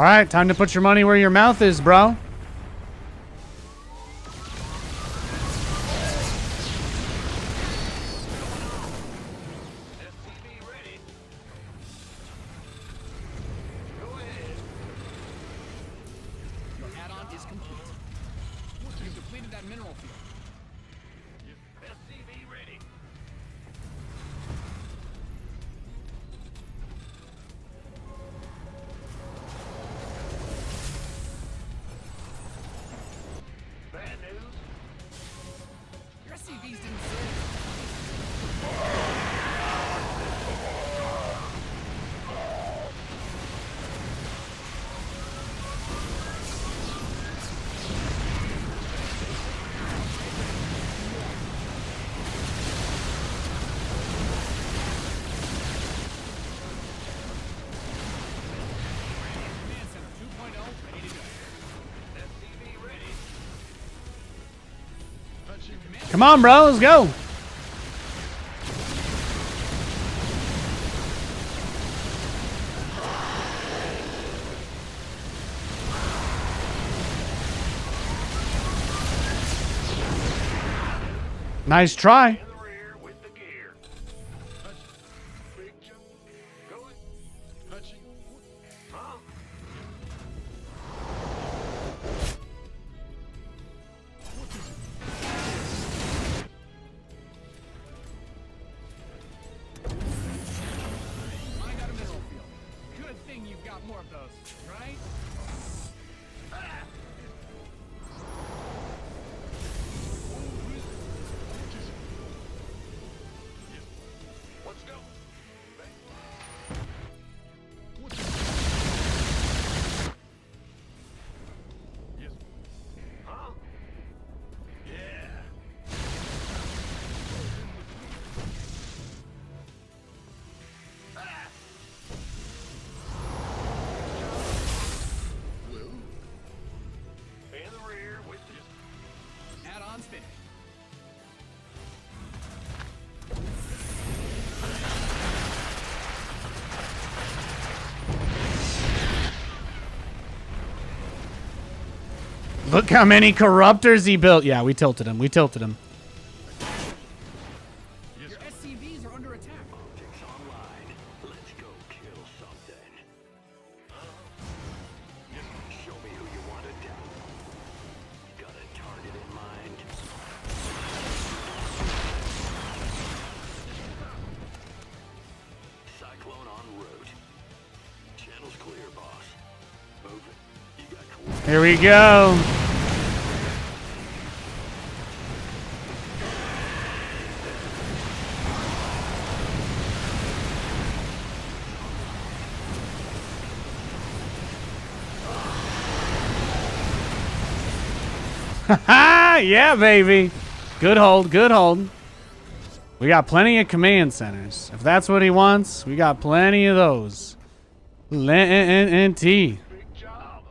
All right, time to put your money where your mouth is, bro. SCV ready. Go ahead. Your add-on is complete. You've depleted that mineral field. SCV ready. Bad news. Your SCVs didn't serve. Command Center 2.0 ready to go. SCV ready. Touching command. Come on, bro. Let's go. Nice try. In the rear with the gear. Touching. Big jump. Going. Touching. Huh? Find out a mineral field. Good thing you've got more of those, right? Let's go. Yes. Huh? Yeah. Ah! In the rear with the Add-ons finished. Look how many corruptors he built. Yeah, we tilted him. We tilted him. Your SCVs are under attack. Optics online. Let's go kill something. Show me who you want to down. Got a target in mind? Cyclone en route. Channel's clear, boss. Move it. You got coordinates. Here we go. Yeah, baby. Good hold, good hold. We got plenty of command centers. If that's what he wants, we got plenty of those. T. big job.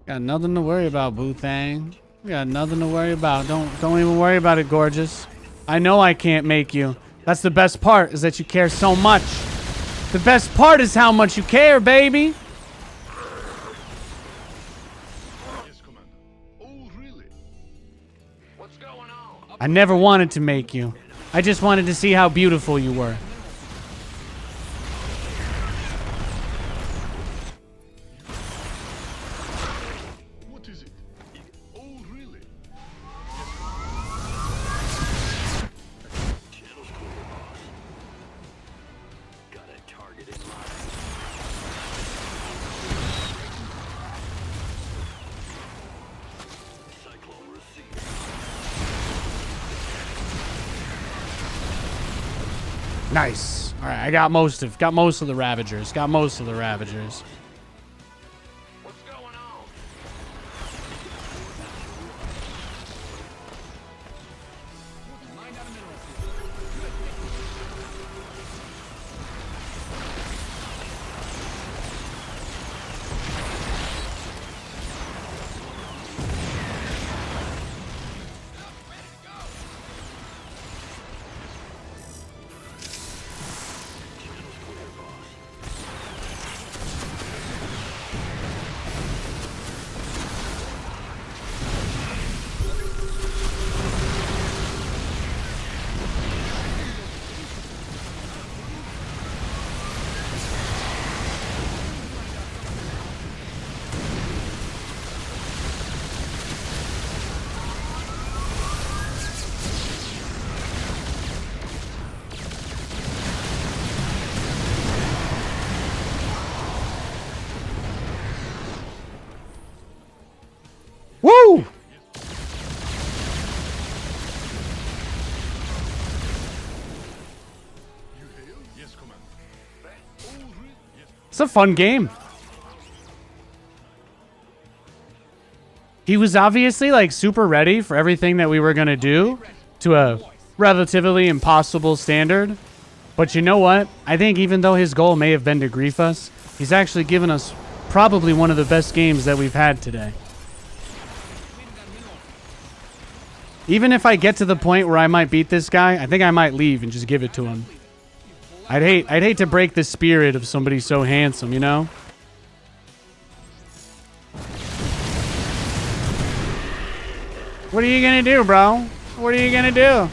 Got nothing to worry about, Boo Thang. We got nothing to worry about. Don't even worry about it, gorgeous. I know I can't make you. That's the best part, is that you care so much. The best part is how much you care, baby. Yes, Commander. Oh, really? What's going on? I never wanted to make you. I just wanted to see how beautiful you were. What is it? Oh, really? Channel's clear, boss. Got a target in mind? Cyclone received. Nice. All right, I got most of the Ravagers. Got most of the Ravagers. What's going on? Find out a mineral field. Channel's clear, boss. It's a fun game. He was obviously like super ready for everything that we were going to do to a relatively impossible standard. But you know what? I think even though his goal may have been to grief us, he's actually given us probably one of the best games that we've had today. Even if I get to the point where I might beat this guy, I think I might leave and just give it to him. I'd hate to break the spirit of somebody so handsome, you know? What are you gonna do, bro? What are you gonna do?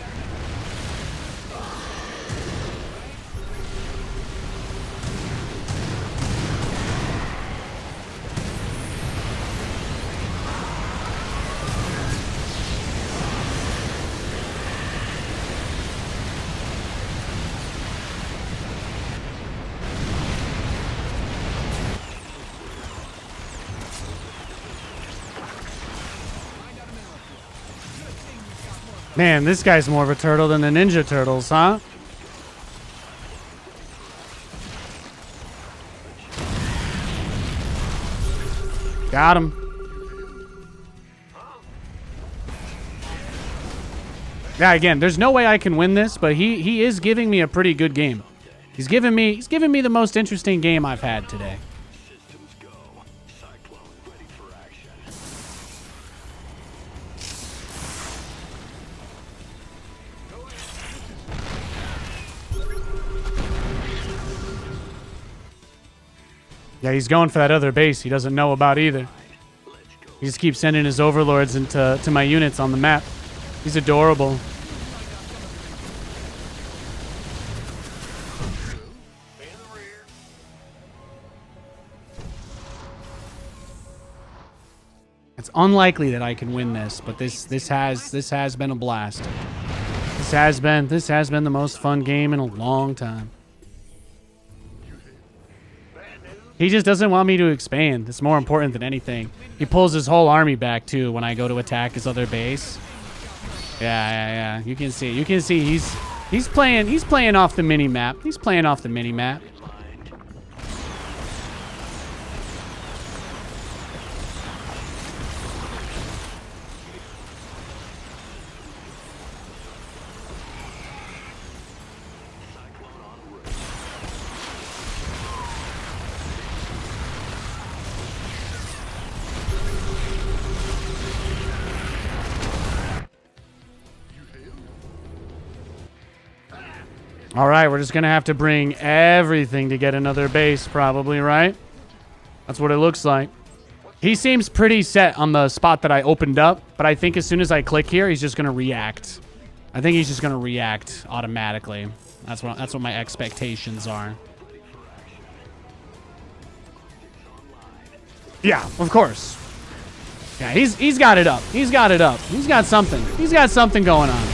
Man, this guy's more of a turtle than the Ninja Turtles, huh? Got him. Yeah, again, there's no way I can win this, but he is giving me a pretty good game. He's giving me the most interesting game I've had today. Systems go. Cyclone ready for action. Yeah, he's going for that other base he doesn't know about either. He just keeps sending his overlords to my units on the map. He's adorable. It's unlikely that I can win this, but this has been a blast. This has been the most fun game in a long time. He just doesn't want me to expand. It's more important than anything. He pulls his whole army back too when I go to attack his other base. Yeah. You can see he's playing off the mini map. He's playing off the mini map. All right, we're just going to have to bring everything to get another base, probably, right? That's what it looks like. He seems pretty set on the spot that I opened up, but I think as soon as I click here, he's just going to react. I think he's just going to react automatically. That's what my expectations are. Yeah, of course. Yeah, he's got it up. He's got it up. He's got something. He's got something going on.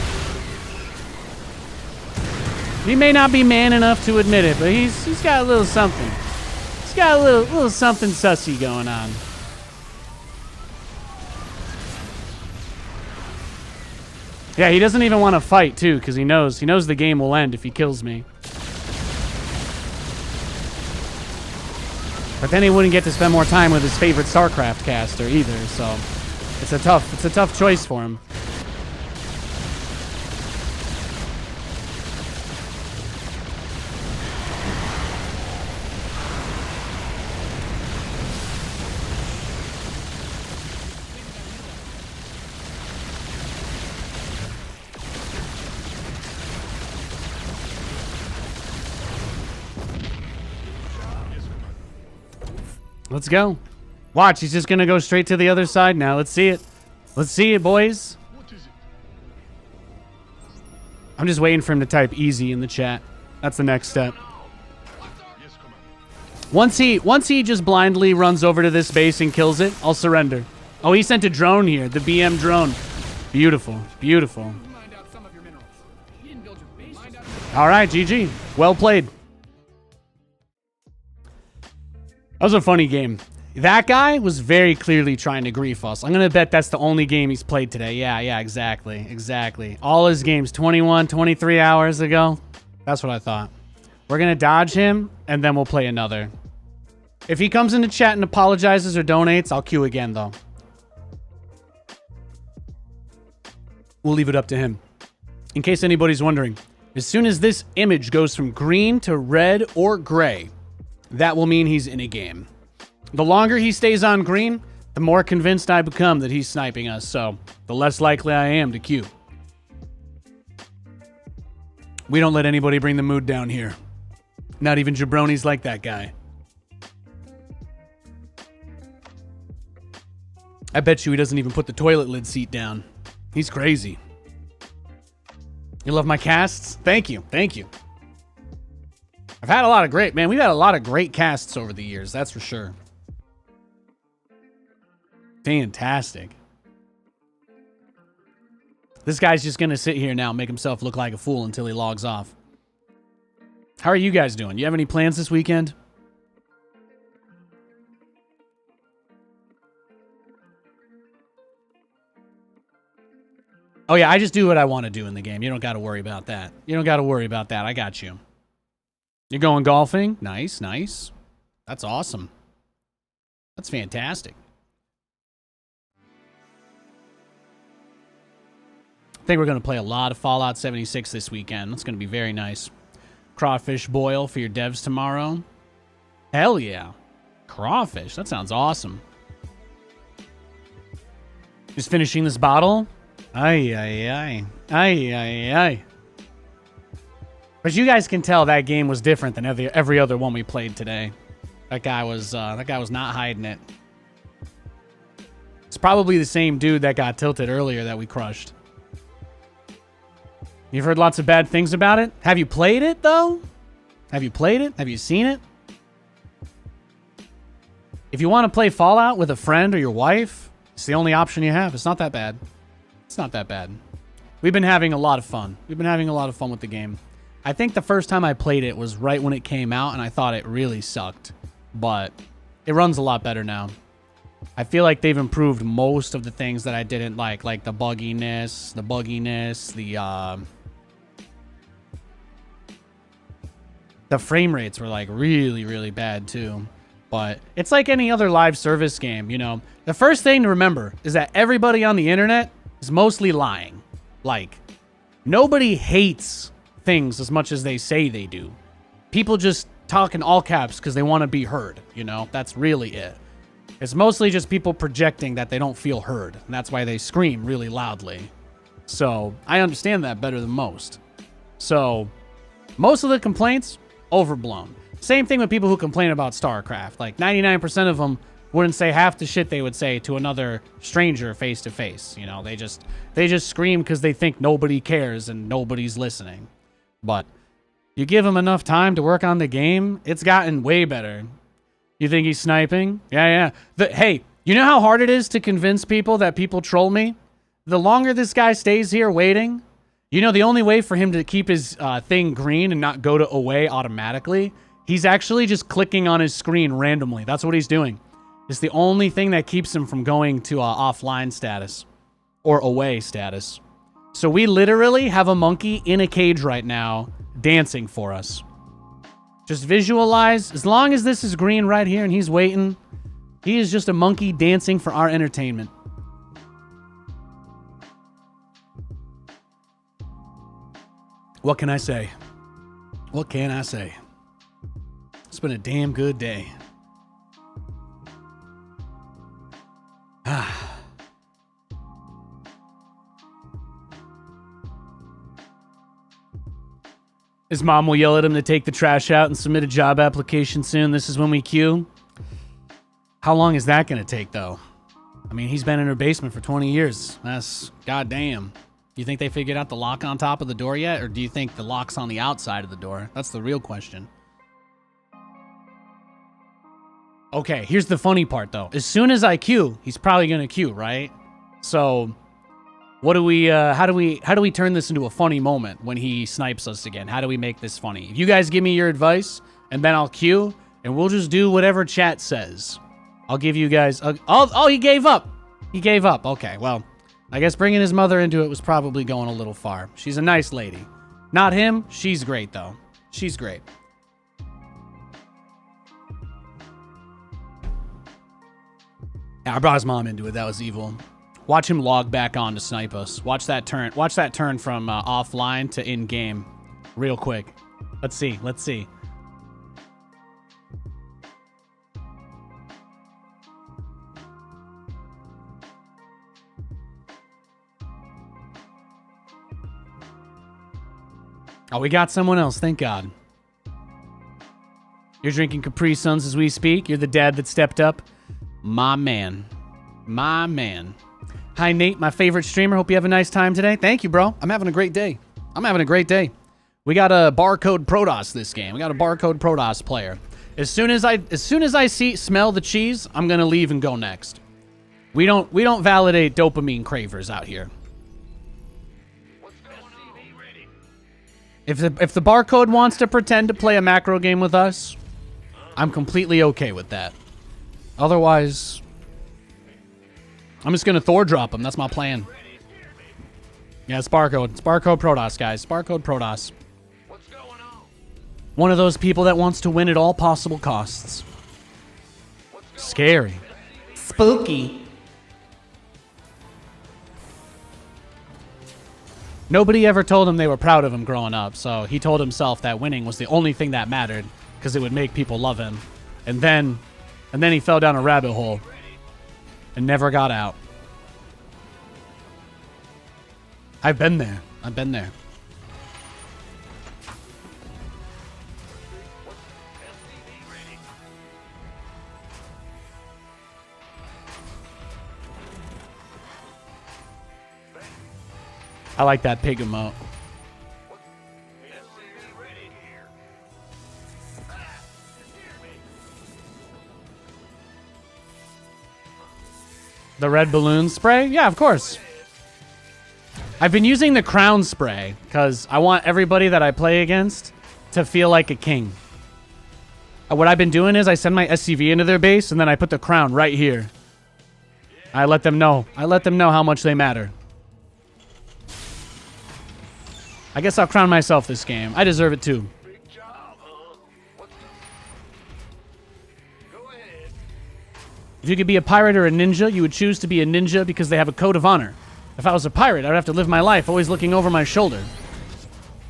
He may not be man enough to admit it, but he's got a little something. He's got a little something sussy going on. Yeah, he doesn't even want to fight too, because he knows the game will end if he kills me. But then he wouldn't get to spend more time with his favorite StarCraft caster either, so it's a tough choice for him. Let's go. Watch, he's just going to go straight to the other side now. Let's see it. Let's see it, boys. I'm just waiting for him to type easy in the chat. That's the next step. Once he just blindly runs over to this base and kills it, I'll surrender. Oh, he sent a drone here. The BM drone. Beautiful. Beautiful. All right, GG. Well played. That was a funny game. That guy was very clearly trying to grief us. I'm going to bet that's the only game he's played today. Yeah, exactly. All his games 21, 23 hours ago. That's what I thought. We're going to dodge him, and then we'll play another. If he comes into chat and apologizes or donates, I'll queue again, though. We'll leave it up to him. In case anybody's wondering, as soon as this image goes from green to red or gray, that will mean he's in a game. The longer he stays on green, the more convinced I become that he's sniping us, so the less likely I am to queue. We don't let anybody bring the mood down here. Not even jabronis like that guy. I bet you he doesn't even put the toilet lid seat down. He's crazy. You love my casts? Thank you. Thank you. I've had a lot of great, man, we've had a lot of great casts over the years, that's for sure. Fantastic. This guy's just going to sit here now and make himself look like a fool until he logs off. How are you guys doing? You have any plans this weekend? Oh, yeah, I just do what I want to do in the game. You don't got to worry about that. You don't got to worry about that. I got you. You're going golfing? Nice, nice. That's awesome. That's fantastic. I think we're going to play a lot of Fallout 76 this weekend. That's going to be very nice. Crawfish boil for your devs tomorrow. Hell yeah. Crawfish. That sounds awesome. Just finishing this bottle. Ay, ay, ay. Ay, ay, ay. But you guys can tell that game was different than every other one we played today. That guy was not hiding it. It's probably the same dude that got tilted earlier that we crushed. You've heard lots of bad things about it. Have you played it, though? Have you played it? Have you seen it? If you want to play Fallout with a friend or your wife, it's the only option you have. It's not that bad. It's not that bad. We've been having a lot of fun. We've been having a lot of fun with the game. I think the first time I played it was right when it came out, and I thought it really sucked. But it runs a lot better now. I feel like they've improved most of the things that I didn't like the bugginess, the frame rates were like really, really bad too. But it's like any other live service game, you know. The first thing to remember is that everybody on the internet is mostly lying. Like, nobody hates things as much as they say they do. People just talk in all caps because they want to be heard, you know. That's really it. It's mostly just people projecting that they don't feel heard, and that's why they scream really loudly. So I understand that better than most. So most of the complaints, overblown. Same thing with people who complain about StarCraft. Like 99% of them wouldn't say half the shit they would say to another stranger face to face. You know, they just scream because they think nobody cares and nobody's listening. But you give them enough time to work on the game, it's gotten way better. You think he's sniping? Yeah. Hey, you know how hard it is to convince people that people troll me? The longer this guy stays here waiting, you know, the only way for him to keep his thing green and not go to away automatically, he's actually just clicking on his screen randomly. That's what he's doing. It's the only thing that keeps him from going to offline status or away status. So we literally have a monkey in a cage right now dancing for us. Just visualize, as long as this is green right here and he's waiting, he is just a monkey dancing for our entertainment. What can I say? What can I say? It's been a damn good day. His mom will yell at him to take the trash out and submit a job application soon. This is when we queue. How long is that going to take, though? I mean, he's been in her basement for 20 years. That's goddamn. Do you think they figured out the lock on top of the door yet? Or do you think the lock's on the outside of the door? That's the real question. Okay, here's the funny part, though. As soon as I queue, he's probably going to queue, right? So what do we, how do we turn this into a funny moment when he snipes us again? How do we make this funny? You guys give me your advice, and then I'll queue, and we'll just do whatever chat says. I'll give you guys... Oh, he gave up. He gave up. Okay, well, I guess bringing his mother into it was probably going a little far. She's a nice lady. Not him. She's great, though. She's great. Yeah, I brought his mom into it. That was evil. Watch him log back on to snipe us. Watch that turn. Watch that turn from offline to in-game. Real quick. Let's see. Let's see. Oh, we got someone else. Thank God. You're drinking Capri Suns as we speak. You're the dad that stepped up. My man. My man. Hi, Nate, my favorite streamer. Hope you have a nice time today. Thank you, bro. I'm having a great day. I'm having a great day. We got a barcode Protoss this game. We got a barcode Protoss player. As soon as I smell the cheese, I'm gonna leave and go next. We don't validate dopamine cravers out here. If the barcode wants to pretend to play a macro game with us, I'm completely okay with that. Otherwise, I'm just gonna Thor drop him. That's my plan. Yeah, it's barcode. It's barcode Protoss, guys. Barcode Protoss. What's going on? One of those people that wants to win at all possible costs. Scary. Spooky. Nobody ever told him they were proud of him growing up, so he told himself that winning was the only thing that mattered because it would make people love him. And then he fell down a rabbit hole and never got out. I've been there. I've been there. I like that pig emote. The red balloon spray? Yeah, of course. I've been using the crown spray because I want everybody that I play against to feel like a king. What I've been doing is I send my SCV into their base and then I put the crown right here. I let them know. I let them know how much they matter. I guess I'll crown myself this game. I deserve it too. Big job, huh? Go ahead. If you could be a pirate or a ninja, you would choose to be a ninja because they have a code of honor. If I was a pirate, I'd have to live my life always looking over my shoulder.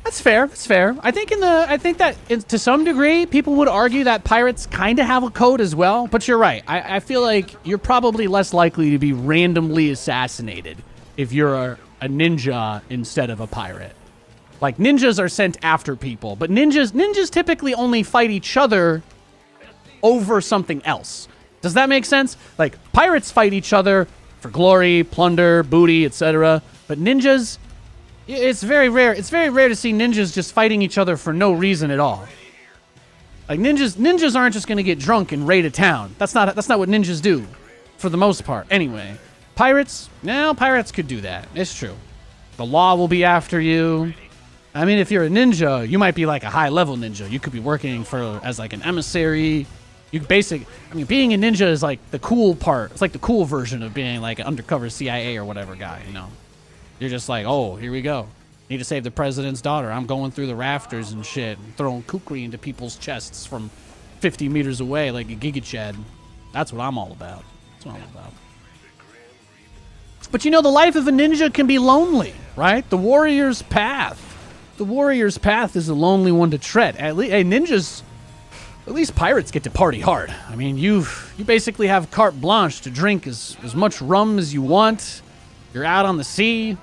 That's fair. That's fair. I think to some degree, people would argue that pirates kind of have a code as well. But you're right. I feel like you're probably less likely to be randomly assassinated if you're a ninja instead of a pirate. Like, ninjas are sent after people, but ninjas typically only fight each other over something else. Does that make sense? Like, pirates fight each other for glory, plunder, booty, etc. But ninjas, it's very rare. It's very rare to see ninjas just fighting each other for no reason at all. Like, ninjas aren't just going to get drunk and raid a town. That's not what ninjas do, for the most part. Anyway, pirates could do that. It's true. The law will be after you. I mean, if you're a ninja, you might be like a high-level ninja. You could be working as like an emissary. Being a ninja is like the cool part. It's like the cool version of being like an undercover CIA or whatever guy, you know. You're just like, oh, here we go. Need to save the president's daughter. I'm going through the rafters and shit, and throwing kukri into people's chests from 50 meters away like a Giga Chad. That's what I'm all about. That's what I'm all about. But you know, the life of a ninja can be lonely, right? The warrior's path. The warrior's path is a lonely one to tread. At least pirates get to party hard. I mean, you basically have carte blanche to drink as much rum as you want. You're out on the sea.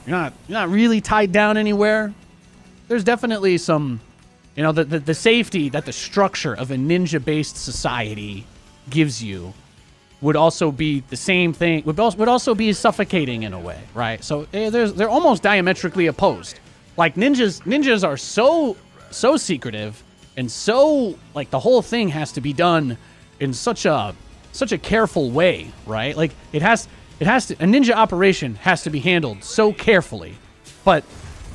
You're not really tied down anywhere. There's definitely some, you know, the safety that the structure of a ninja-based society gives you would also be the same thing. Would also be suffocating in a way, right? So they're almost diametrically opposed. Like, ninjas are so secretive and so, like, the whole thing has to be done in such a careful way, right? Like, a ninja operation has to be handled so carefully. But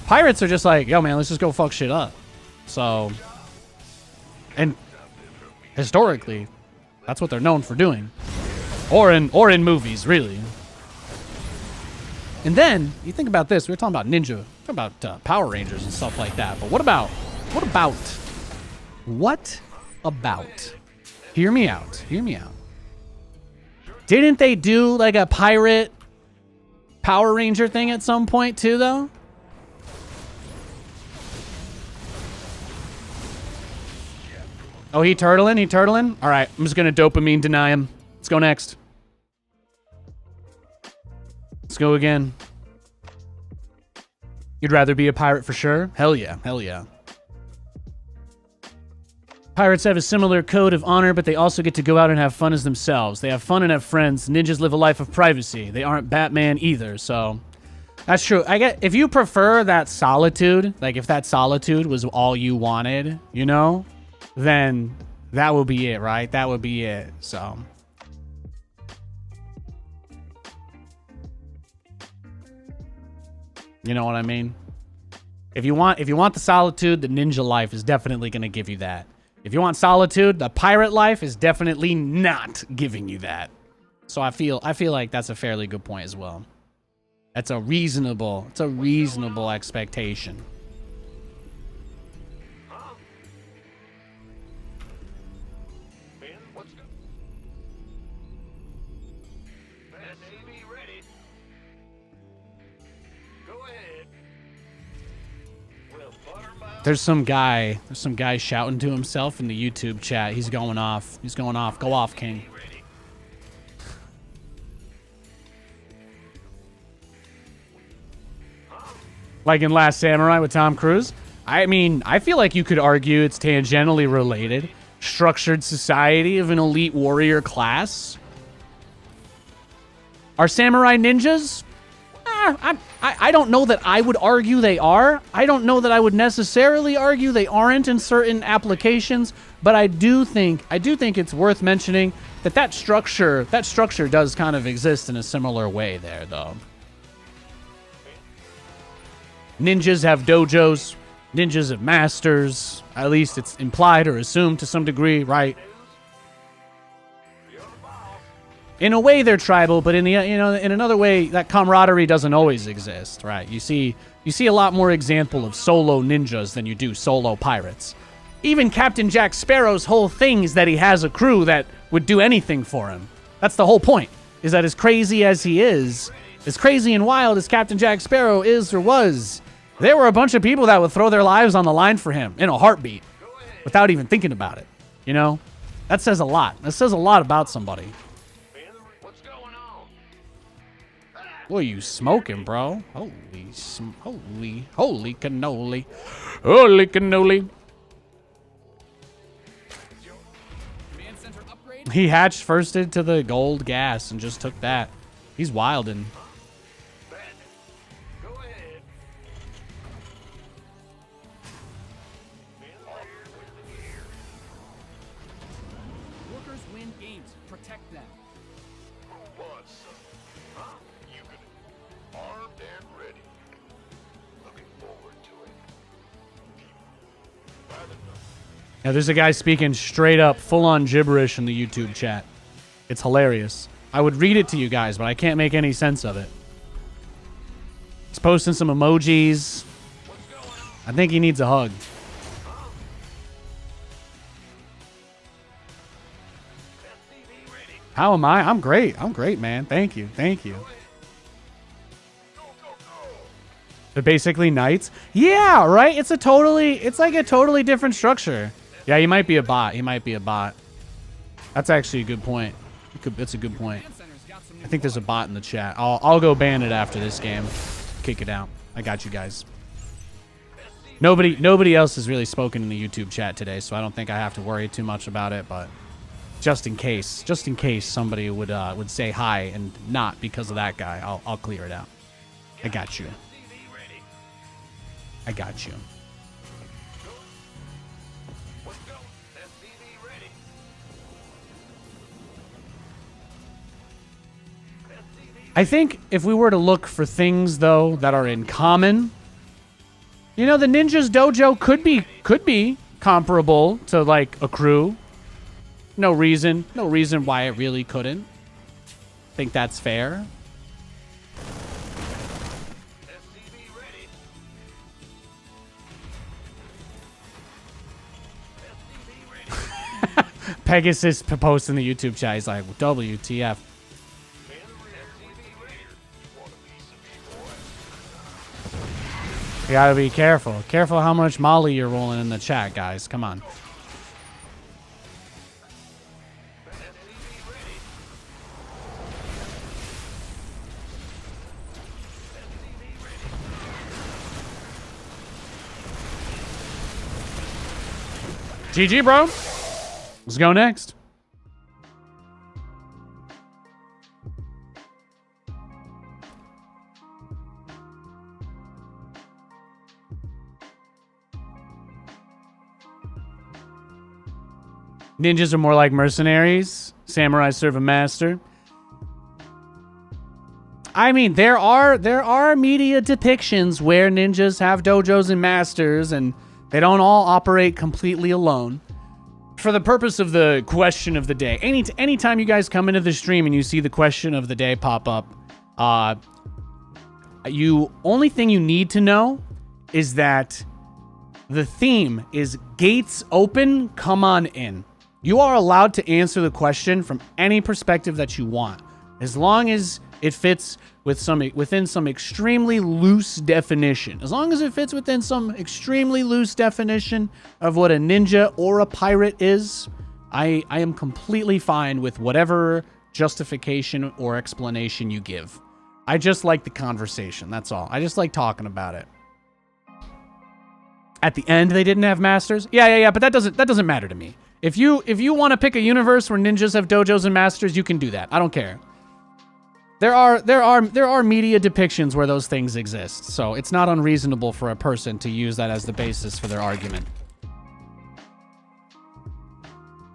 pirates are just like, yo man, let's just go fuck shit up. So, and historically, that's what they're known for doing. Or in movies, really. And then, you think about this, we were talking about ninja, about Power Rangers and stuff like that, but what about, hear me out, Didn't they do like a pirate Power Ranger thing at some point too, though? Oh, he turtling? He turtling? All right, I'm just gonna dopamine deny him. Let's go next. Let's go again. You'd rather be a pirate for sure? Hell yeah, hell yeah. Pirates have a similar code of honor, but they also get to go out and have fun as themselves. They have fun and have friends. Ninjas live a life of privacy. They aren't Batman either, so that's true. I get if you prefer that solitude, like if that solitude was all you wanted, you know, then that would be it, right? That would be it. So you know what I mean? If you want the solitude, the ninja life is definitely going to give you that. If you want solitude, the pirate life is definitely not giving you that. So I feel like that's a fairly good point as well. It's a reasonable expectation. Ben, what's go? Ben, Navy ready. Go ahead. Well, Buttermouth. There's some guy shouting to himself in the YouTube chat. He's going off. He's going off. Go off, King. Like in Last Samurai with Tom Cruise. I mean, I feel like you could argue it's tangentially related. Structured society of an elite warrior class. Are samurai ninjas? I don't know that I would argue they are. I don't know that I would necessarily argue they aren't in certain applications, but I do think it's worth mentioning that structure does kind of exist in a similar way there, though. Ninjas have dojos. Ninjas have masters. At least it's implied or assumed to some degree, right? In a way, they're tribal, but in another way, that camaraderie doesn't always exist, right? You see a lot more example of solo ninjas than you do solo pirates. Even Captain Jack Sparrow's whole thing is that he has a crew that would do anything for him. That's the whole point, is that as crazy as he is, as crazy and wild as Captain Jack Sparrow is or was, there were a bunch of people that would throw their lives on the line for him in a heartbeat without even thinking about it. You know? That says a lot. That says a lot about somebody. What are you smoking, bro? Holy cannoli. Holy cannoli. He hatched first into the gold gas and just took that. He's wildin'. Workers win games. Protect them. Armed and ready. Looking forward to it. Now, there's a guy speaking straight up, full-on gibberish in the YouTube chat. It's hilarious. I would read it to you guys, but I can't make any sense of it. He's posting some emojis. I think he needs a hug. How am I? I'm great. I'm great, man. Thank you. Thank you. They're basically knights. Yeah, right? It's like a totally different structure. Yeah, he might be a bot. He might be a bot. That's actually a good point. It's a good point. I think there's a bot in the chat. I'll go ban it after this game. Kick it out. I got you guys. Nobody else has really spoken in the YouTube chat today, so I don't think I have to worry too much about it, but just in case somebody would say hi and not because of that guy, I'll clear it out. I got you. I got you. I think if we were to look for things, though, that are in common, you know, the Ninja's Dojo could be comparable to, like, a crew. No reason why it really couldn't. Think that's fair. Pegasus posted in the YouTube chat. He's like, WTF. You gotta be careful. Careful how much Molly you're rolling in the chat, guys. Come on. GG, bro. Let's go next. Ninjas are more like mercenaries. Samurai serve a master. I mean, there are media depictions where ninjas have dojos and masters, and they don't all operate completely alone. For the purpose of the question of the day, anytime you guys come into the stream and you see the question of the day pop up, only thing you need to know is that the theme is gates open, come on in. You are allowed to answer the question from any perspective that you want, as long as it fits within some extremely loose definition. As long as it fits within some extremely loose definition of what a ninja or a pirate is, I am completely fine with whatever justification or explanation you give. I just like the conversation, that's all. I just like talking about it. At the end, they didn't have masters? Yeah, but that doesn't matter to me. If you want to pick a universe where ninjas have dojos and masters, you can do that. I don't care. There are media depictions where those things exist, so it's not unreasonable for a person to use that as the basis for their argument.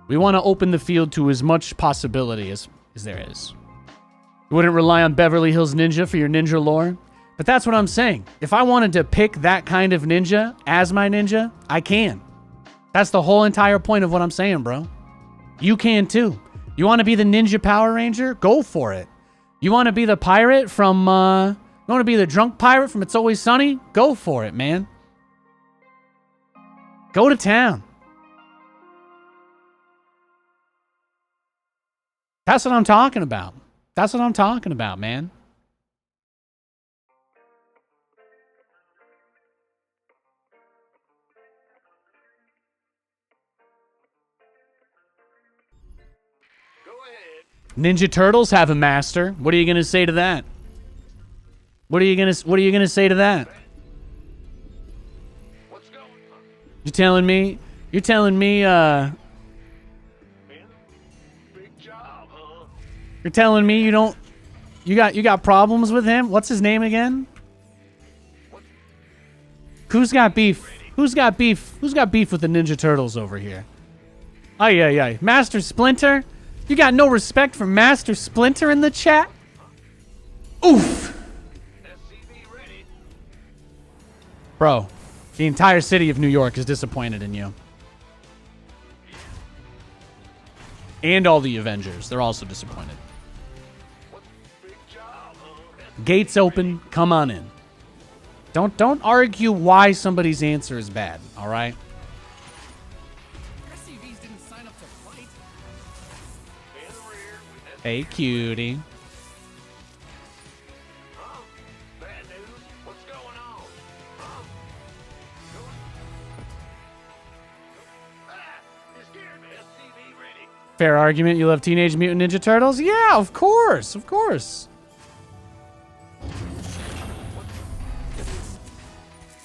We want to open the field to as much possibility as there is. You wouldn't rely on Beverly Hills Ninja for your ninja lore, but that's what I'm saying. If I wanted to pick that kind of ninja as my ninja, I can. That's the whole entire point of what I'm saying, bro. You can too. You want to be the Ninja Power Ranger? Go for it. You want to be the pirate from, you want to be the drunk pirate from It's Always Sunny? Go for it, man. Go to town. That's what I'm talking about. That's what I'm talking about, man. Ninja Turtles have a master. What are you gonna say to that? What are you gonna say to that? What's going on? You're telling me Big job, huh? you're telling me you got problems with him? What's his name again? Who's got beef? Who's got beef with the Ninja Turtles over here? Oh yeah. Master Splinter? You got no respect for Master Splinter in the chat? Oof. SCV ready. Bro, the entire city of New York is disappointed in you. And all the Avengers, they're also disappointed. Big job, huh? Gates open, come on in. Don't argue why somebody's answer is bad, all right? SCVs didn't sign up to fight. In the rear with Hey, cutie. Huh? Bad news? What's going on? Huh? You scared me. SCV ready. Fair argument, you love Teenage Mutant Ninja Turtles? Yeah, of course, of course.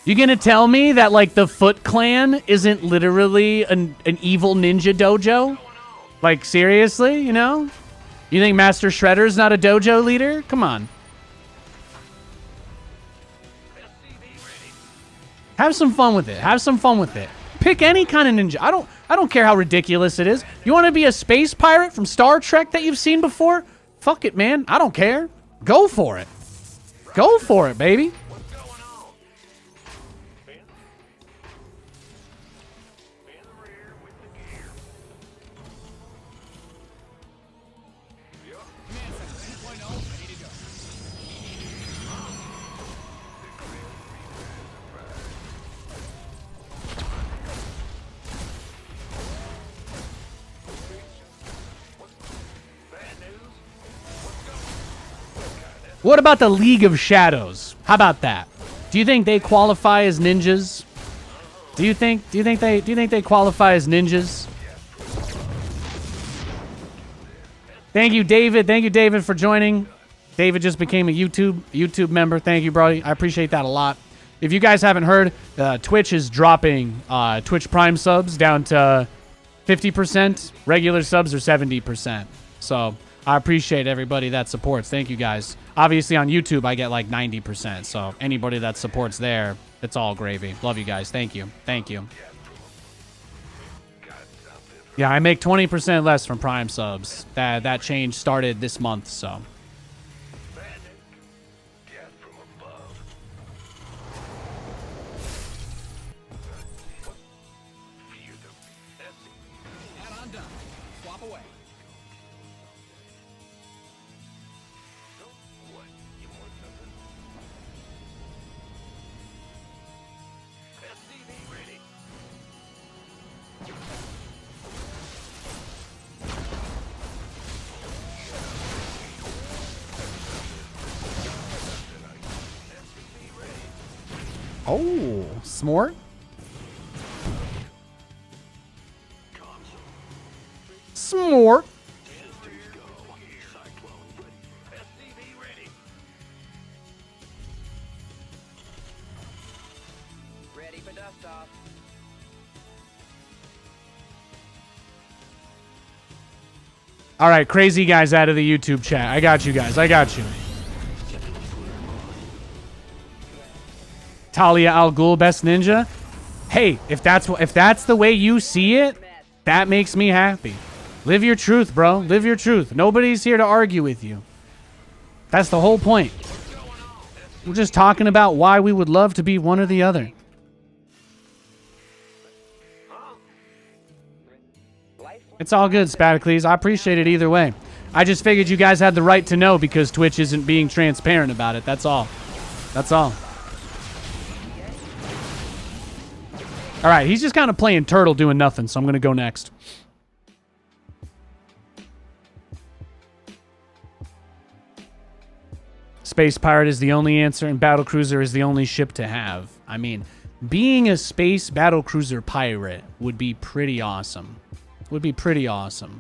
You gonna tell me that, like, the Foot Clan isn't literally an evil ninja dojo? Like, seriously, you know? You think Master Shredder's not a dojo leader? Come on. Have some fun with it. Have some fun with it. Pick any kind of ninja. I don't care how ridiculous it is. You want to be a space pirate from Star Trek that you've seen before? Fuck it, man. I don't care. Go for it. Go for it, baby. What about the League of Shadows? How about that? Do you think they qualify as ninjas? Do you think they qualify as ninjas? Thank you, David. Thank you, David, for joining. David just became a YouTube member. Thank you, Brody. I appreciate that a lot. If you guys haven't heard, Twitch is dropping Twitch Prime subs down to 50%. Regular subs are 70%. So I appreciate everybody that supports. Thank you, guys. Obviously, on YouTube, I get like 90%. So anybody that supports there, it's all gravy. Love you guys. Thank you. Thank you. Yeah, I make 20% less from Prime subs. That change started this month, so. Add-on done. Swap away. Oh, smart. Smart. Ready for dust off. All right, crazy guys out of the YouTube chat. I got you guys. I got you. Talia Al Ghul, best ninja. Hey, if that's the way you see it, that makes me happy. Live your truth, bro. Live your truth. Nobody's here to argue with you. That's the whole point. We're just talking about why we would love to be one or the other. It's all good, Spadicles. I appreciate it either way. I just figured you guys had the right to know because Twitch isn't being transparent about it. That's all. That's all. All right, he's just kind of playing turtle doing nothing, so I'm going to go next. Space pirate is the only answer, and battlecruiser is the only ship to have. I mean, being a space battlecruiser pirate would be pretty awesome. Would be pretty awesome.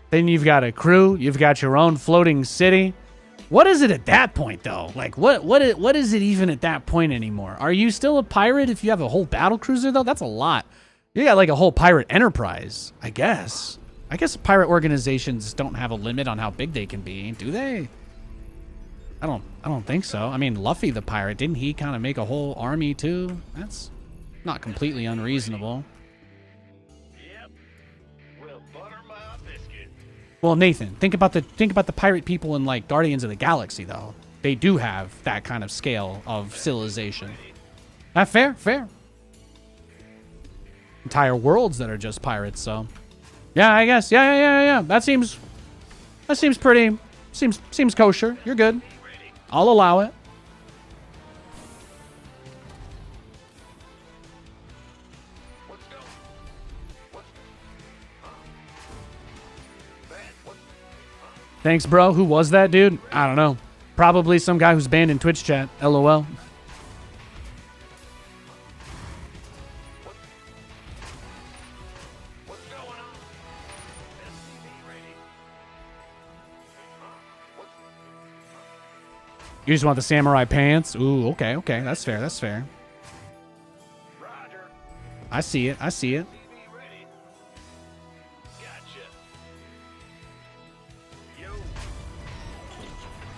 Then you've got a crew. You've got your own floating city. What is it at that point, though? Like, what is it even at that point anymore? Are you still a pirate if you have a whole battlecruiser, though? That's a lot. You got, like, a whole pirate enterprise, I guess. I guess pirate organizations don't have a limit on how big they can be, do they? I don't think so. I mean, Luffy the pirate, didn't he kind of make a whole army, too? That's not completely unreasonable. Well, Nathan, think about the pirate people in like Guardians of the Galaxy, though. They do have that kind of scale of civilization. Fair. Entire worlds that are just pirates. So, yeah, I guess. Yeah. That seems pretty. Seems kosher. You're good. I'll allow it. Thanks, bro. Who was that dude? I don't know. Probably some guy who's banned in Twitch chat. LOL. You just want the samurai pants? Ooh, okay. That's fair. I see it.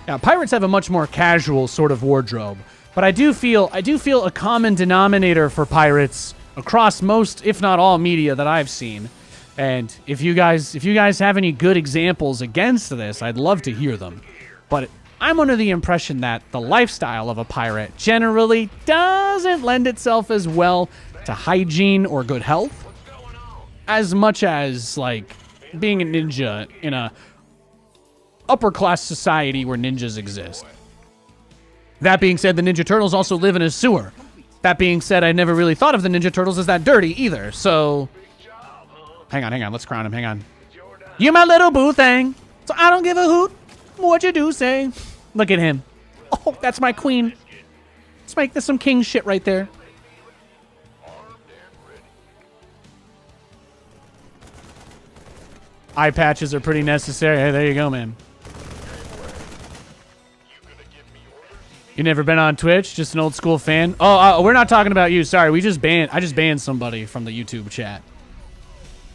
Now, pirates have a much more casual sort of wardrobe, but I do feel a common denominator for pirates across most, if not all, media that I've seen. And if you guys have any good examples against this, I'd love to hear them. But I'm under the impression that the lifestyle of a pirate generally doesn't lend itself as well to hygiene or good health as much as like being a ninja in a upper class society where ninjas exist. That being said, the Ninja Turtles also live in a sewer. That being said, I never really thought of the Ninja Turtles as that dirty either. So Hang on. Let's crown him. Hang on. You my little boo thing. So I don't give a hoot what you do say. Look at him. Oh, that's my queen. Let's make this some king shit right there. Eye patches are pretty necessary. Hey, there you go, man. You never been on Twitch? Just an old school fan? Oh, we're not talking about you. Sorry, I just banned somebody from the YouTube chat.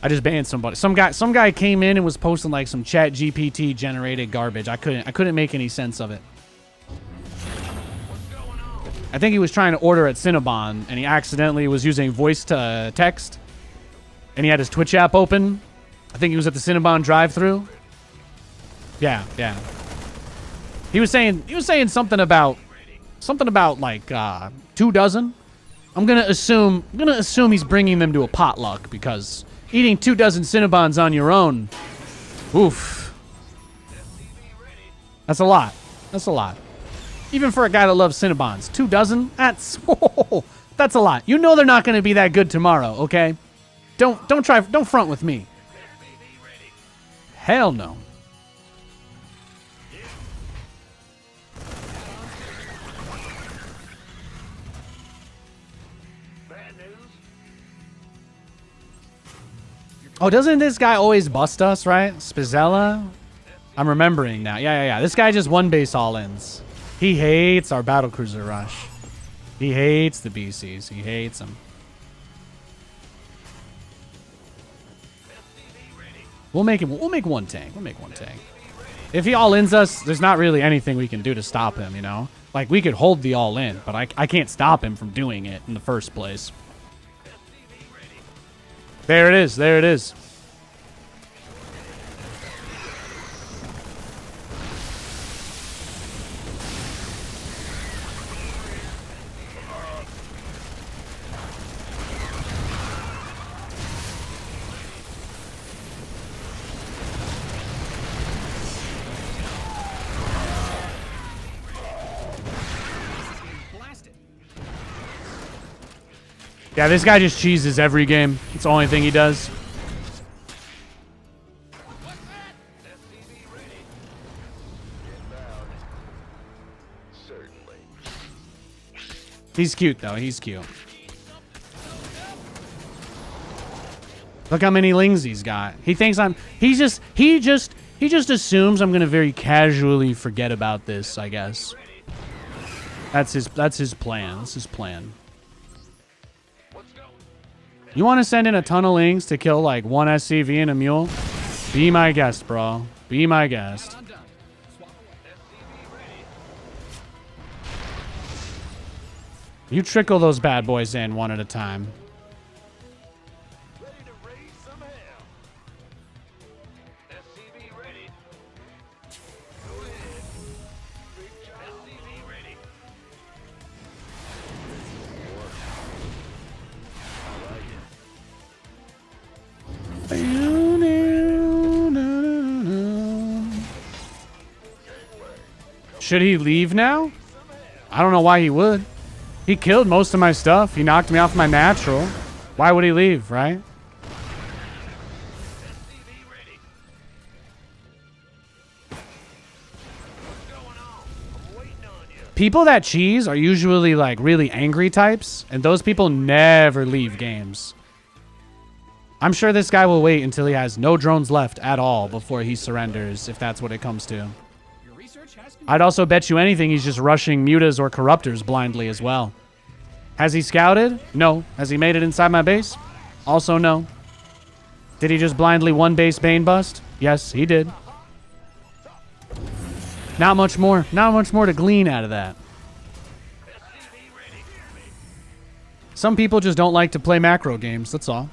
I just banned somebody. Some guy came in and was posting like some Chat GPT generated garbage. I couldn't make any sense of it. I think he was trying to order at Cinnabon and he accidentally was using voice to text. And he had his Twitch app open. I think he was at the Cinnabon drive-thru. Yeah. He was saying something about like 2 dozen. I'm gonna assume he's bringing them to a potluck because eating 2 dozen Cinnabons on your own, oof. That's a lot. Even for a guy that loves Cinnabons, 2 dozen? That's a lot. You know they're not gonna be that good tomorrow, okay? Don't front with me. Hell no. Oh, doesn't this guy always bust us, right? Spizella? I'm remembering now. Yeah. This guy just one base all-ins. He hates our battlecruiser rush. He hates the BCs. He hates them. We'll make one tank. If he all-ins us, there's not really anything we can do to stop him, you know? Like, we could hold the all-in, but I can't stop him from doing it in the first place. There it is. Yeah, this guy just cheeses every game. It's the only thing he does. He's cute though. He's cute. Look how many lings he's got. He thinks he just assumes I'm gonna very casually forget about this, I guess. That's his plan. That's his plan. You want to send in a ton of lings to kill like 1 SCV and a mule? Be my guest, bro. Be my guest. You trickle those bad boys in one at a time. Should he leave now? I don't know why he would. He killed most of my stuff. He knocked me off my natural. Why would he leave, right? People that cheese are usually like really angry types, and those people never leave games. I'm sure this guy will wait until he has no drones left at all before he surrenders, if that's what it comes to. I'd also bet you anything he's just rushing mutas or corruptors blindly as well. Has he scouted? No. Has he made it inside my base? Also no. Did he just blindly one base Bane bust? Yes, he did. Not much more. Not much more to glean out of that. Some people just don't like to play macro games, that's all.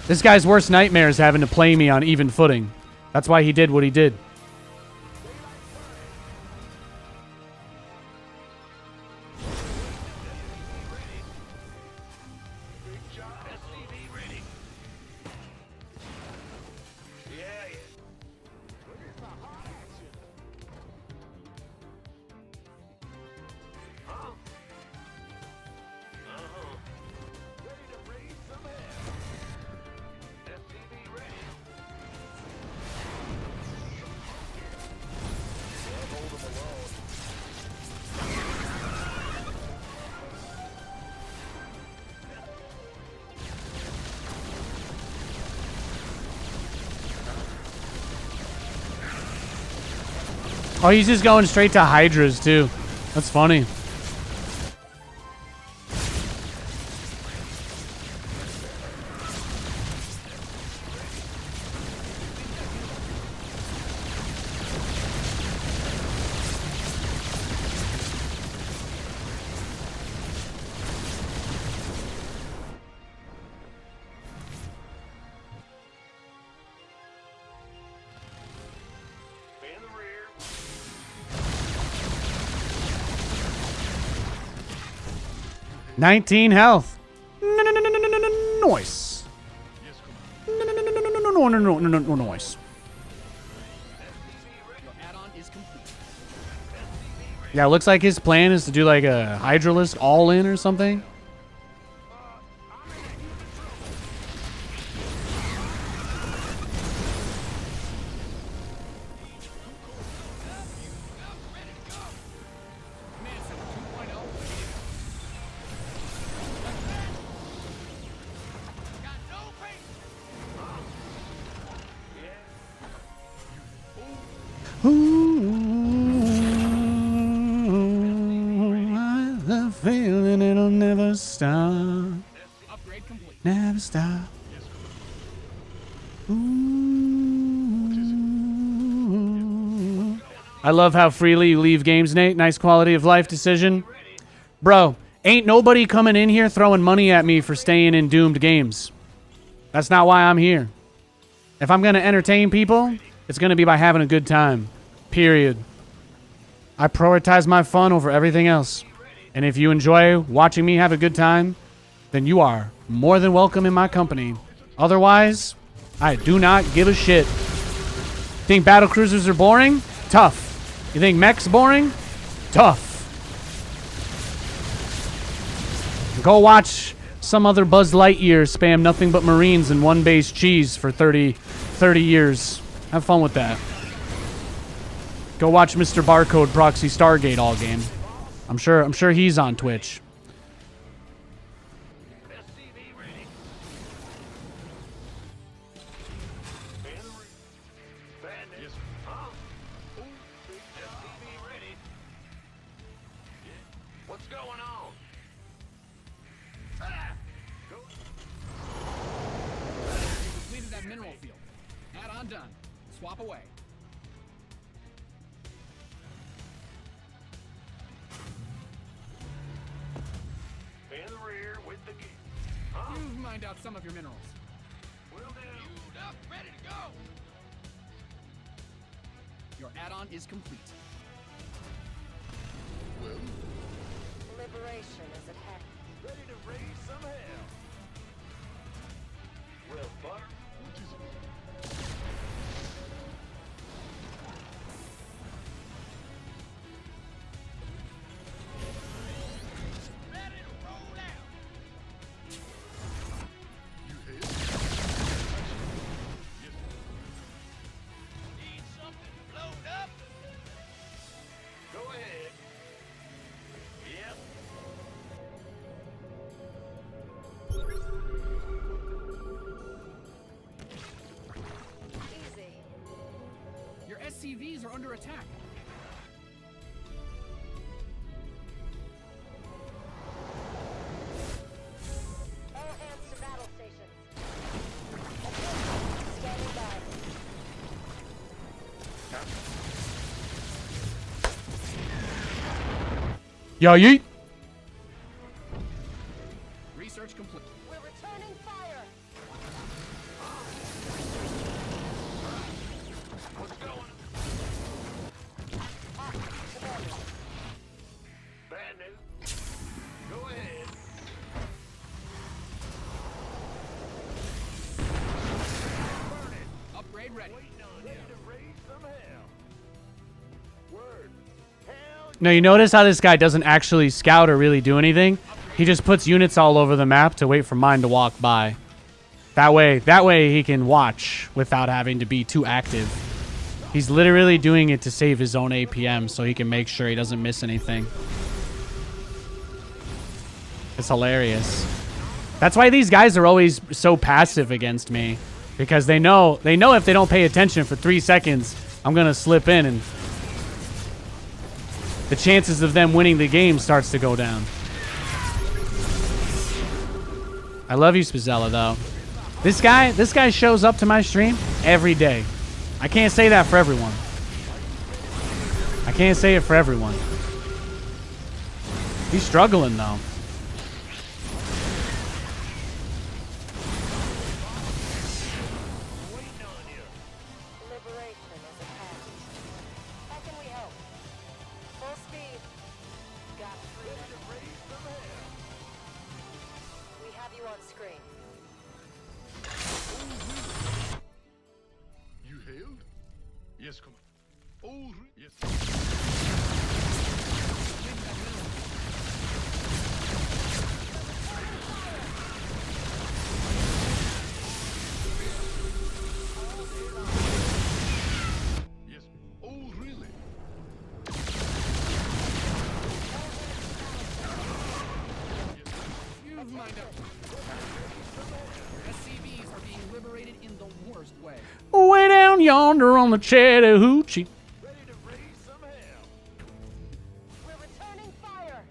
This guy's worst nightmare is having to play me on even footing. That's why he did what he did. Oh, he's just going straight to Hydras, too. That's funny. In the rear. 19 health. Noise. Noise. Your add-on is complete. Yeah, it looks like his plan is to do like a Hydralisk all-in or something. Command Center 2.0. Got no pace. Ooh, I have a feeling it'll never stop. Upgrade complete. Never stop. Ooh. I love how freely you leave games, Nate. Nice quality of life decision. Bro, ain't nobody coming in here throwing money at me for staying in doomed games. That's not why I'm here. If I'm going to entertain people, it's going to be by having a good time. Period. I prioritize my fun over everything else. And if you enjoy watching me have a good time, then you are more than welcome in my company. Otherwise, I do not give a shit. Think battle cruisers are boring? Tough. You think mechs boring? Tough. Go watch some other Buzz Lightyear spam nothing but Marines and one base cheese for 30 years. Have fun with that. Go watch Mr. Barcode Proxy Stargate all game. I'm sure he's on Twitch. SCV ready. In the rear. Bandit. Huh? Ooh, SCV ready. What's going on? Ah! Go. You completed that mineral field. Add-on done. Swap away. In the rear with the gear. Huh? You've mined out some of your minerals. Will do. Queued up, ready to go. Your add-on is complete. Liberation is at hand. Ready to raise some hell. Well, butter. Which is ready to roll out. You hit? Yes. Need something blowed up? Go ahead. Yep. Easy. Your SCVs are under attack. All hands to battle stations. Attention. Standing by. Yo, yeet. Research complete. We're returning fire. What's going? Commander. Bad news. Go ahead. Burn it. Upgrade ready. Waiting on you. To raise some hell. Word. Hell. Now you notice how this guy doesn't actually scout or really do anything? He just puts units all over the map to wait for mine to walk by. That way he can watch without having to be too active. He's literally doing it to save his own APM so he can make sure he doesn't miss anything. It's hilarious. That's why these guys are always so passive against me, because they know if they don't pay attention for 3 seconds, I'm gonna slip in and the chances of them winning the game starts to go down. I love you, Spazella, though. This guy shows up to my stream every day. I can't say that for everyone. I can't say it for everyone. He's struggling, though. Liberation is a path. How can we help? Full speed. Got freedom. We have you on screen. You hailed? Yes, Commander. Oh, yes. Yes. Oh, really? You've lined up. SCVs are being liberated in the worst way. Way down yonder on the Chattahoochee. Ready to raise some hell. We're returning fire.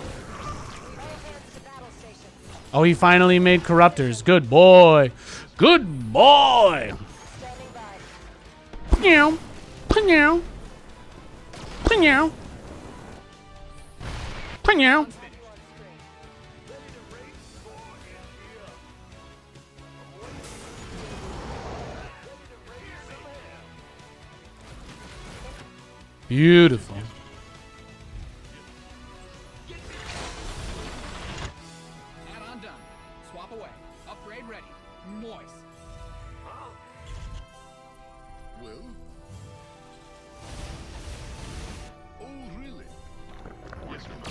All hands to battle stations. Oh, he finally made corruptors. Good boy. Good boy. Standing by. Meow. Meow. Meow. Meow. Beautiful. Add-on done. Swap away. Upgrade ready. Moist. Well? Oh, really? Yes, Commander.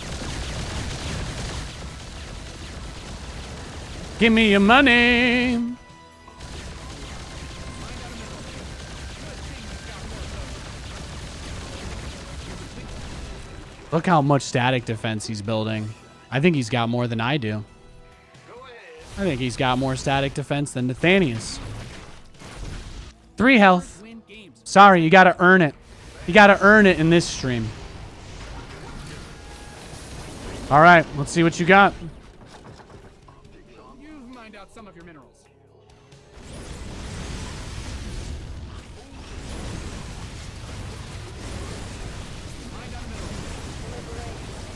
Give me your money. Look how much static defense he's building. I think he's got more than I do. I think he's got more static defense than Nathanias. 3 health. Win games. Sorry, you gotta earn it. You gotta earn it in this stream. All right, let's see what you got. You've mined out some of your minerals.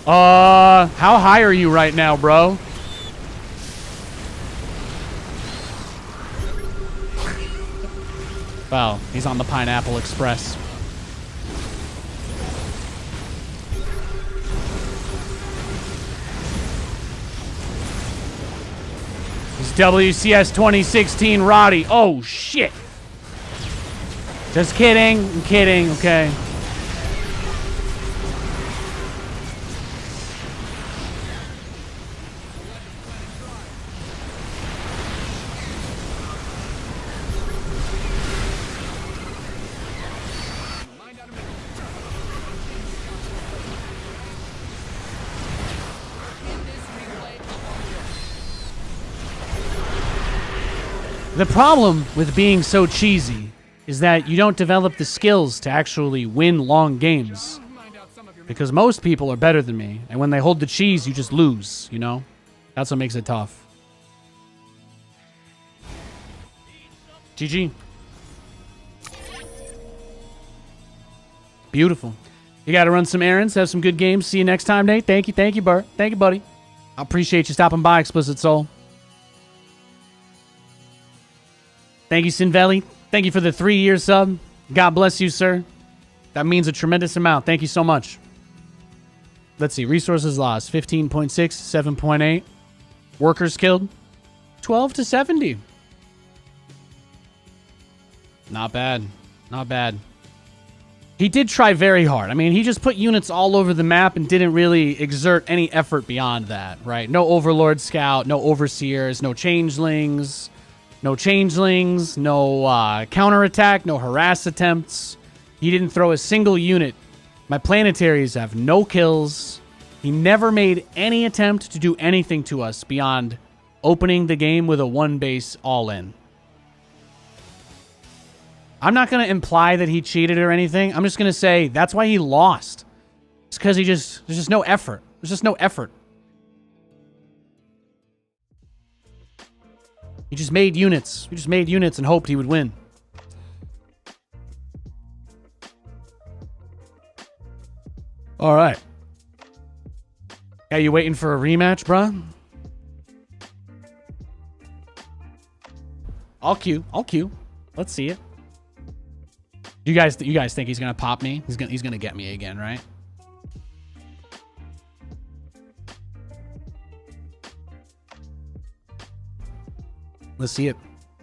How high are you right now, bro? Well, he's on the Pineapple Express. He's WCS 2016 Roddy. Oh, shit. Just kidding. I'm kidding, okay. The problem with being so cheesy is that you don't develop the skills to actually win long games. Because most people are better than me, and when they hold the cheese, you just lose, you know? That's what makes it tough. GG. Beautiful. You got to run some errands, have some good games. See you next time, Nate. Thank you, Bert. Thank you, buddy. I appreciate you stopping by, Explicit Soul. Thank you, Sinvelli. Thank you for the 3-year sub. God bless you, sir. That means a tremendous amount. Thank you so much. Let's see. Resources lost. 15.6, 7.8. Workers killed. 12 to 70. Not bad. Not bad. He did try very hard. I mean, he just put units all over the map and didn't really exert any effort beyond that, right? No Overlord Scout, no Overseers, no Changelings. No changelings, no counterattack, no harass attempts. He didn't throw a single unit. My planetaries have no kills. He never made any attempt to do anything to us beyond opening the game with a 1 base all-in. I'm not going to imply that he cheated or anything. I'm just going to say that's why he lost. It's because there's just no effort. There's just no effort. He just made units. He just made units and hoped he would win. All right. Yeah, you waiting for a rematch, bruh? I'll queue. Let's see it. You guys think he's gonna pop me? He's gonna get me again, right? Let's see it.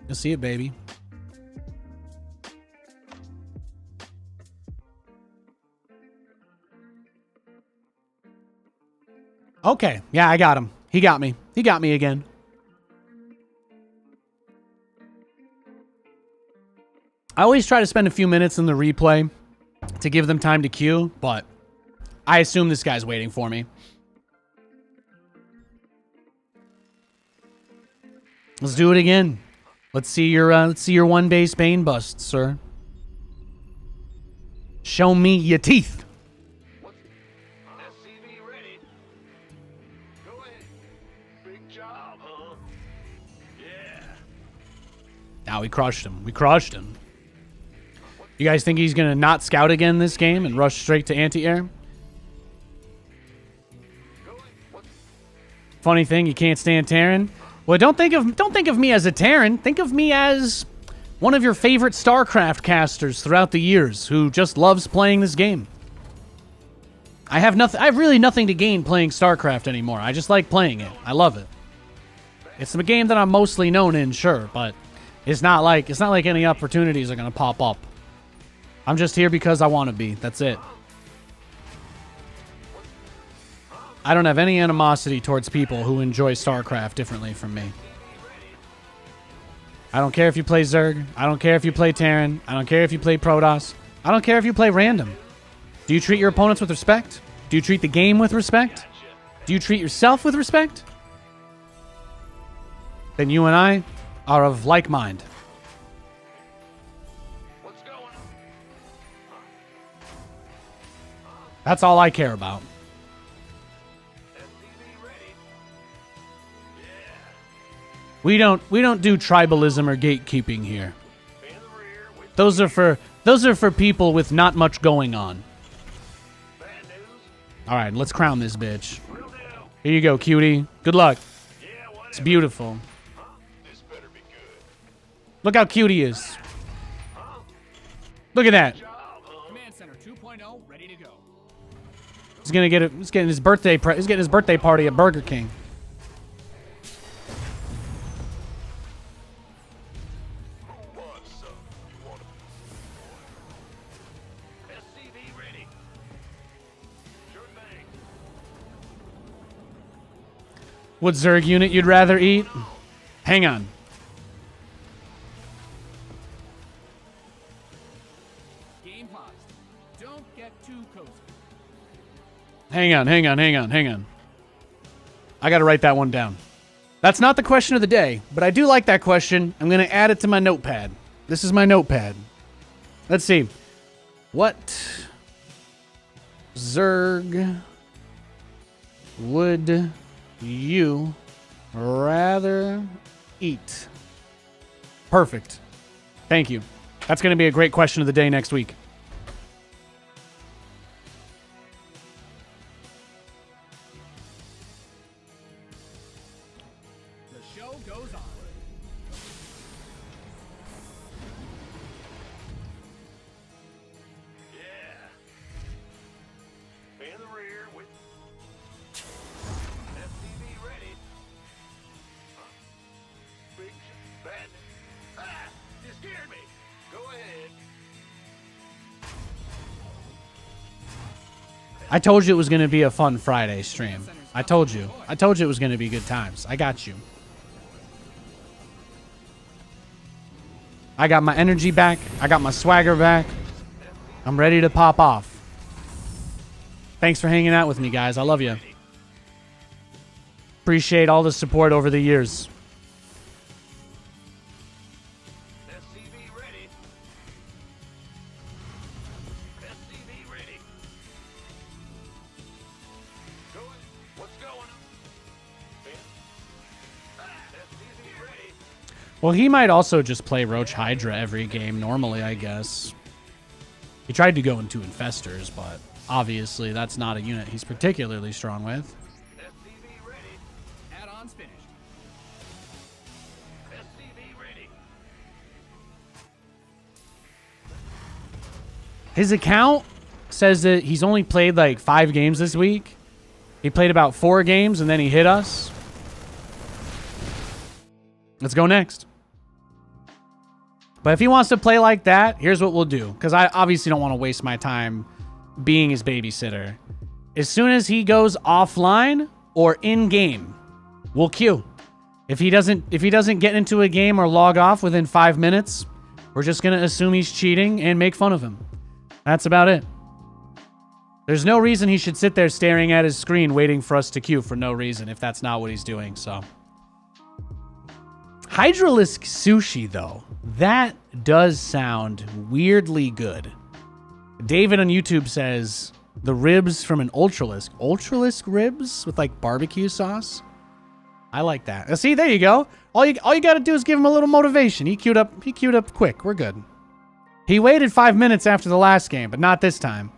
Let's see it, baby. Okay. Yeah, I got him. He got me. He got me again. I always try to spend a few minutes in the replay to give them time to queue, but I assume this guy's waiting for me. Let's do it again. Let's see your one base Bane bust, sir. Show me your teeth. SCV ready. Go ahead. Big job, huh? Yeah. Now we crushed him. We crushed him. You guys think he's gonna not scout again this game and rush straight to anti-air? Funny thing, you can't stand Terran. Well, don't think of me as a Terran. Think of me as one of your favorite StarCraft casters throughout the years who just loves playing this game. I have really nothing to gain playing StarCraft anymore. I just like playing it. I love it. It's a game that I'm mostly known in, sure, but it's not like any opportunities are gonna pop up. I'm just here because I want to be. That's it. I don't have any animosity towards people who enjoy StarCraft differently from me. I don't care if you play Zerg. I don't care if you play Terran. I don't care if you play Protoss. I don't care if you play random. Do you treat your opponents with respect? Do you treat the game with respect? Do you treat yourself with respect? Then you and I are of like mind. That's all I care about. We don't do tribalism or gatekeeping here. Those are for people with not much going on. All right, let's crown this bitch. Here you go, cutie. Good luck. It's beautiful. Look how cute he is. Look at that. Command Center 2.0 ready to go. He's getting his birthday party at Burger King. SCV ready. Sure thing. What Zerg unit you'd rather eat? Hang on. Game paused. Don't get too cozy. Hang on. I gotta write that one down. That's not the question of the day, but I do like that question. I'm gonna add it to my notepad. This is my notepad. Let's see. What Zerg would you rather eat? Perfect. Thank you. That's gonna be a great question of the day next week. The show goes on. Yeah. In the rear with SCV ready. Big bad. Ah! You scared me. Go ahead. I told you it was going to be a fun Friday stream. I told you it was going to be good times. I got you. I got my energy back. I got my swagger back. I'm ready to pop off. Thanks for hanging out with me, guys. I love you. Appreciate all the support over the years. SCV ready. SCV ready. Well, he might also just play Roach Hydra every game normally, I guess. He tried to go into Infestors, but obviously that's not a unit he's particularly strong with. SCV ready. Add-ons finished. SCV ready. His account says that he's only played like 5 games this week. He played about 4 games and then he hit us. Let's go next. But if he wants to play like that, here's what we'll do. Because I obviously don't want to waste my time being his babysitter. As soon as he goes offline or in game, we'll queue. If he doesn't get into a game or log off within 5 minutes, we're just gonna assume he's cheating and make fun of him. That's about it. There's no reason he should sit there staring at his screen waiting for us to queue for no reason if that's not what he's doing, so. Hydralisk sushi, though. That does sound weirdly good. David on YouTube says the ribs from an Ultralisk. Ultralisk ribs with like barbecue sauce? I like that. See, there you go. All you got to do is give him a little motivation. He queued up quick. We're good. He waited 5 minutes after the last game, but not this time.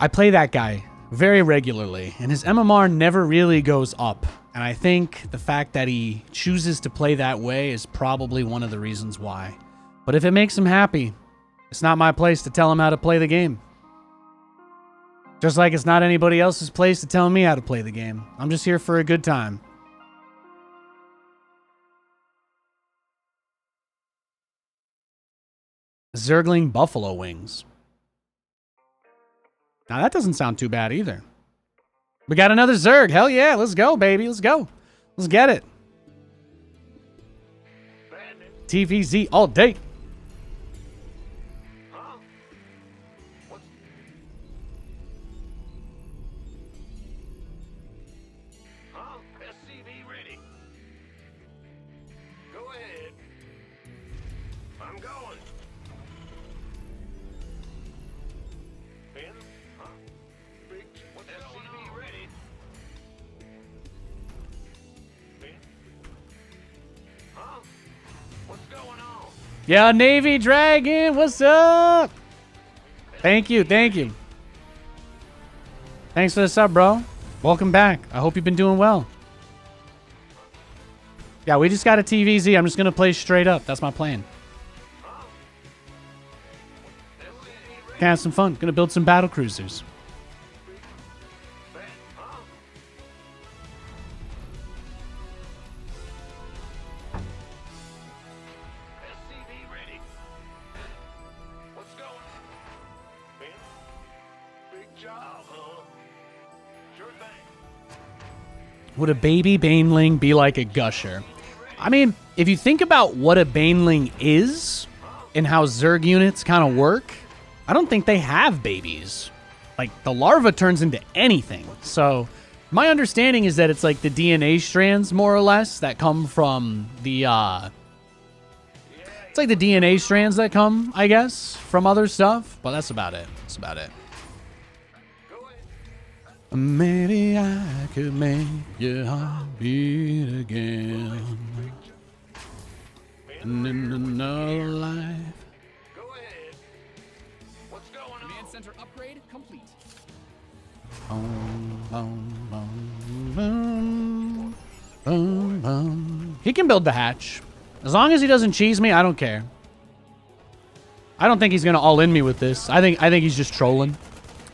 I play that guy very regularly, and his MMR never really goes up. And I think the fact that he chooses to play that way is probably one of the reasons why. But if it makes him happy, it's not my place to tell him how to play the game. Just like it's not anybody else's place to tell me how to play the game. I'm just here for a good time. Zergling buffalo wings. Now that doesn't sound too bad either. We got another Zerg. Hell yeah, let's go, baby. Let's go. Let's get it. TVZ all day. Huh? What's... Huh? SCV ready. Go ahead. I'm going. In? Huh? Big... What's SCV ready? In? Huh? What's going on? Yeah, Navy Dragon, what's up? Thank you, thank you. Thanks for the sub, bro. Welcome back. I hope you've been doing well. Yeah, we just got a TVZ. I'm just going to play straight up. That's my plan. Gonna have some fun. Gonna build some battle cruisers. SCV ready. What's going? Ben? Big job, huh? Sure thing. Would a baby baneling be like a gusher? I mean, if you think about what a baneling is and how Zerg units kind of work, I don't think they have babies. Like, the larva turns into anything. So, my understanding is that it's like the DNA strands, more or less, that come from the, it's like the DNA strands that come, I guess, from other stuff. But that's about it. That's about it. Maybe I could make your heart beat again. In another life. Go ahead. What's going on? Command center upgrade complete. Boom, boom, boom, boom, boom, boom. He can build the hatch. As long as he doesn't cheese me, I don't care. I don't think he's gonna all in me with this. I think he's just trolling.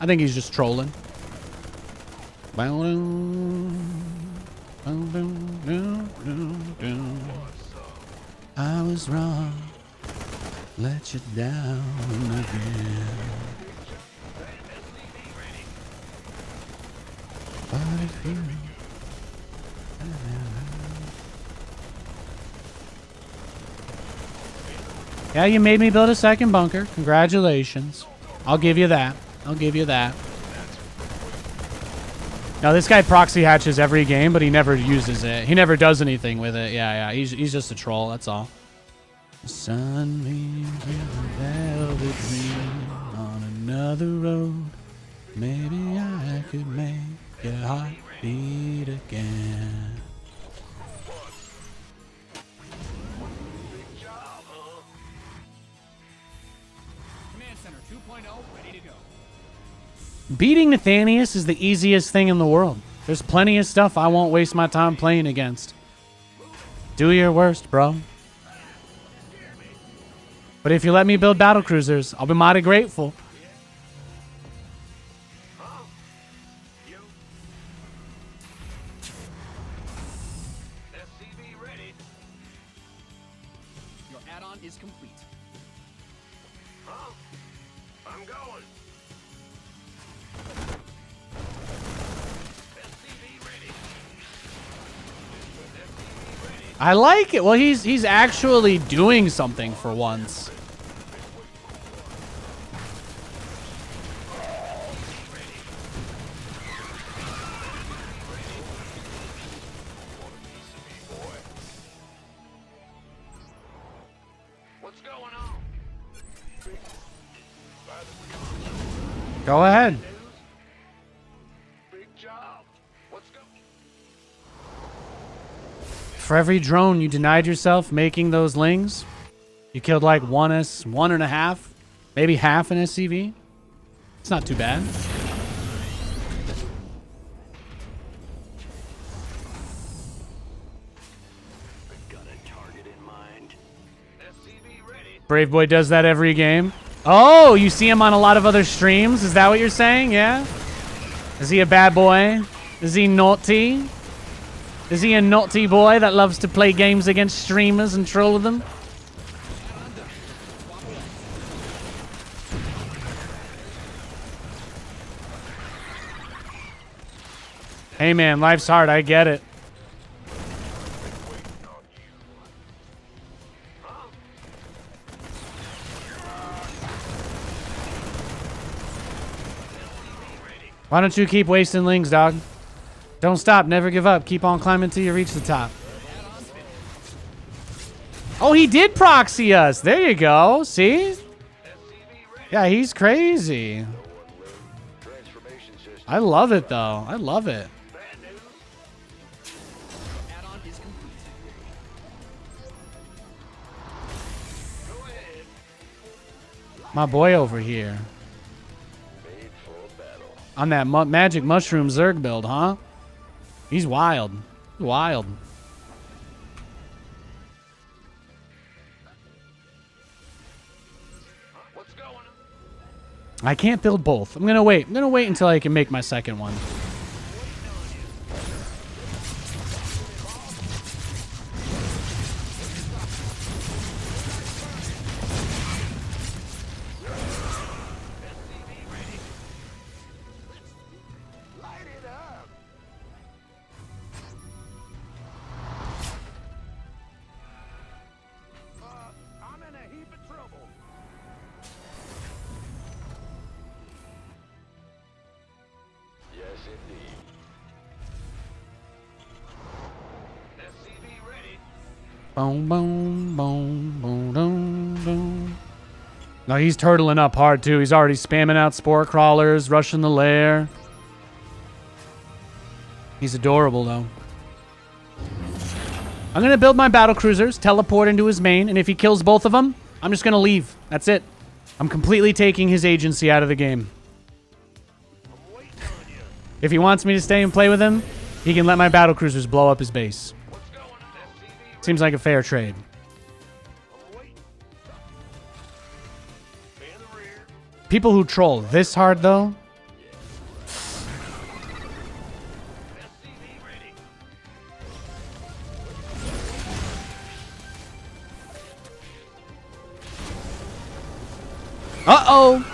I think he's just trolling. I was wrong. Let you down again. But if you... Yeah, you made me build a second bunker. Congratulations. I'll give you that. I'll give you that. Now, this guy proxy hatches every game, but he never uses it. He never does anything with it. Yeah. He's just a troll. That's all. Sunbeams in a velvet dream on another road. Maybe I could make your heart beat again. Command Center 2.0 ready to go. Beating Nathanias is the easiest thing in the world. There's plenty of stuff I won't waste my time playing against. Do your worst, bro. But if you let me build battle cruisers, I'll be mighty grateful. SCV ready. Your add-on is complete. Huh? I'm going. SCV ready. SCV ready. I like it. Well, he's actually doing something for once. What's going on? Go ahead. Big job. What's going? For every drone you denied yourself making those lings, you killed like one and a half, maybe half an SCV. It's not too bad. Got a target in mind. SCV ready. Brave Boy does that every game. Oh, you see him on a lot of other streams? Is that what you're saying? Yeah? Is he a bad boy? Is he naughty? Is he a naughty boy that loves to play games against streamers and troll them? Hey man, life's hard, I get it. Why don't you keep wasting lings, dog? Don't stop, never give up. Keep on climbing till you reach the top. Oh, he did proxy us. There you go. See? Yeah, he's crazy. I love it, though. I love it. Add-on is complete. My boy over here. On that magic mushroom Zerg build, huh? He's wild. Wild. What's going on? I can't build both. I'm gonna wait. I'm gonna wait until I can make my second one. Light it up. I'm in a heap of trouble. Yes, indeed. SCV ready. Boom, boom, boom, boom, boom, boom. No, he's turtling up hard, too. He's already spamming out spore crawlers, rushing the lair. He's adorable, though. I'm going to build my battle cruisers, teleport into his main, and if he kills both of them, I'm just going to leave. That's it. I'm completely taking his agency out of the game. If he wants me to stay and play with him, he can let my battle cruisers blow up his base. What's going on? SCV Seems like a fair trade. wait. Be in the rear. People who troll this hard, though, SCV ready. uh-oh.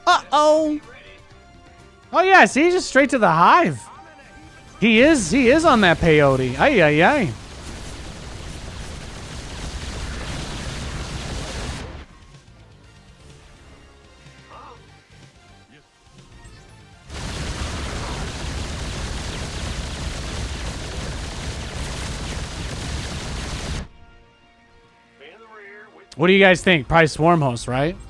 Uh-oh. Oh, yeah, see, just straight to the hive. He is on that peyote. Ay, ay, ay. What do you guys think? Probably Swarm Host, right? We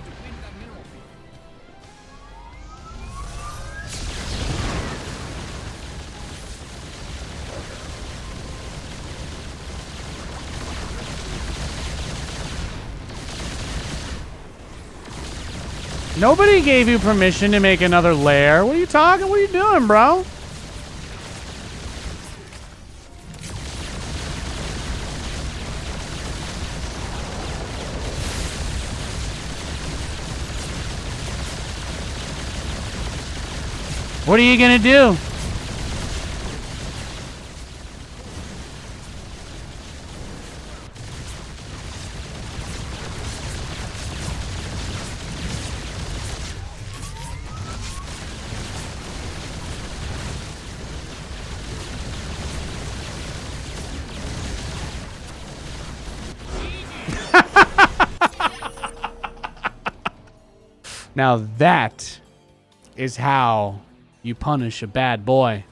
depleted that mineral field. Nobody gave you permission to make another lair. What are you talking? What are you doing, bro? What are you gonna do? Now that is how you punish a bad boy.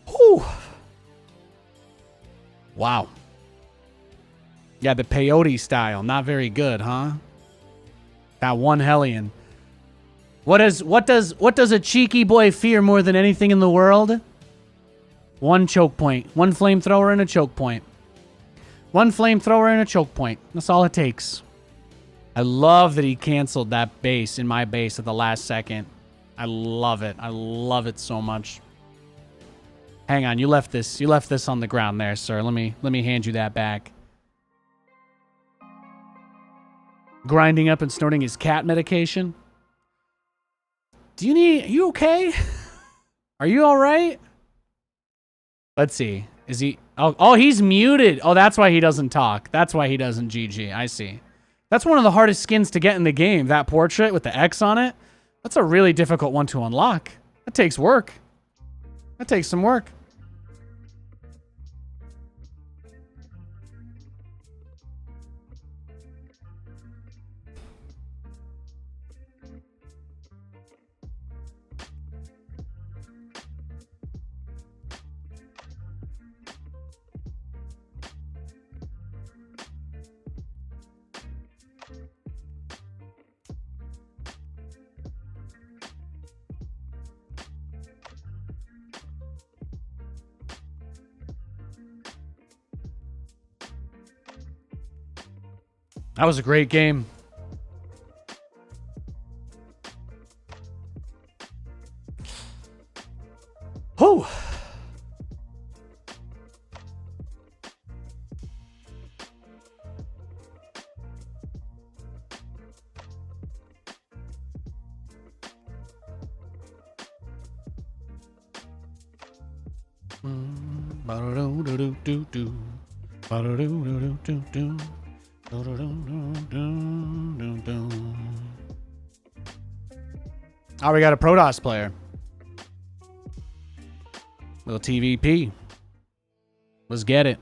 Whew. Wow. Yeah, the peyote style. Not very good, huh? That one Hellion. What does a cheeky boy fear more than anything in the world? One choke point. One flamethrower and a choke point. One flamethrower and a choke point. That's all it takes. I love that he canceled that base in my base at the last second. I love it. I love it so much. Hang on, you left this on the ground there, sir. Let me hand you that back. Grinding up and snorting his cat medication. Are you okay? Are you all right? Let's see. Is he Oh, he's muted. Oh, that's why he doesn't talk. That's why he doesn't GG. I see. That's one of the hardest skins to get in the game. That portrait with the X on it. That's a really difficult one to unlock. That takes work. That takes some work. That was a great game. Whew. Ba-da-doo-doo-doo-doo. Ba-da-doo-doo-doo-doo. Oh, we got a Protoss player. Little TVP. Let's get it.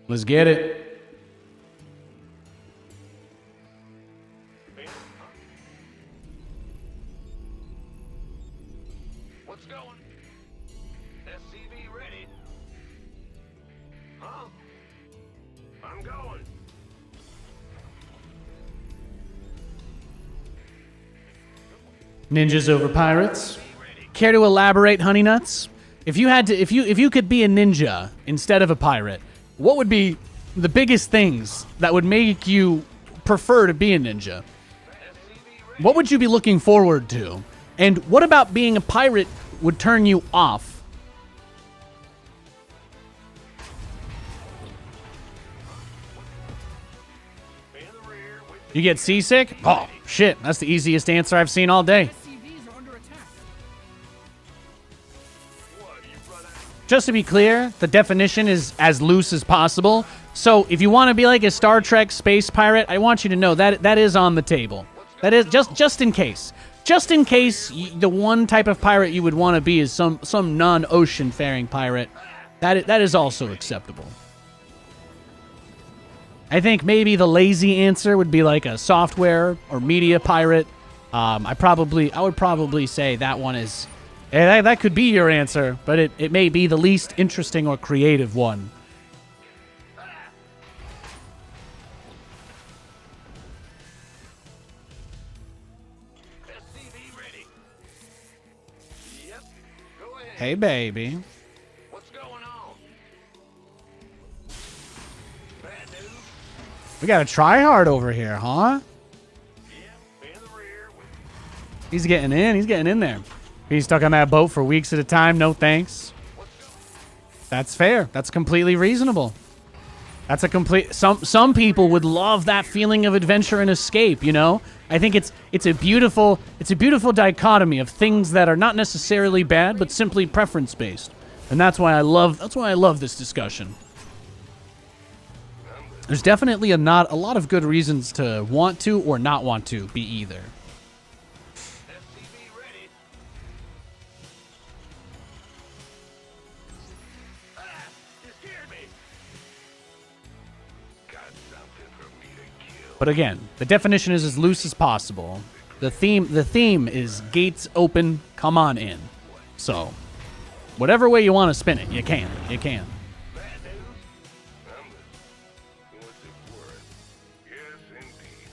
Let's get it. What's going? SCV ready. Huh? I'm going. Ninjas over pirates. Care to elaborate, Honey Nuts? If you could be a ninja instead of a pirate, what would be the biggest things that would make you prefer to be a ninja? What would you be looking forward to? And what about being a pirate would turn you off? You get seasick? Oh, shit. That's the easiest answer I've seen all day. SCVs are under attack. Just to be clear, the definition is as loose as possible. So if you want to be like a Star Trek space pirate, I want you to know that that is on the table. That is just in case. Just in case the one type of pirate you would want to be is some non-ocean faring pirate. That is also acceptable. I think maybe the lazy answer would be like a software or media pirate. I would probably say that one is, that could be your answer, but it may be the least interesting or creative one. SCV ready. Yep. Go ahead. Hey, baby. What's going on? Bad news? We got to try hard over here, huh? Yep. In the rear with He's getting in. He's getting in there. Being stuck on that boat for weeks at a time, no thanks. That's fair. That's completely reasonable. That's a complete... Some people would love that feeling of adventure and escape, you know? I think it's a beautiful dichotomy of things that are not necessarily bad, but simply preference-based. And that's why I love this discussion. There's definitely a lot of good reasons to want to or not want to be either. SCV ready. You scared me. Got something for me to kill. But again, the definition is as loose as possible. The theme is gates open, come on in. So, whatever way you want to spin it, you can. You can. Bad news? What's it worth? Yes, indeed.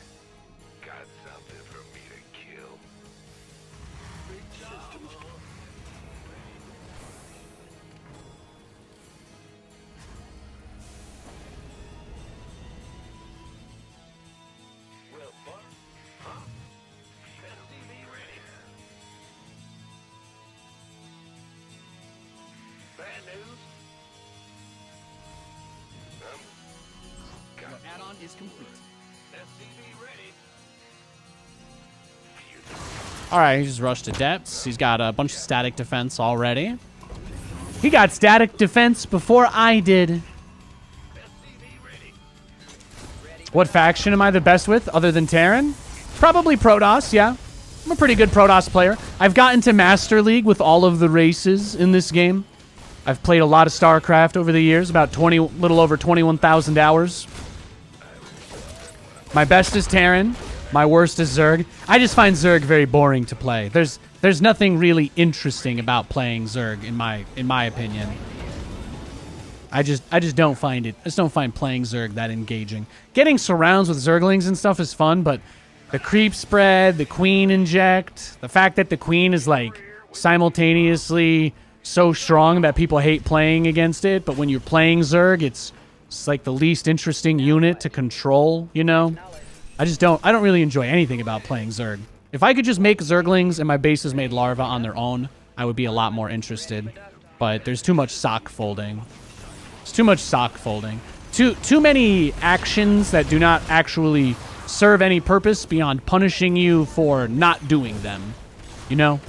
Got something for me to kill. Systems. Well, Buck? Huh? SCV ready. Bad news? Your add-on is complete. SCV ready. All right, he just rushed to depths. He's got a bunch of static defense already. He got static defense before I did. SCV ready. What faction am I the best with other than Terran? Probably Protoss, yeah. I'm a pretty good Protoss player. I've gotten to Master League with all of the races in this game. I've played a lot of StarCraft over the years, about little over 21,000 hours. My best is Terran. My worst is Zerg. I just find Zerg very boring to play. There's nothing really interesting about playing Zerg in my opinion. I just don't find playing Zerg that engaging. Getting surrounds with Zerglings and stuff is fun, but the creep spread, the queen inject, the fact that the queen is like simultaneously so strong that people hate playing against it, but when you're playing Zerg, it's like the least interesting unit to control, you know? I don't really enjoy anything about playing Zerg. If I could just make Zerglings and my bases made larva on their own, I would be a lot more interested. But there's too much sock folding. It's too much sock folding. Too many actions that do not actually serve any purpose beyond punishing you for not doing them. You know?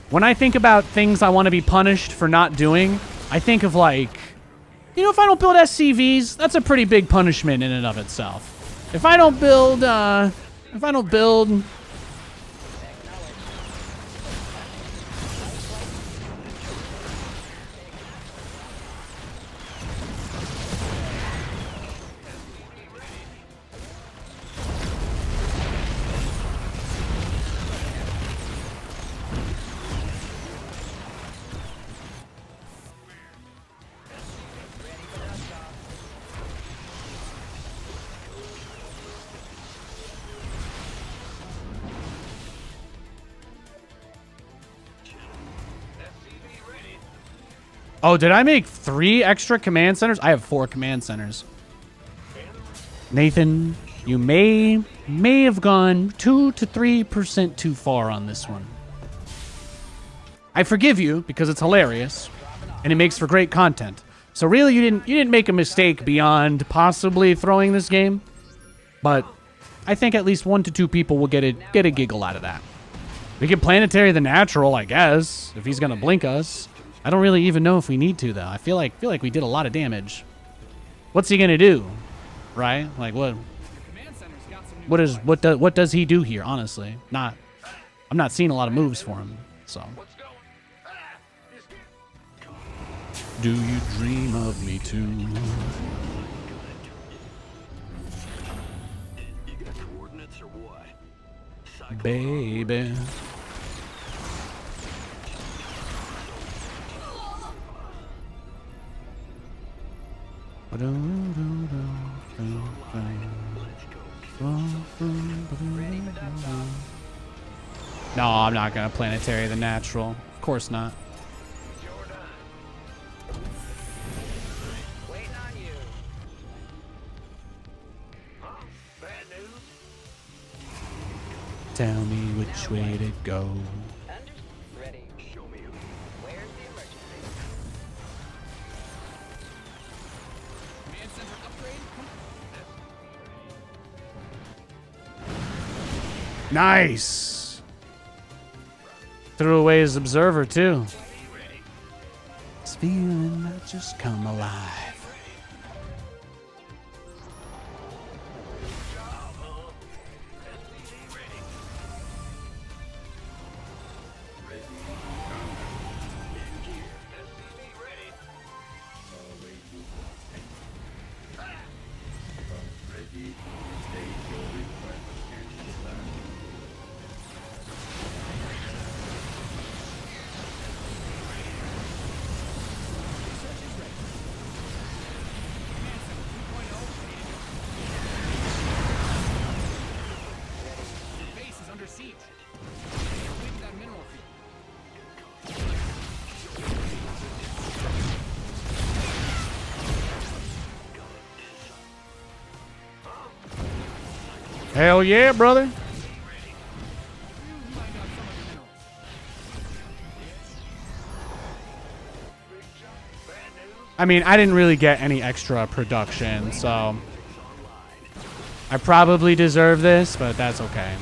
When I think about things I want to be punished for not doing, I think of like, you know, if I don't build SCVs, that's a pretty big punishment in and of itself. If I don't build, oh, did I make 3 extra command centers? I have 4 command centers. Nathan, you may have gone 2 to 3% too far on this one. I forgive you because it's hilarious and it makes for great content. So really, you didn't make a mistake beyond possibly throwing this game, but I think at least 1 to 2 people will get a giggle out of that. We can planetary the natural, I guess, if he's gonna blink us. I don't really even know if we need to though. I feel like we did a lot of damage. What's he gonna do? Right? Like what? What does he do here? Honestly, I'm not seeing a lot of moves for him. So. Do you dream of me too? what? Cyclone Baby. No, I'm not gonna planetary the natural. Of course not. Waiting on you. Bad news? Tell me which way to go. Under ready. Show me who. Where's the emergency? Command center upgrade. Nice. Threw away his observer too. This feeling that just come alive. Base is under siege. Leave that mineral field. Hell yeah, brother. Find out some of the minerals. I mean, I didn't really get any extra production, so I probably deserve this, but that's okay.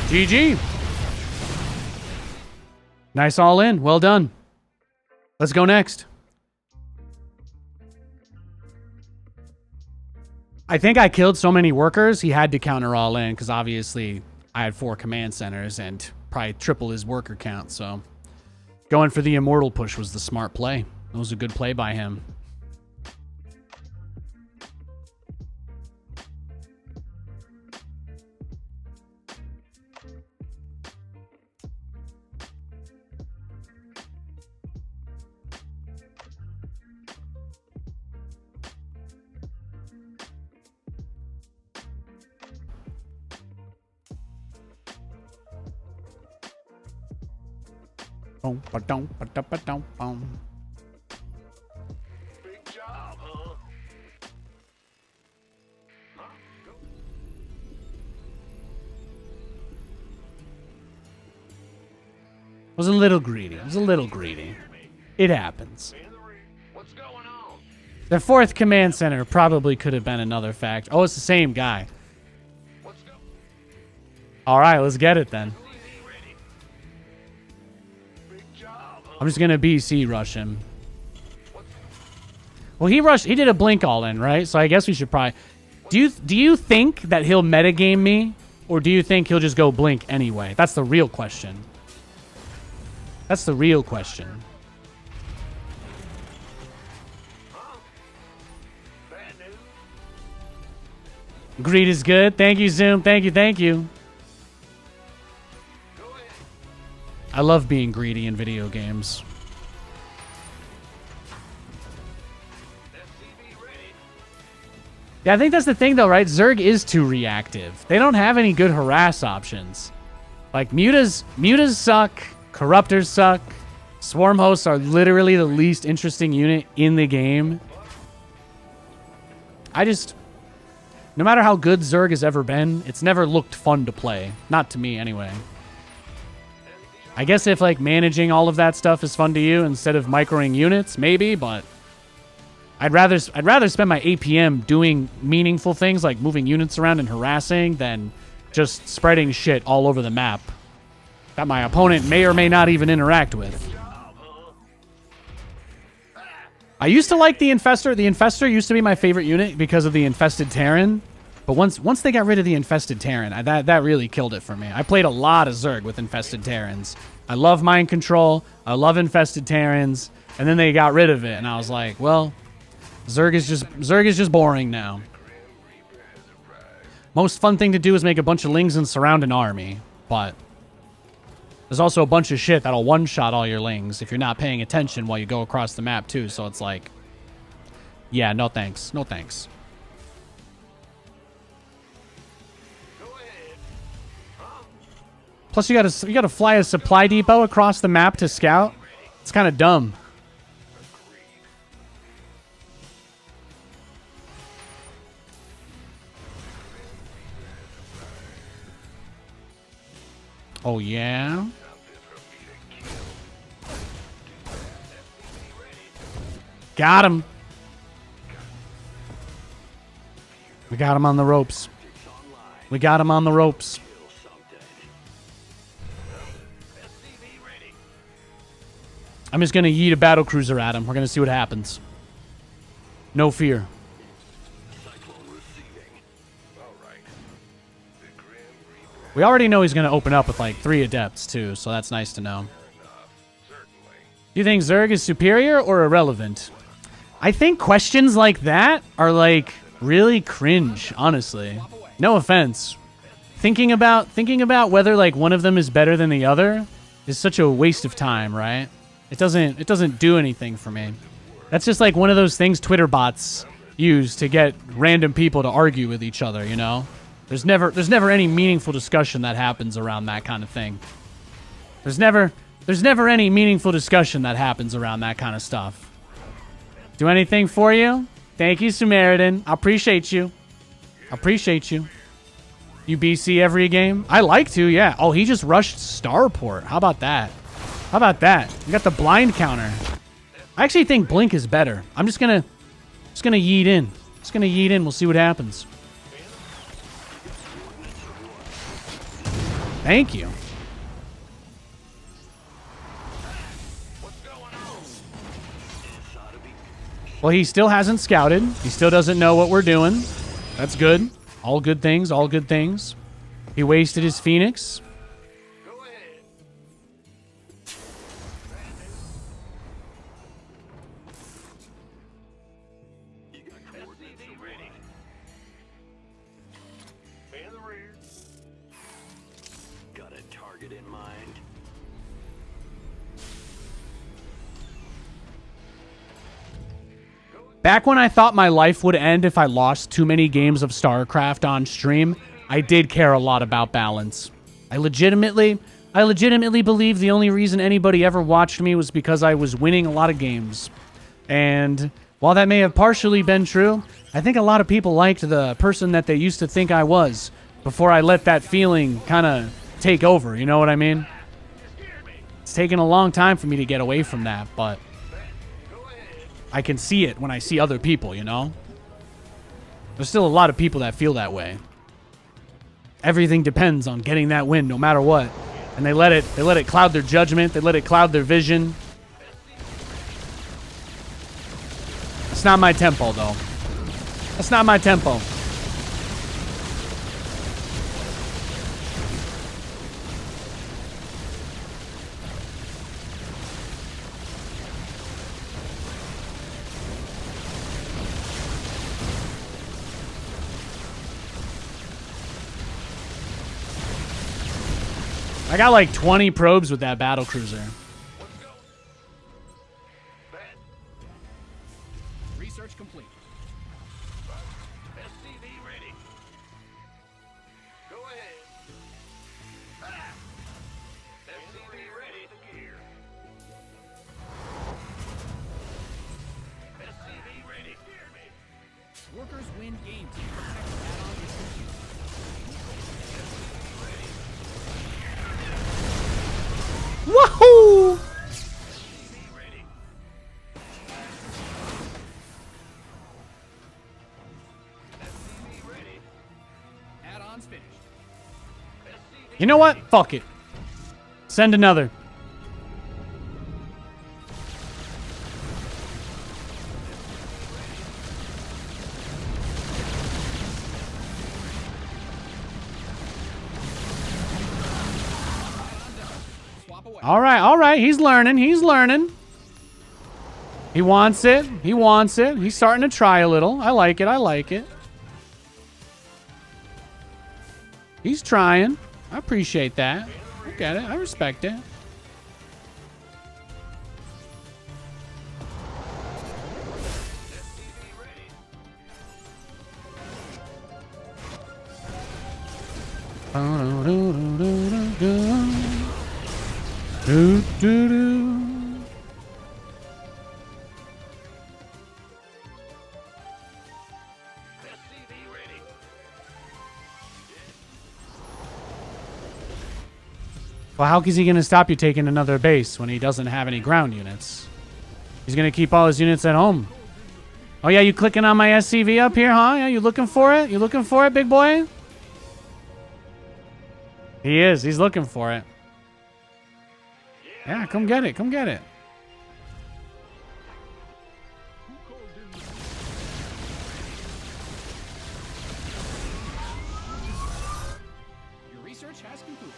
GG. Nice all in. Well done. Let's go next. I think I killed so many workers, he had to counter all in, because obviously I had 4 command centers and probably triple his worker count, so going for the immortal push was the smart play. It was a good play by him. Boom, ba-dum, ba-da-ba-dum, boom. Big job, huh? Was a little greedy. It was a little greedy. It happens. What's going on? The 4th command center probably could have been another fact. Oh, it's the same guy. What's going All right, let's get it then. Big job, huh? I'm just gonna BC rush him. Well, he did a blink all in, right? So I guess we should probably. Do you think that he'll metagame me, or do you think he'll just go blink anyway? That's the real question. That's the real question. Bad news? Greed is good. Thank you, Zoom. Thank you. Thank you. Go ahead. I love being greedy in video games. SCV ready. Yeah, I think that's the thing, though, right? Zerg is too reactive. They don't have any good harass options. Like, mutas suck. Corruptors suck. Swarm hosts are literally the least interesting unit in the game. No matter how good Zerg has ever been, it's never looked fun to play. Not to me, anyway. I guess if, like, managing all of that stuff is fun to you instead of microing units, maybe, but I'd rather spend my APM doing meaningful things like moving units around and harassing than just spreading shit all over the map that my opponent may or may not even interact with. I used to like the Infestor. The Infestor used to be my favorite unit because of the Infested Terran. But once they got rid of the Infested Terran, that really killed it for me. I played a lot of Zerg with Infested Terrans. I love Mind Control. I love Infested Terrans. And then they got rid of it, and I was like, well, Zerg is just boring now. Most fun thing to do is make a bunch of lings and surround an army, but there's also a bunch of shit that'll one-shot all your lings if you're not paying attention while you go across the map too. So it's like, yeah, no thanks, no thanks. Plus, you gotta fly a supply depot across the map to scout. It's kind of dumb. Oh, yeah? Got him. We got him on the ropes. We got him on the ropes. I'm just going to yeet a battlecruiser at him. We're going to see what happens. No fear. We already know he's going to open up with like 3 adepts too, so that's nice to know. Do you think Zerg is superior or irrelevant? I think questions like that are like really cringe, honestly. No offense. Thinking about whether like one of them is better than the other is such a waste of time, right? It doesn't do anything for me. That's just like one of those things Twitter bots use to get random people to argue with each other, you know? There's never any meaningful discussion that happens around that kind of thing. There's never any meaningful discussion that happens around that kind of stuff. Do anything for you? Thank you, Samaritan. I appreciate you. I appreciate you. You BC every game? I like to, yeah. Oh, he just rushed Starport. How about that? How about that? You got the blind counter. I actually think Blink is better. I'm just gonna yeet in. Just gonna yeet in. We'll see what happens. Thank you. Well, he still hasn't scouted. He still doesn't know what we're doing. That's good. All good things, all good things. He wasted his Phoenix. Back when I thought my life would end if I lost too many games of StarCraft on stream, I did care a lot about balance. I legitimately believe the only reason anybody ever watched me was because I was winning a lot of games. And while that may have partially been true, I think a lot of people liked the person that they used to think I was before I let that feeling kind of take over, you know what I mean? It's taken a long time for me to get away from that, but I can see it when I see other people, you know? There's still a lot of people that feel that way. Everything depends on getting that win no matter what. And they let it cloud their judgment, they let it cloud their vision. It's not my tempo though. That's not my tempo. I got like 20 probes with that battlecruiser. Research complete. SCV ready. Go ahead. SCV ready. Gear. SCV ready. Hear me. Workers win games. Protect add-on is complete. Wahoo! Add-ons finished. You know what? Fuck it. Send another. All right. He's learning. He's learning. He wants it. He wants it. He's starting to try a little. I like it. I like it. He's trying. I appreciate that. I get it. I respect it. Well, how is he going to stop you taking another base when he doesn't have any ground units? He's going to keep all his units at home. Oh, yeah, you clicking on my SCV up here, huh? Yeah, you looking for it? You looking for it, big boy? He is. He's looking for it. Yeah, come get it. Come get it. Your research has concluded.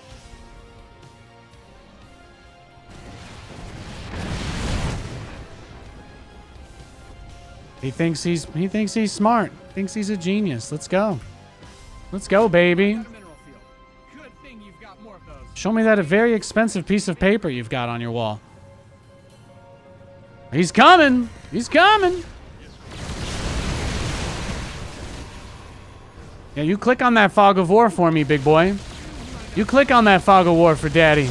He thinks he's smart. Thinks he's a genius. Let's go. Let's go, baby. Got a mineral field. Good thing you've got more of those. Show me that a very expensive piece of paper you've got on your wall. He's coming. He's coming. Yeah, you click on that fog of war for me, big boy. You click on that fog of war for daddy.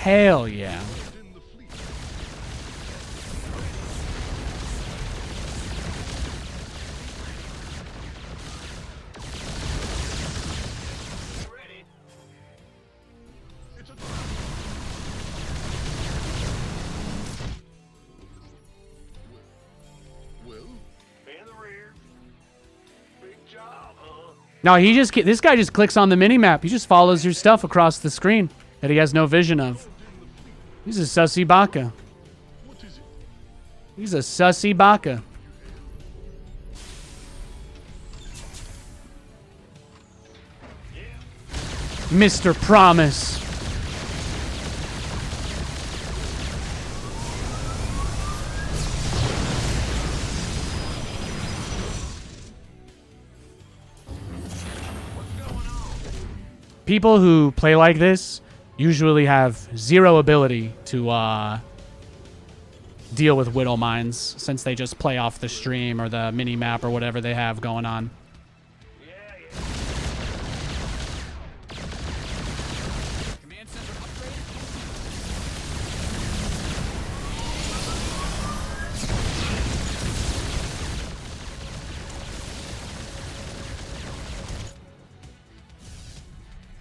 Hell yeah. No, this guy just clicks on the mini-map. He just follows your stuff across the screen that he has no vision of. He's a sussy baka. He's a sussy baka. Mr. Promise. People who play like this usually have zero ability to deal with Widow Mines since they just play off the stream or the mini-map or whatever they have going on. Command center upgrade.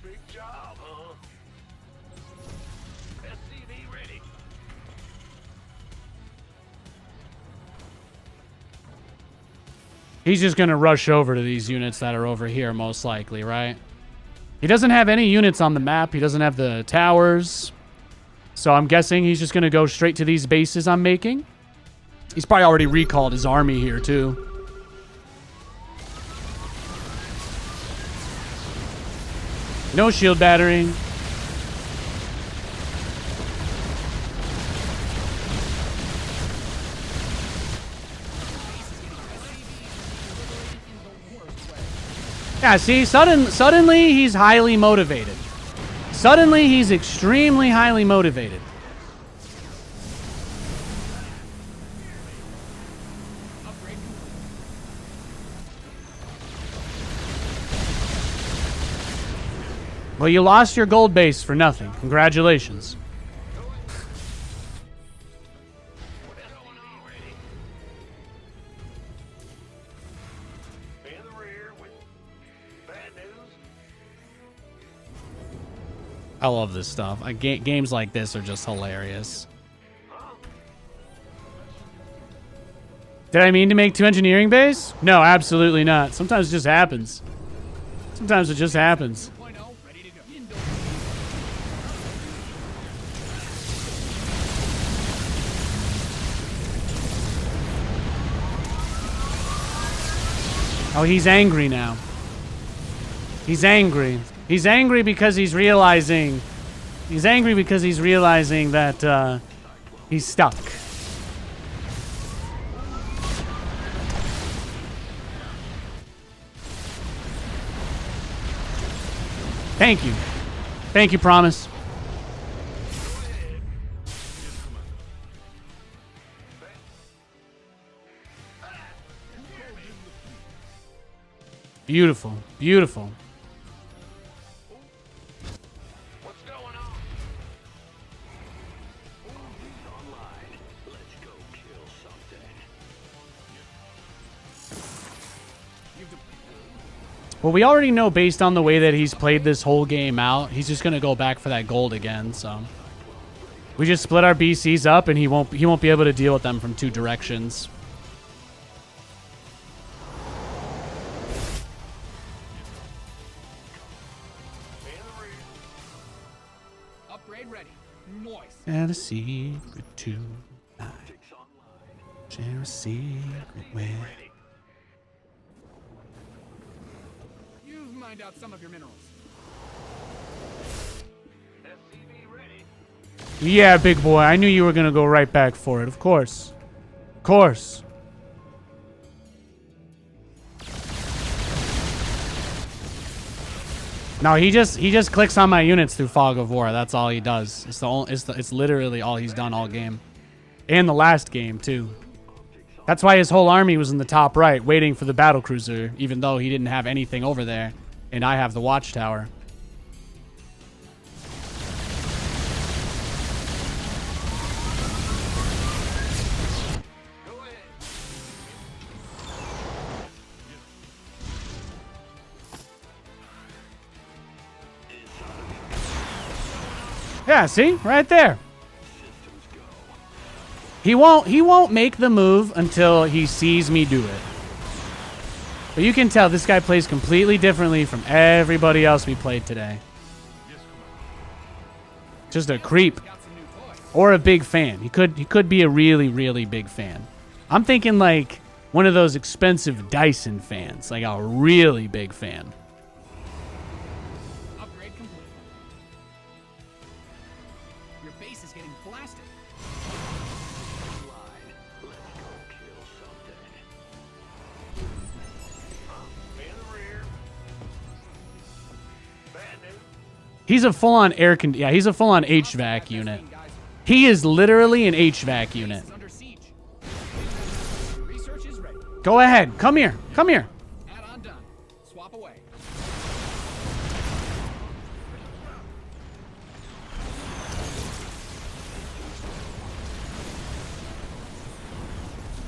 Big job, huh? SCV ready. He's just going to rush over to these units that are over here, most likely, right? He doesn't have any units on the map. He doesn't have the towers. So I'm guessing he's just going to go straight to these bases I'm making. He's probably already recalled his army here, too. No shield battering. Yeah, see, suddenly he's highly motivated. Suddenly he's extremely highly motivated. Well, you lost your gold base for nothing. Congratulations. In the rear with bad news. I love this stuff. Games like this are just hilarious. Did I mean to make 2 engineering base? No, absolutely not. Sometimes it just happens. Sometimes it just happens. Oh, he's angry now. He's angry. He's angry because he's realizing... He's angry because he's realizing that he's stuck. Thank you. Thank you, Promise. Beautiful. Beautiful. What's going on? Online. Let's go kill something. Well, we already know based on the way that he's played this whole game out, he's just going to go back for that gold again, so. We just split our BCs up and he won't be able to deal with them from two directions. Upgrade ready. Noise. And a secret tonight. Share a secret with. You've mined out some of your minerals. SCV ready. Yeah, big boy. I knew you were going to go right back for it. Of course. Of course. No, he just clicks on my units through Fog of War. That's all he does. It's literally all he's done all game. And the last game, too. That's why his whole army was in the top right, waiting for the battlecruiser, even though he didn't have anything over there. And I have the watchtower. Go ahead. Yeah, see? Right there. He won't make the move until he sees me do it. But you can tell this guy plays completely differently from everybody else we played today. Just a creep. Or a big fan. He could be a really, really big fan. I'm thinking like one of those expensive Dyson fans. Like a really big fan. Upgrade complete. Your base is getting blasted. Online. Let's go kill something. In the rear. Bad news. He's a full-on he's a full-on HVAC unit. He is literally an HVAC unit. Under siege. Your research is ready. Go ahead. Come here. Come here. Add-on done. Swap away.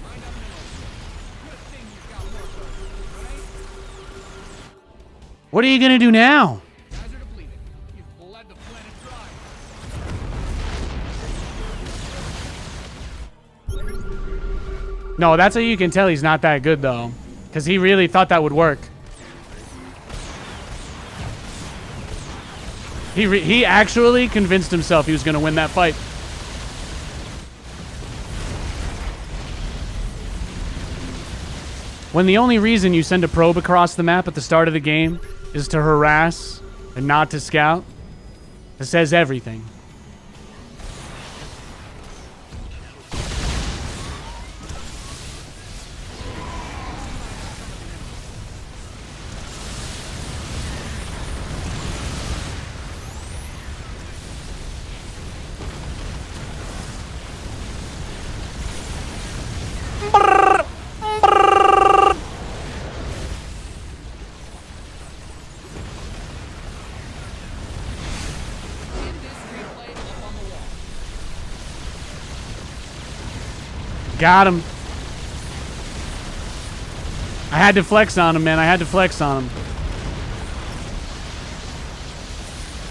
Mind up minerals. Good thing you've got more of those, right? What are you going to do now? Guys are depleted. You've bled the planet dry. No, that's how you can tell he's not that good, though. Because he really thought that would work. He actually convinced himself he was going to win that fight. When the only reason you send a probe across the map at the start of the game is to harass and not to scout, it says everything. In this replay up on the wall. Got him. I had to flex on him, man. I had to flex on him.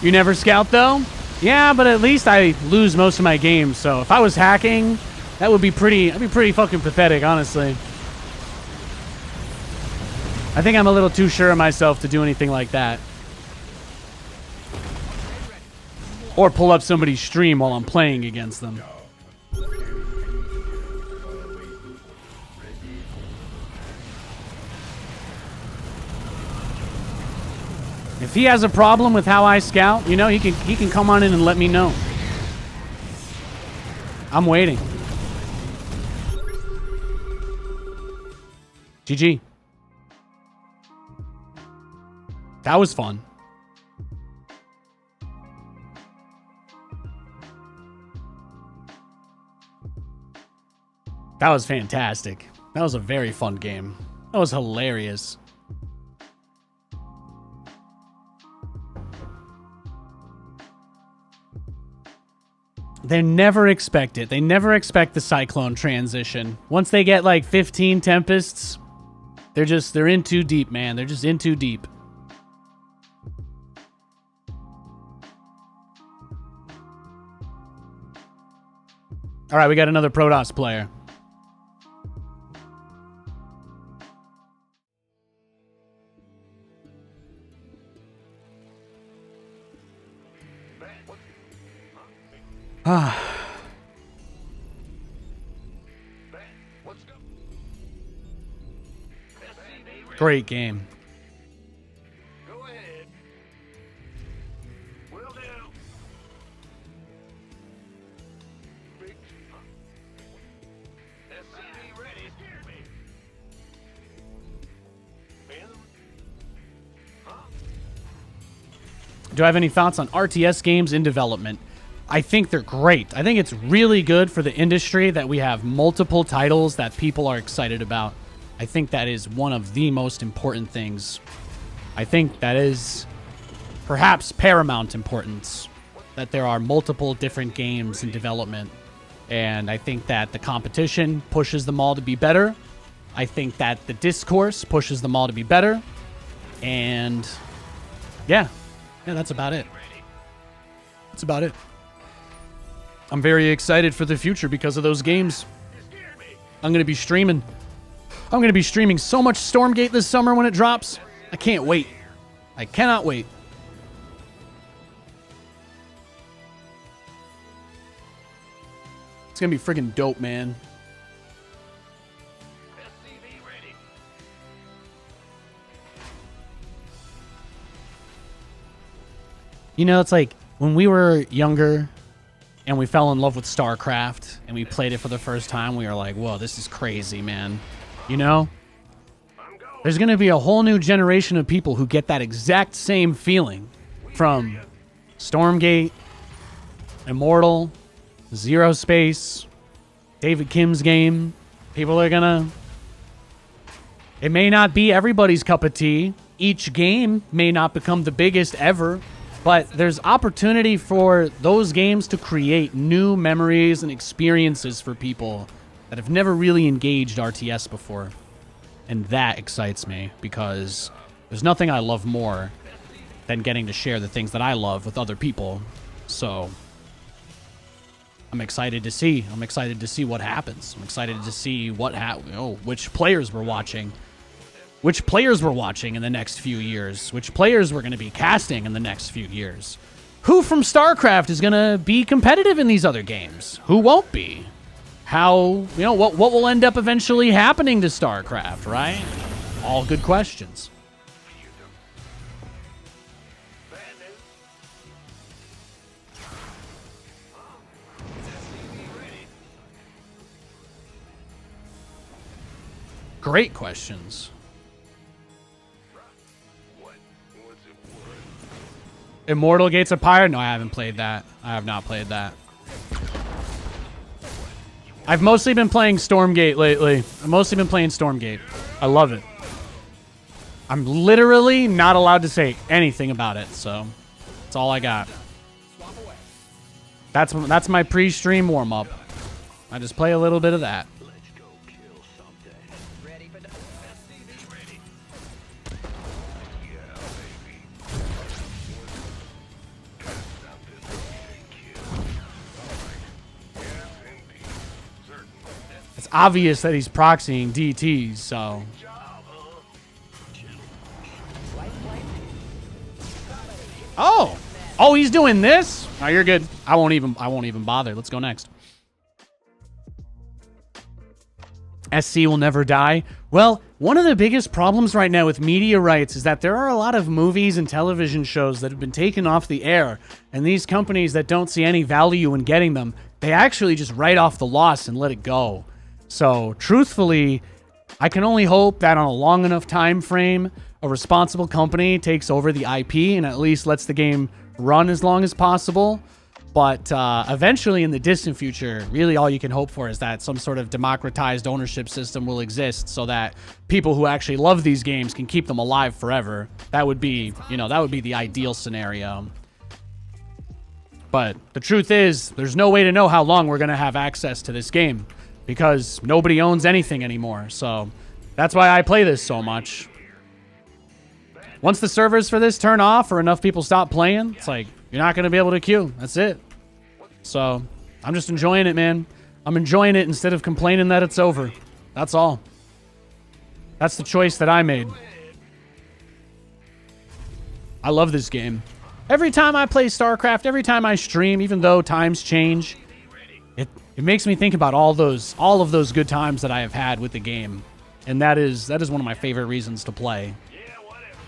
You never scout, though? Yeah, but at least I lose most of my games, so if I was hacking, that'd be pretty fucking pathetic, honestly. I think I'm a little too sure of myself to do anything like that. Or pull up somebody's stream while I'm playing against them. If he has a problem with how I scout, you know, he can come on in and let me know. I'm waiting. GG. That was fun. That was fantastic. That was a very fun game. That was hilarious. They never expect it. They never expect the Cyclone transition. Once they get like 15 Tempests, they're in too deep, man. They're just in too deep. All right, we got another Protoss player. Great game. Go ahead. Will do. Big SCV ready. Scared me. In? Huh? Do I have any thoughts on RTS games in development? I think they're great. I think it's really good for the industry that we have multiple titles that people are excited about. I think that is one of the most important things. I think that is perhaps paramount importance, that there are multiple different games in development. And I think that the competition pushes them all to be better. I think that the discourse pushes them all to be better. And yeah, that's about it. That's about it. I'm very excited for the future because of those games. I'm going to be streaming. I'm going to be streaming so much Stormgate this summer when it drops. I can't wait. I cannot wait. It's going to be friggin' dope, man. You know, it's like when we were younger and we fell in love with StarCraft and we played it for the first time, we were like, whoa, this is crazy, man. You know? There's going to be a whole new generation of people who get that exact same feeling from Stormgate, Immortal, Zero Space, David Kim's game. People are going to... It may not be everybody's cup of tea. Each game may not become the biggest ever. But there's opportunity for those games to create new memories and experiences for people that have never really engaged RTS before. And that excites me because there's nothing I love more than getting to share the things that I love with other people. So I'm excited to see. I'm excited to see what happens. I'm excited to see which players we're watching. Which players we're watching in the next few years. Which players we're going to be casting in the next few years. Who from StarCraft is going to be competitive in these other games? Who won't be? How, what will end up eventually happening to StarCraft, right? All good questions. Great questions. Immortal Gates of Pyre? No, I haven't played that. I have not played that. I've mostly been playing Stormgate lately. I've mostly been playing Stormgate. I love it. I'm literally not allowed to say anything about it, so that's all I got. That's my pre-stream warm-up. I just play a little bit of that. It's obvious that he's proxying DTs, so. Oh, he's doing this? Oh, you're good. I won't even bother. Let's go next. SC will never die. Well, one of the biggest problems right now with media rights is that there are a lot of movies and television shows that have been taken off the air, and these companies that don't see any value in getting them, they actually just write off the loss and let it go. So, truthfully, I can only hope that on a long enough time frame, a responsible company takes over the IP and at least lets the game run as long as possible. But eventually, in the distant future, really all you can hope for is that some sort of democratized ownership system will exist so that people who actually love these games can keep them alive forever. That would be, that would be the ideal scenario. But the truth is, there's no way to know how long we're going to have access to this game because nobody owns anything anymore. So that's why I play this so much. Once the servers for this turn off or enough people stop playing, it's like, you're not going to be able to queue. That's it. So I'm just enjoying it, man. I'm enjoying it instead of complaining that it's over. That's all. That's the choice that I made. I love this game. Every time I play StarCraft, every time I stream, even though times change, it makes me think about all of those good times that I have had with the game. And that is one of my favorite reasons to play.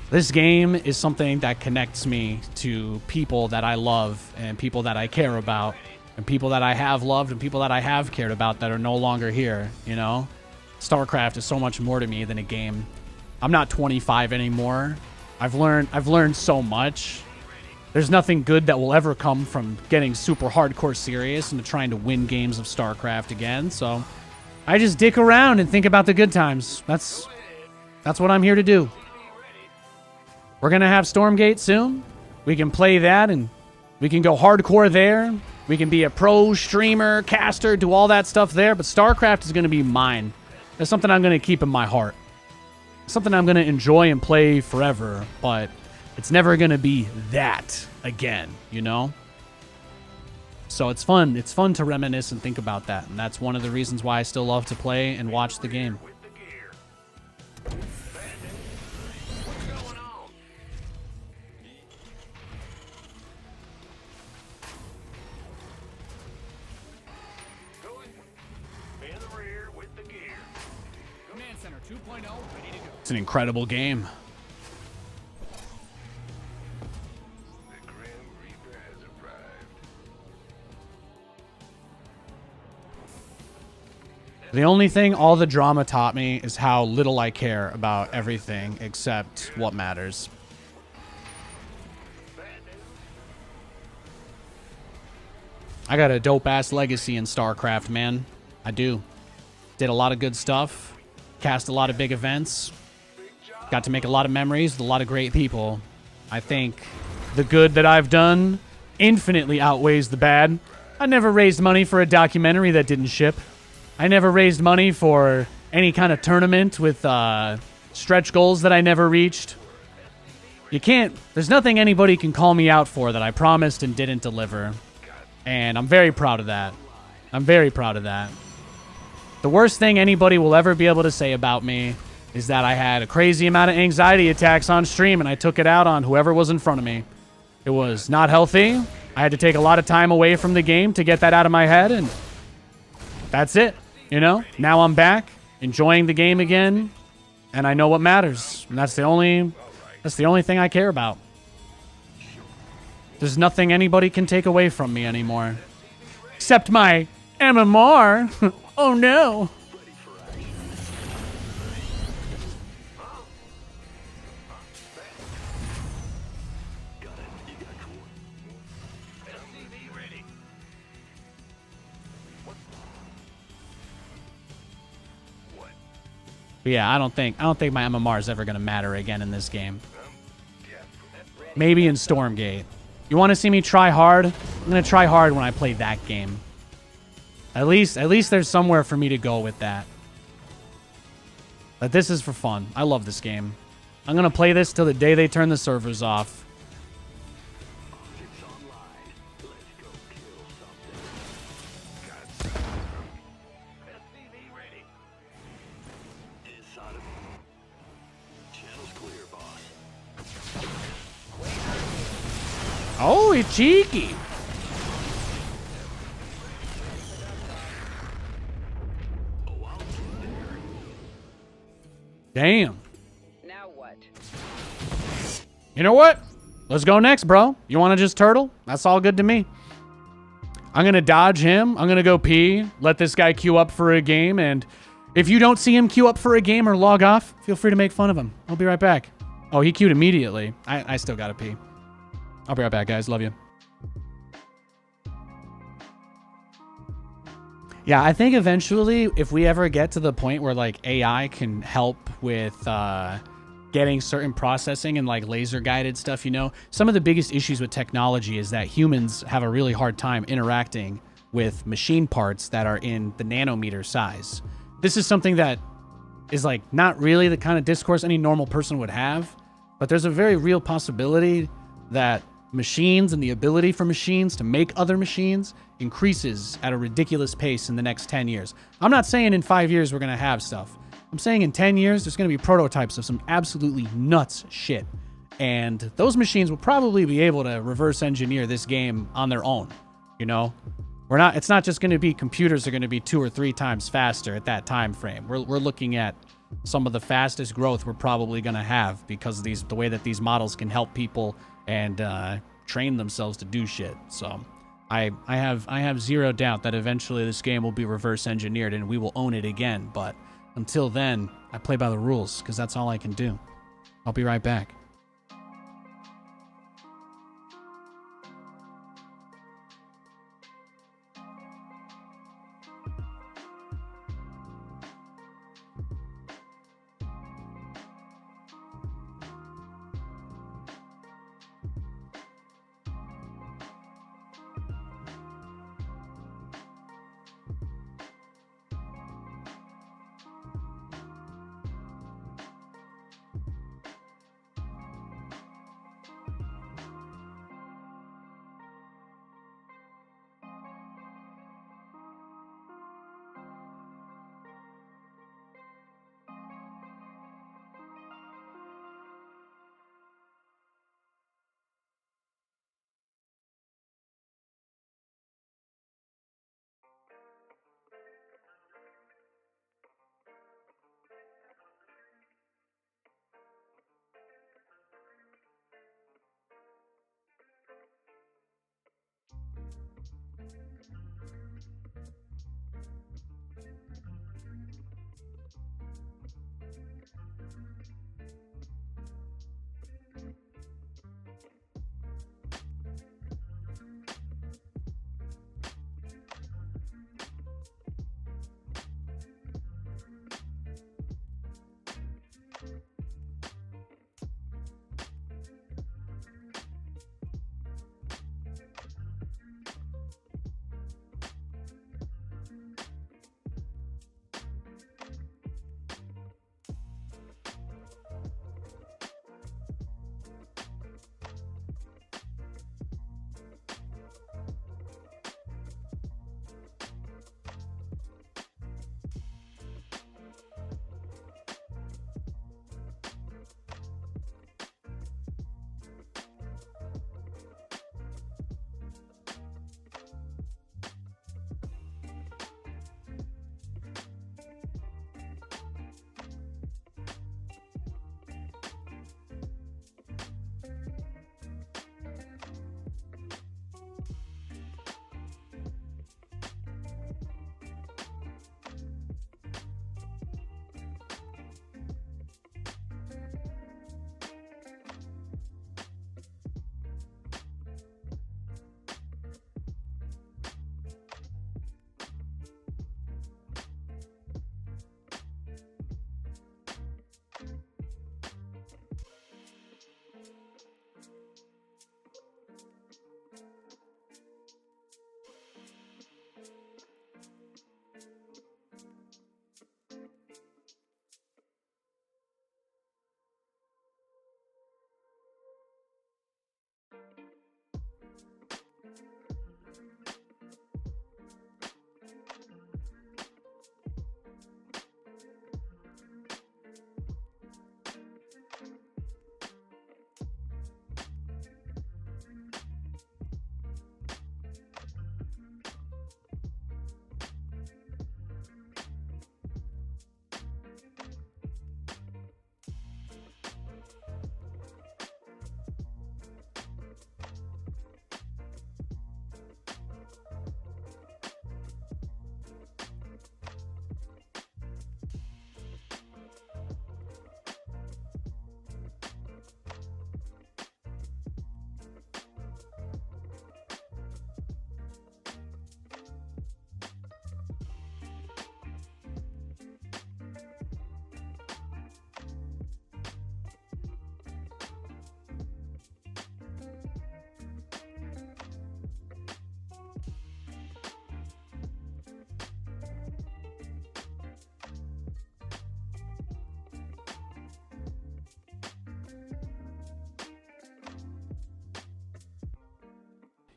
This game is something that connects me to people that I love and people that I care about and people that I have loved and people that I have cared about that are no longer here, StarCraft is so much more to me than a game. I'm not 25 anymore. I've learned so much. There's nothing good that will ever come from getting super hardcore serious into trying to win games of StarCraft again. So I just dick around and think about the good times. That's what I'm here to do. We're going to have Stormgate soon. We can play that and we can go hardcore there. We can be a pro streamer, caster, do all that stuff there. But StarCraft is going to be mine. That's something I'm going to keep in my heart. Something I'm going to enjoy and play forever. But it's never going to be that again, So it's fun. It's fun to reminisce and think about that. And that's one of the reasons why I still love to play and watch the game. It's an incredible game. The Grim Reaper has arrived. The only thing all the drama taught me is how little I care about everything except what matters. I got a dope-ass legacy in StarCraft, man. I do. Did a lot of good stuff. Cast a lot of big events. Got to make a lot of memories with a lot of great people. I think the good that I've done infinitely outweighs the bad. I never raised money for a documentary that didn't ship. I never raised money for any kind of tournament with stretch goals that I never reached. There's nothing anybody can call me out for that I promised and didn't deliver. And I'm very proud of that. I'm very proud of that. The worst thing anybody will ever be able to say about me is that I had a crazy amount of anxiety attacks on stream and I took it out on whoever was in front of me. It was not healthy. I had to take a lot of time away from the game to get that out of my head, and that's it. Now I'm back, enjoying the game again, and I know what matters. And that's the only thing I care about. There's nothing anybody can take away from me anymore. Except my MMR. Oh no. But yeah, I don't think my MMR is ever going to matter again in this game. Maybe in Stormgate. You want to see me try hard? I'm going to try hard when I play that game. At least there's somewhere for me to go with that. But this is for fun. I love this game. I'm going to play this till the day they turn the servers off. Oh, he's cheeky. Damn. Now what? You know what? Let's go next, bro. You want to just turtle? That's all good to me. I'm going to dodge him. I'm going to go pee. Let this guy queue up for a game. And if you don't see him queue up for a game or log off, feel free to make fun of him. I'll be right back. Oh, he queued immediately. I still got to pee. I'll be right back, guys. Love you. Yeah, I think eventually, if we ever get to the point where like AI can help with getting certain processing and like laser guided stuff, you know, some of the biggest issues with technology is that humans have a really hard time interacting with machine parts that are in the nanometer size. This is something that is like not really the kind of discourse any normal person would have, but there's a very real possibility that machines and the ability for machines to make other machines increases at a ridiculous pace in the next 10 years. I'm not saying in 5 years we're going to have stuff. I'm saying in 10 years there's going to be prototypes of some absolutely nuts shit. And those machines will probably be able to reverse engineer this game on their own. You know, it's not just going to be computers are going to be 2 or 3 times faster at that time frame. We're looking at some of the fastest growth we're probably going to have because of the way that these models can help people and train themselves to do shit. So I have zero doubt that eventually this game will be reverse engineered and we will own it again. But until then, I play by the rules because that's all I can do. I'll be right back.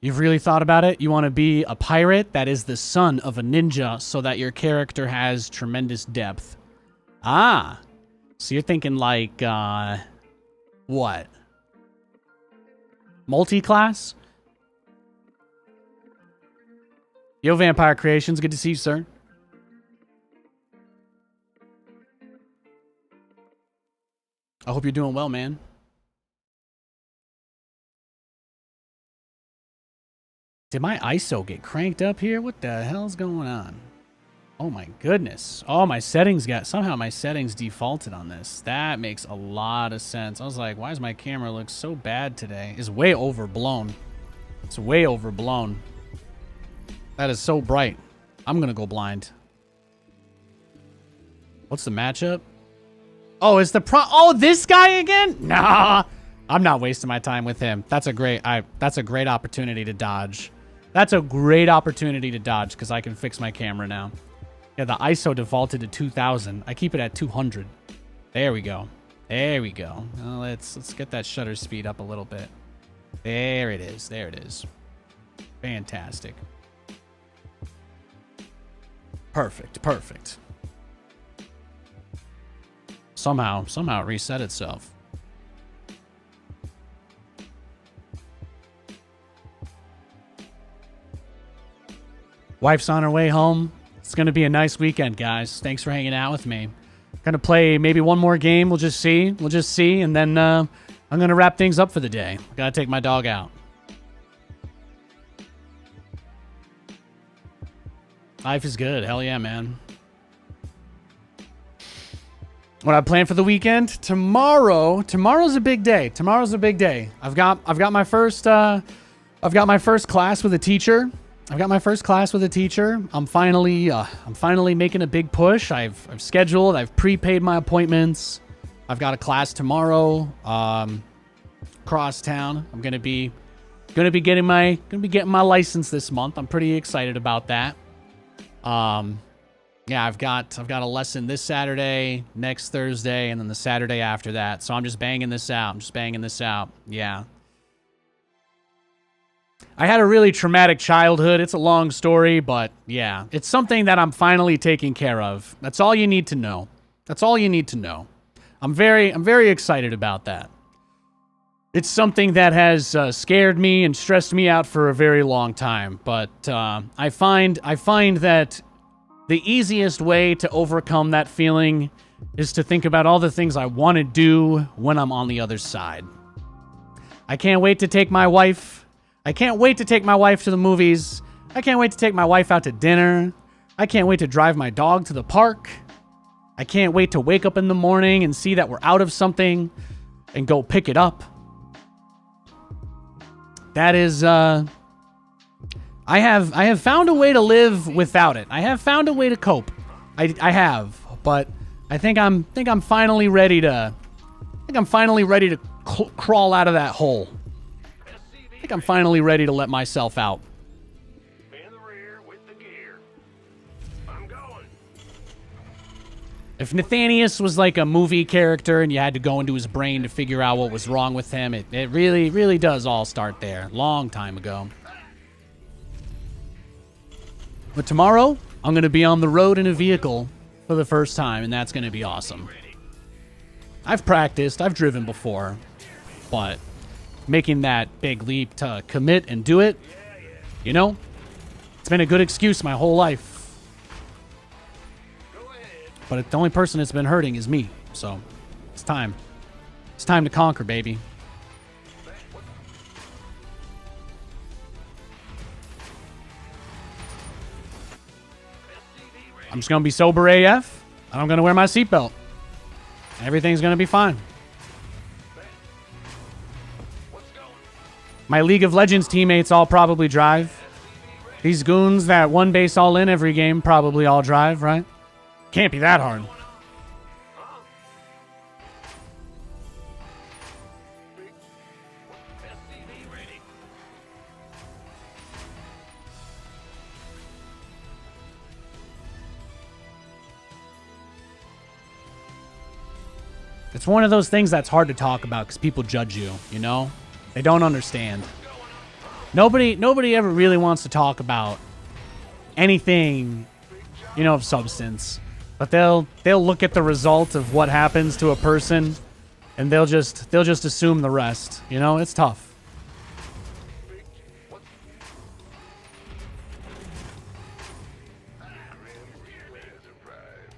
You've really thought about it? You want to be a pirate that is the son of a ninja so that your character has tremendous depth. Ah. So you're thinking like, what? Multi-class? Yo, Vampire Creations. Good to see you, sir. I hope you're doing well, man. Did my ISO get cranked up here? What the hell's going on? Oh my goodness. Oh, my settings somehow my settings defaulted on this. That makes a lot of sense. I was like, why does my camera look so bad today? It's way overblown. It's way overblown. That is so bright. I'm gonna go blind. What's the matchup? Oh, it's the oh, this guy again? Nah. I'm not wasting my time with him. That's a great opportunity to dodge. That's a great opportunity to dodge because I can fix my camera now. Yeah, the ISO defaulted to 2000. I keep it at 200. There we go. There we go. Well, let's get that shutter speed up a little bit. There it is. There it is. Fantastic. Perfect. Perfect. Somehow it reset itself. Wife's on her way home. It's going to be a nice weekend, guys. Thanks for hanging out with me. Going to play maybe one more game. We'll just see. We'll just see. And then I'm going to wrap things up for the day. Got to take my dog out. Life is good. Hell yeah, man. What I plan for the weekend? Tomorrow's a big day. Tomorrow's a big day. I've got my first class with a teacher. I'm finally making a big push. I've scheduled. I've prepaid my appointments. I've got a class tomorrow. Across town. I'm gonna be getting my license this month. I'm pretty excited about that. Yeah, I've got a lesson this Saturday, next Thursday, and then the Saturday after that. So I'm just banging this out. Yeah. I had a really traumatic childhood. It's a long story, but yeah, it's something that I'm finally taking care of. That's all you need to know. I'm very excited about that. It's something that has scared me and stressed me out for a very long time, but I find that the easiest way to overcome that feeling is to think about all the things I want to do when I'm on the other side. I can't wait to take my wife to the movies. I can't wait to take my wife out to dinner. I can't wait to drive my dog to the park. I can't wait to wake up in the morning and see that we're out of something and go pick it up. That is, I have found a way to live without it. I have found a way to cope. I have, but I think I'm finally ready to. Crawl out of that hole. I think I'm finally ready to let myself out. In the rear with the gear. I'm going. If Nathanias was like a movie character and you had to go into his brain to figure out what was wrong with him, it really does all start there. Long time ago. But tomorrow, I'm going to be on the road in a vehicle for the first time, and that's going to be awesome. I've practiced, I've driven before, but making that big leap to commit and do it, you know, it's been a good excuse my whole life. But the only person that's been hurting is me, so it's time. It's time to conquer, baby. I'm just going to be sober AF, and I'm going to wear my seatbelt. Everything's going to be fine. My League of Legends teammates all probably drive. These goons that one base all in every game probably all drive, right? Can't be that hard. It's one of those things that's hard to talk about because people judge you, you know? They don't understand. Nobody ever really wants to talk about anything, you know, of substance. But they'll look at the result of what happens to a person, and they'll just assume the rest. You know, it's tough.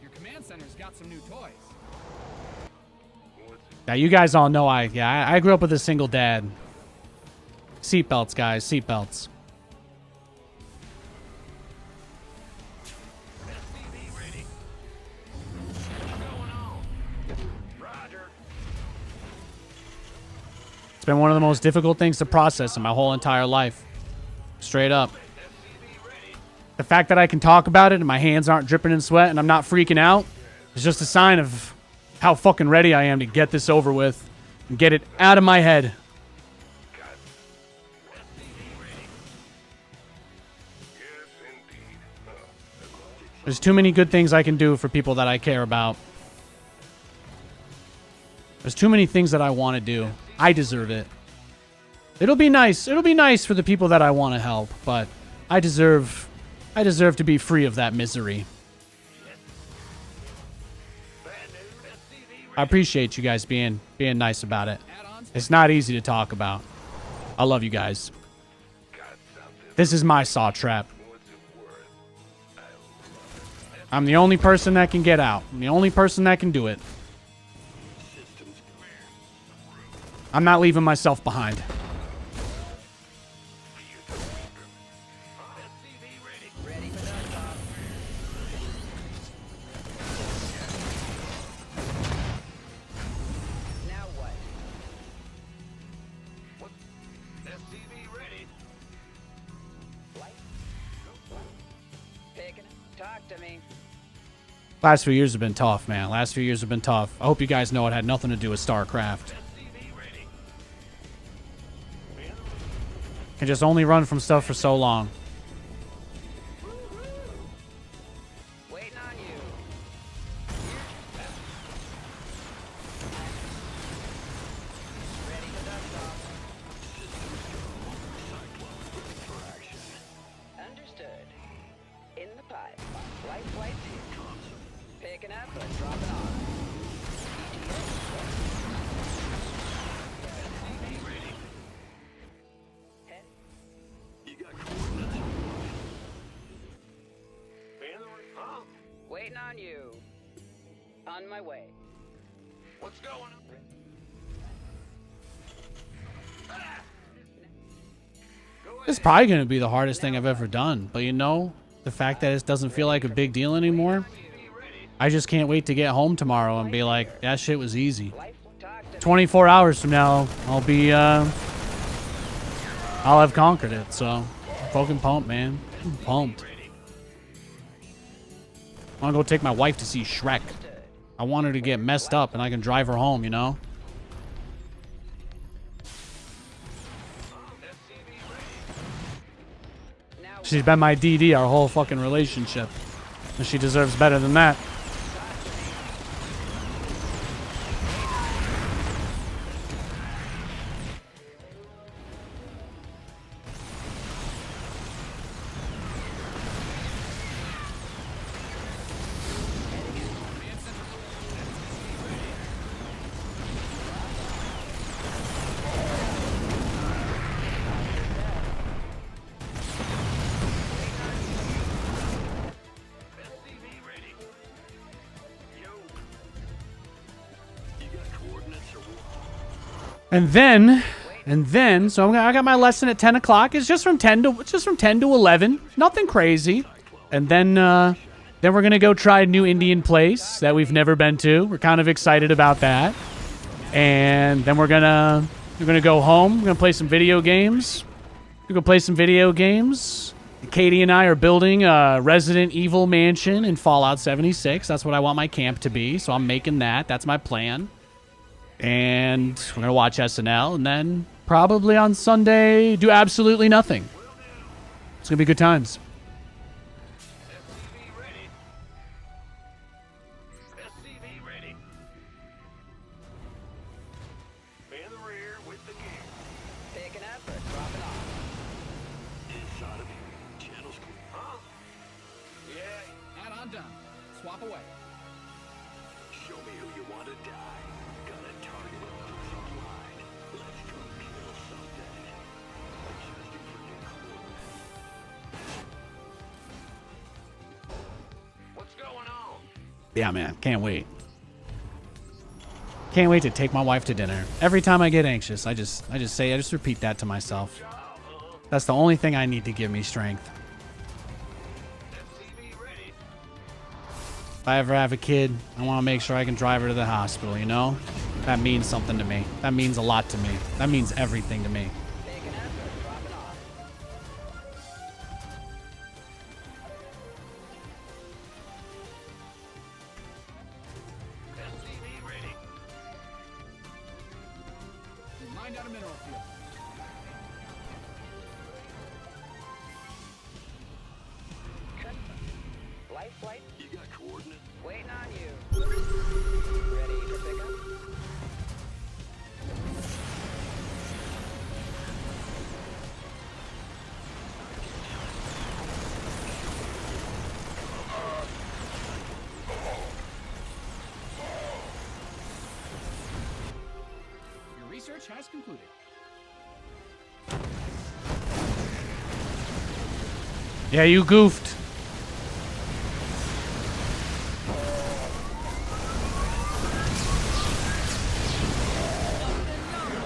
Your command center's got some new toys. Now you guys all know I grew up with a single dad. Seatbelts, guys, seatbelts. SCV ready. What's going on? Roger. It's been one of the most difficult things to process in my whole entire life. Straight up. SCV ready. The fact that I can talk about it and my hands aren't dripping in sweat and I'm not freaking out is just a sign of how fucking ready I am to get this over with and get it out of my head. SCV ready. Yes, indeed. There's too many good things I can do for people that I care about. There's too many things that I want to do. I deserve it. It'll be nice. It'll be nice for the people that I want to help, but I deserve to be free of that misery. I appreciate you guys being nice about it. It's not easy to talk about. I love you guys. This is my saw trap. I'm the only person that can get out. I'm the only person that can do it. I'm not leaving myself behind. SCV ready. Ready for dust off. Now what? What? SCV ready. Light? Picking it. Talk to me. Last few years have been tough, man. Last few years have been tough. I hope you guys know it had nothing to do with StarCraft. SCV ready. Can just only run from stuff for so long. Waiting on you. Ready for dust off. Understood. In the pipe. Light flight 2. Picking up or dropping off. Head. You got coordinates? Huh? Waiting on you. On my way. What's going on? Ah! Go It's ahead. probably going to be the hardest thing I've ever done. But you know, the fact that it doesn't feel like a big deal anymore, SCV ready. I just can't wait to get home tomorrow and be like, that shit was easy. Life talk to 24 hours from now, I'll have conquered it. So, I'm fucking pumped, man. I'm pumped. I want to go take my wife to see Shrek. I want her to get messed up and I can drive her home, you know? now. She's been my DD our whole fucking relationship. And she deserves better than that. SCV ready. Yo. You got coordinates or what? And then, so I got my lesson at 10 o'clock. It's just from 10 to 11. Nothing crazy. And then we're gonna go try a new Indian place that we've never been to. We're kind of excited about that. And then we're gonna go home. We're gonna play some video games. We're gonna play some video games. Katie and I are building a Resident Evil mansion in Fallout 76. That's what I want my camp to be. So I'm making that. That's my plan. And we're gonna watch SNL, and then probably on Sunday do absolutely nothing. It's gonna be good times. SCV ready. SCV ready. In the rear with the gear. Picking up or dropping off. swap away. Show me who you want to die. Got a target online. Let's go kill something. Adjusting for new coordinates. What's going on? Yeah, man. Can't wait. Can't wait to take my wife to dinner. Every time I get anxious, I just repeat that to myself. That's the only thing I need to give me strength. MCV ready. If I ever have a kid, I want to make sure I can drive her to the hospital, you know? That means something to me. That means a lot to me. That means everything to me. MCV ready. We mined out a mineral field. Life flight, You got coordinates? waiting on you. Ready for pickup? Your research has concluded. Yeah, you goofed.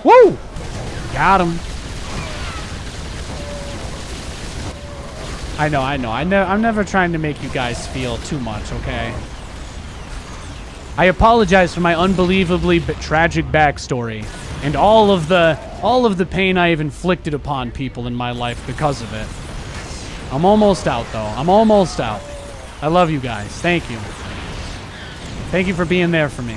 Woo! Got him. I know. I'm never trying to make you guys feel too much, okay? I apologize for my unbelievably tragic backstory and all of the pain I have inflicted upon people in my life because of it. I'm almost out, though. I'm almost out. I love you guys. Thank you. Thank you for being there for me.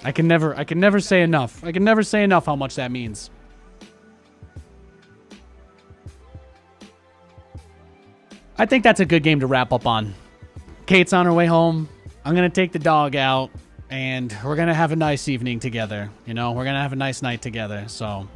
I can never say enough. I can never say enough how much that means. I think that's a good game to wrap up on. Kate's on her way home. I'm going to take the dog out, and we're going to have a nice evening together. You know, we're going to have a nice night together, so...